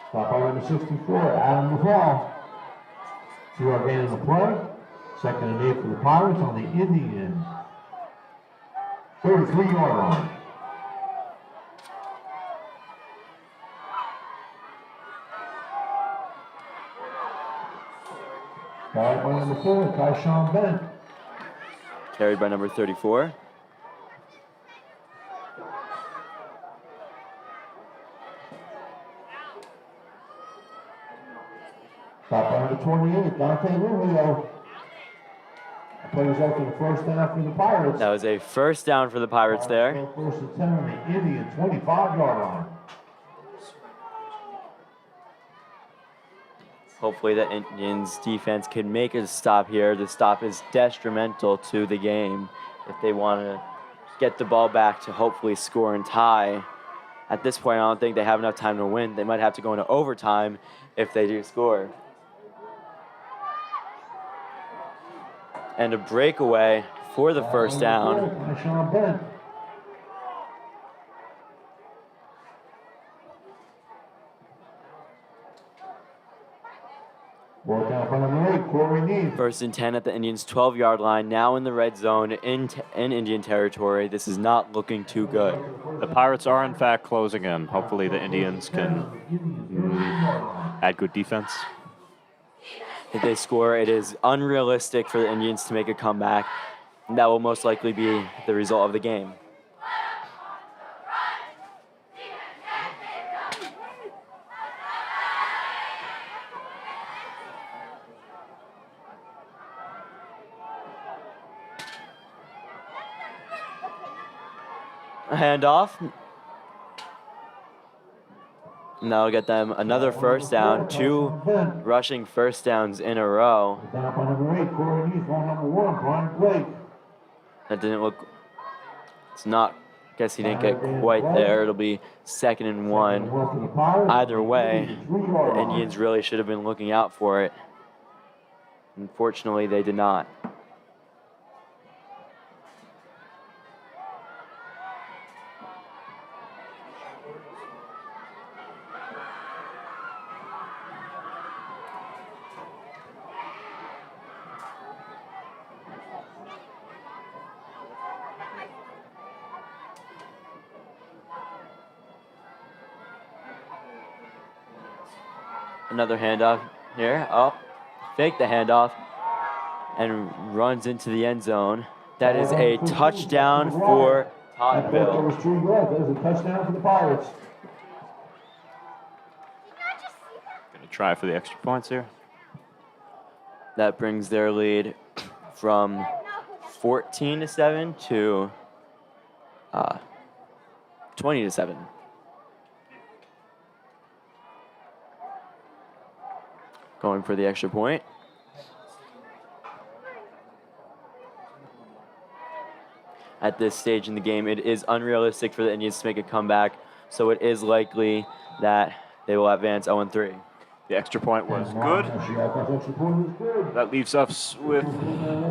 Speaker 3: Stop by number 64, Adam McCall. 2-yard gain in the play. 2nd and 8 for the Pirates on the Indian 33-yard line. Guard by number 4, Tyshawn Bent.
Speaker 1: Carried by number 34.
Speaker 3: Stop by number 28, Dante Rubio. The play resulted in a first down for the Pirates.
Speaker 1: That was a first down for the Pirates there.
Speaker 3: 1st and 10 on the Indian 25-yard line.
Speaker 1: Hopefully the Indians defense can make a stop here. The stop is detrimental to the game if they want to get the ball back to hopefully score and tie. At this point, I don't think they have enough time to win. They might have to go into overtime if they do score. And a breakaway for the first down.
Speaker 3: Sean Bennett. Ball down for number 8, Corey Neal.
Speaker 1: First and 10 at the Indians' 12-yard line, now in the red zone in Indian territory. This is not looking too good.
Speaker 2: The Pirates are, in fact, closing in. Hopefully the Indians can add good defense.
Speaker 1: If they score, it is unrealistic for the Indians to make a comeback, and that will most likely be the result of the game. A handoff. And that'll get them another first down, 2 rushing first downs in a row.
Speaker 3: Down by number 8, Corey Neal. Ball number 1, Brian Blake.
Speaker 1: That didn't look, it's not, guess he didn't get quite there. It'll be 2nd and 1. Either way, the Indians really should have been looking out for it. Unfortunately, they did not. Another handoff here. Oh, fake the handoff and runs into the end zone. That is a touchdown for
Speaker 3: That
Speaker 1: Tottenville.
Speaker 3: was 2 yards. That was a touchdown for the Pirates.
Speaker 2: Going to try for the extra points here.
Speaker 1: That brings their lead from 14-7 to 20-7. Going for the extra point. At this stage in the game, it is unrealistic for the Indians to make a comeback, so it is likely that they will advance 0-3.
Speaker 2: The extra point was good. That leaves us with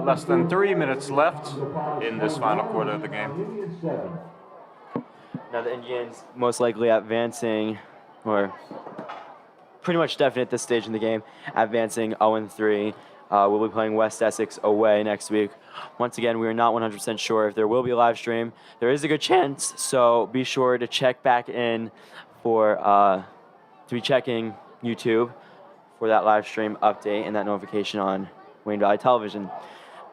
Speaker 2: less than 3 minutes left in this final quarter of the game.
Speaker 1: Now the Indians most likely advancing, or pretty much definite at this stage in the game, advancing 0-3. We'll be playing West Essex away next week. Once again, we are not 100% sure if there will be a live stream. There is a good chance, so be sure to check back in for to be checking YouTube for that live stream update and that notification on Wayne Valley Television.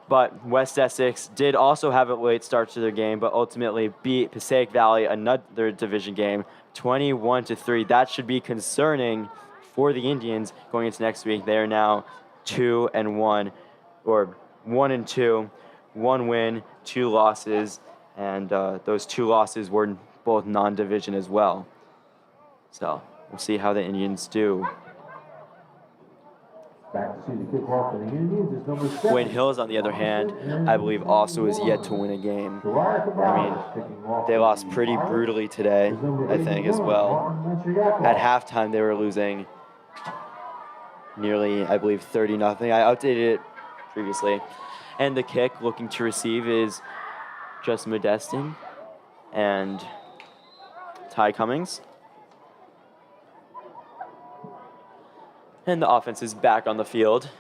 Speaker 1: But West Essex did also have a late start to their game, but ultimately beat Passaic Valley, another division game, 21-3. That should be concerning for the Indians going into next week. They are now 2-1, or 1-2, 1 win, 2 losses, and those 2 losses were both non-division as well. So we'll see how the Indians do.
Speaker 3: Back to see the kickoff for the Indians is number 7.
Speaker 1: Wayne Hills, on the other hand, I believe also is yet to win a game. They lost pretty brutally today, I think, as well. At halftime, they were losing nearly, I believe, 30-0. I updated it previously. And the kick looking to receive is Justin Modestin and Ty Cummings. And the offense is back on the field.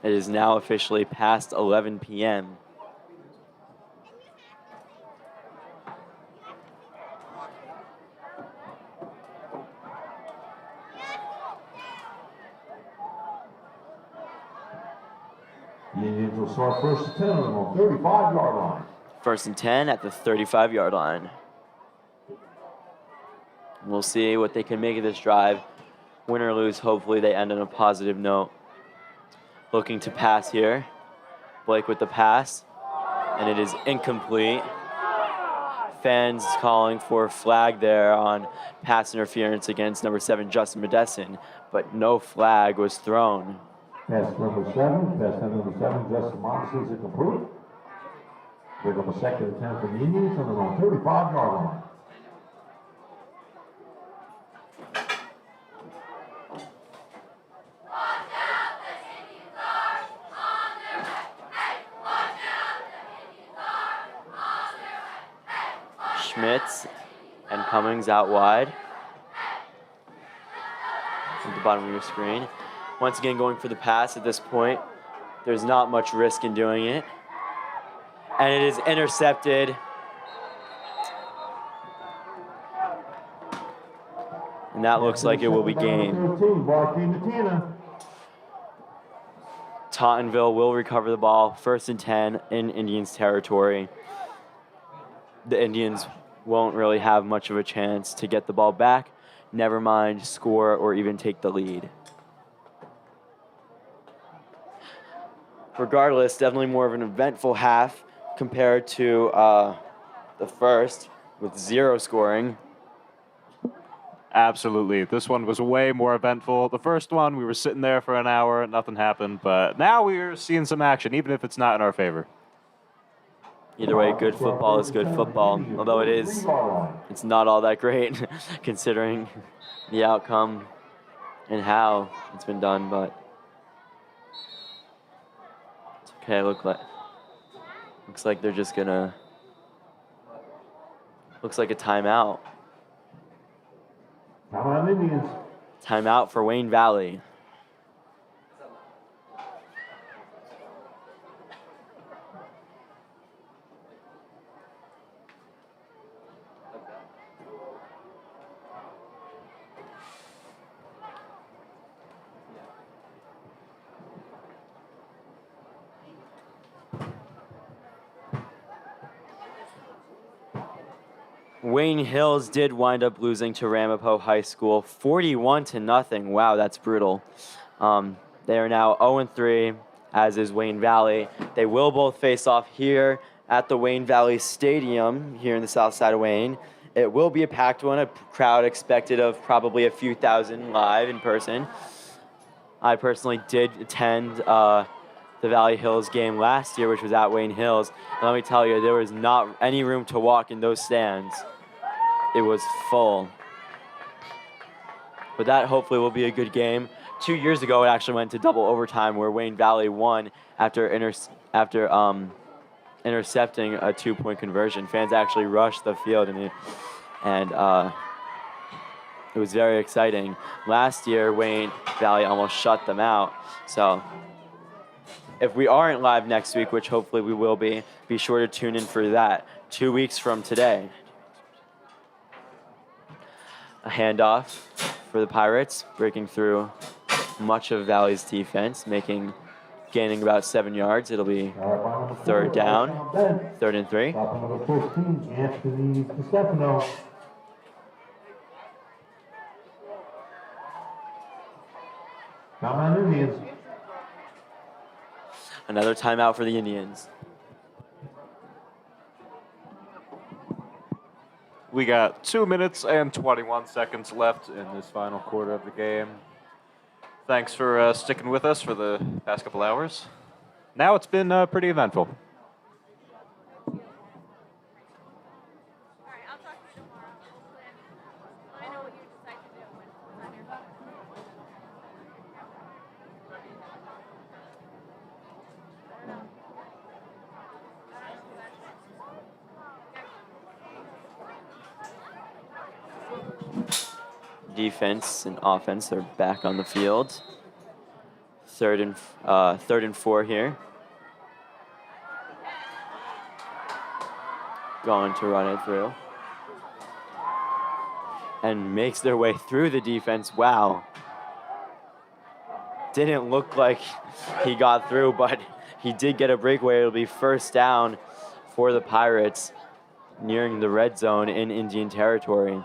Speaker 1: It is now officially past 11 p.m.
Speaker 3: The Indians will start first and 10 on the 35-yard line.
Speaker 1: First and 10 at the 35-yard line. We'll see what they can make of this drive. Win or lose, hopefully they end on a positive note. Looking to pass here. Blake with the pass, and it is incomplete. fans calling for a flag there on pass interference against number 7, Justin Medesin, but no flag was thrown.
Speaker 3: Pass number 7, Justin Monson is incomplete. Bring up a second attempt for the Indians on their own 35-yard line.
Speaker 1: Schmitz and Cummings out wide at the bottom of your screen. Once again, going for the pass at this point. There's not much risk in doing it. And it is intercepted. And that looks like it will be game. Tottenville will recover the ball. 1st and 10 in Indians territory. The Indians won't really have much of a chance to get the ball back, never mind score or even take the lead. Regardless, definitely more of an eventful half compared to the first with 0 scoring.
Speaker 2: Absolutely. This one was way more eventful. The first one, we were sitting there for an hour, nothing happened, but now we're seeing some action, even if it's not in our favor.
Speaker 1: Either way, good football is good football, although it's not all that great considering the outcome and how it's been done, but it's okay. Looks like they're just gonna, looks like a timeout. Timeout for Wayne Valley. Wayne Hills did wind up losing to Ramapo High School 41-0. Wow, that's brutal. They are now 0-3, as is Wayne Valley. They will both face off here at the Wayne Valley Stadium here in the south side of Wayne. It will be a packed one, a crowd expected of probably a few thousand live in person. I personally did attend the Valley Hills game last year, which was at Wayne Hills. And let me tell you, there was not any room to walk in those stands. It was full. But that hopefully will be a good game. 2 years ago, it actually went to double overtime where Wayne Valley won after intercepting a 2-point conversion. Fans actually rushed the field, and it was very exciting. Last year, Wayne Valley almost shut them out. So if we aren't live next week, which hopefully we will be sure to tune in for that 2 weeks from today. A handoff for the Pirates, breaking through much of Valley's defense, gaining about 7 yards. It'll be 3rd down, 3rd and 3.
Speaker 3: Number 14, Anthony DeStefano. Timeout Indians.
Speaker 1: Another timeout for the Indians.
Speaker 2: We got 2 minutes and 21 seconds left in this final quarter of the game. Thanks for sticking with us for the past couple hours. Now it's been pretty eventful.
Speaker 1: Defense and offense are back on the field. 3rd and 4 here. Going to run it through. And makes their way through the defense. Wow. Didn't look like he got through, but he did get a breakaway. It'll be 1st down for the Pirates, nearing the red zone in Indian territory.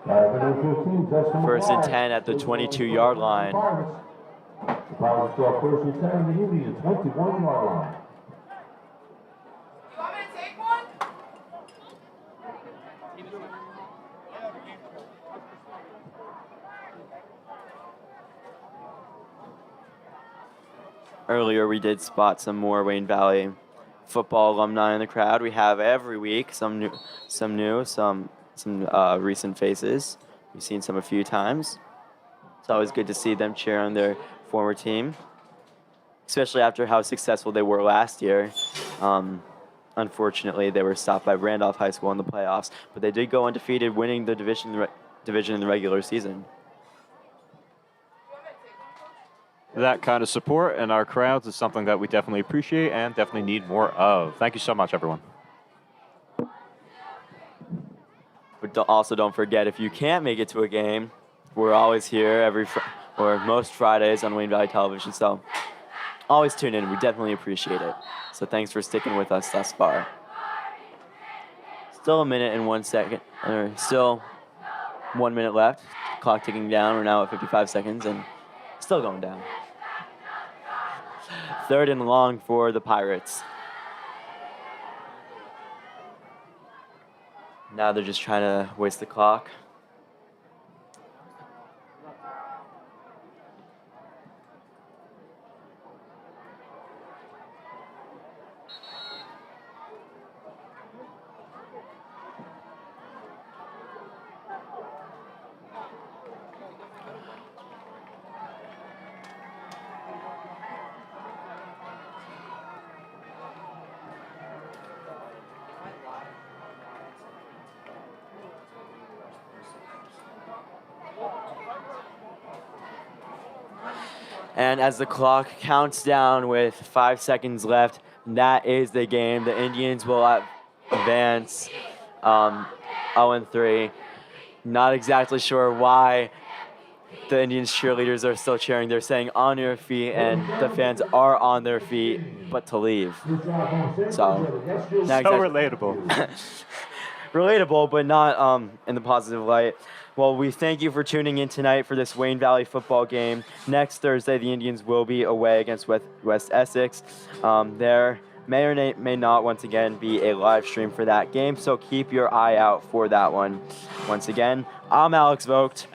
Speaker 1: 1st and 10 at the 22-yard line.
Speaker 3: The Pirates score 1st and 10 in the Indian 21-yard line.
Speaker 4: You want me to take one?
Speaker 1: Earlier, we did spot some more Wayne Valley football alumni in the crowd. We have every week some recent faces. We've seen some a few times. It's always good to see them cheer on their former team, especially after how successful they were last year. Unfortunately, they were stopped by Randolph High School in the playoffs, but they did go undefeated, winning the division in the regular season.
Speaker 2: That kind of support in our crowds is something that we definitely appreciate and definitely need more of. Thank you so much, everyone.
Speaker 1: But also don't forget, if you can't make it to a game, we're always here or most Fridays on Wayne Valley Television. So always tune in. We definitely appreciate it. So thanks for sticking with us thus far. Still a minute and 1 second, or still 1 minute left. Clock ticking down. We're now at 55 seconds and still going down. 3rd and long for the Pirates. Now they're just trying to waste the clock. And as the clock counts down with 5 seconds left, that is the game. The Indians will advance 0-3. Not exactly sure why the Indians cheerleaders are still cheering. They're saying on your feet, and the fans are on their feet, but to leave. So
Speaker 2: Relatable.
Speaker 1: Relatable, but not in the positive light. Well, we thank you for tuning in tonight for this Wayne Valley football game. Next Thursday, the Indians will be away against West Essex. There may or may not, once again, be a live stream for that game, so keep your eye out for that one. Once again, I'm Alex Vogt.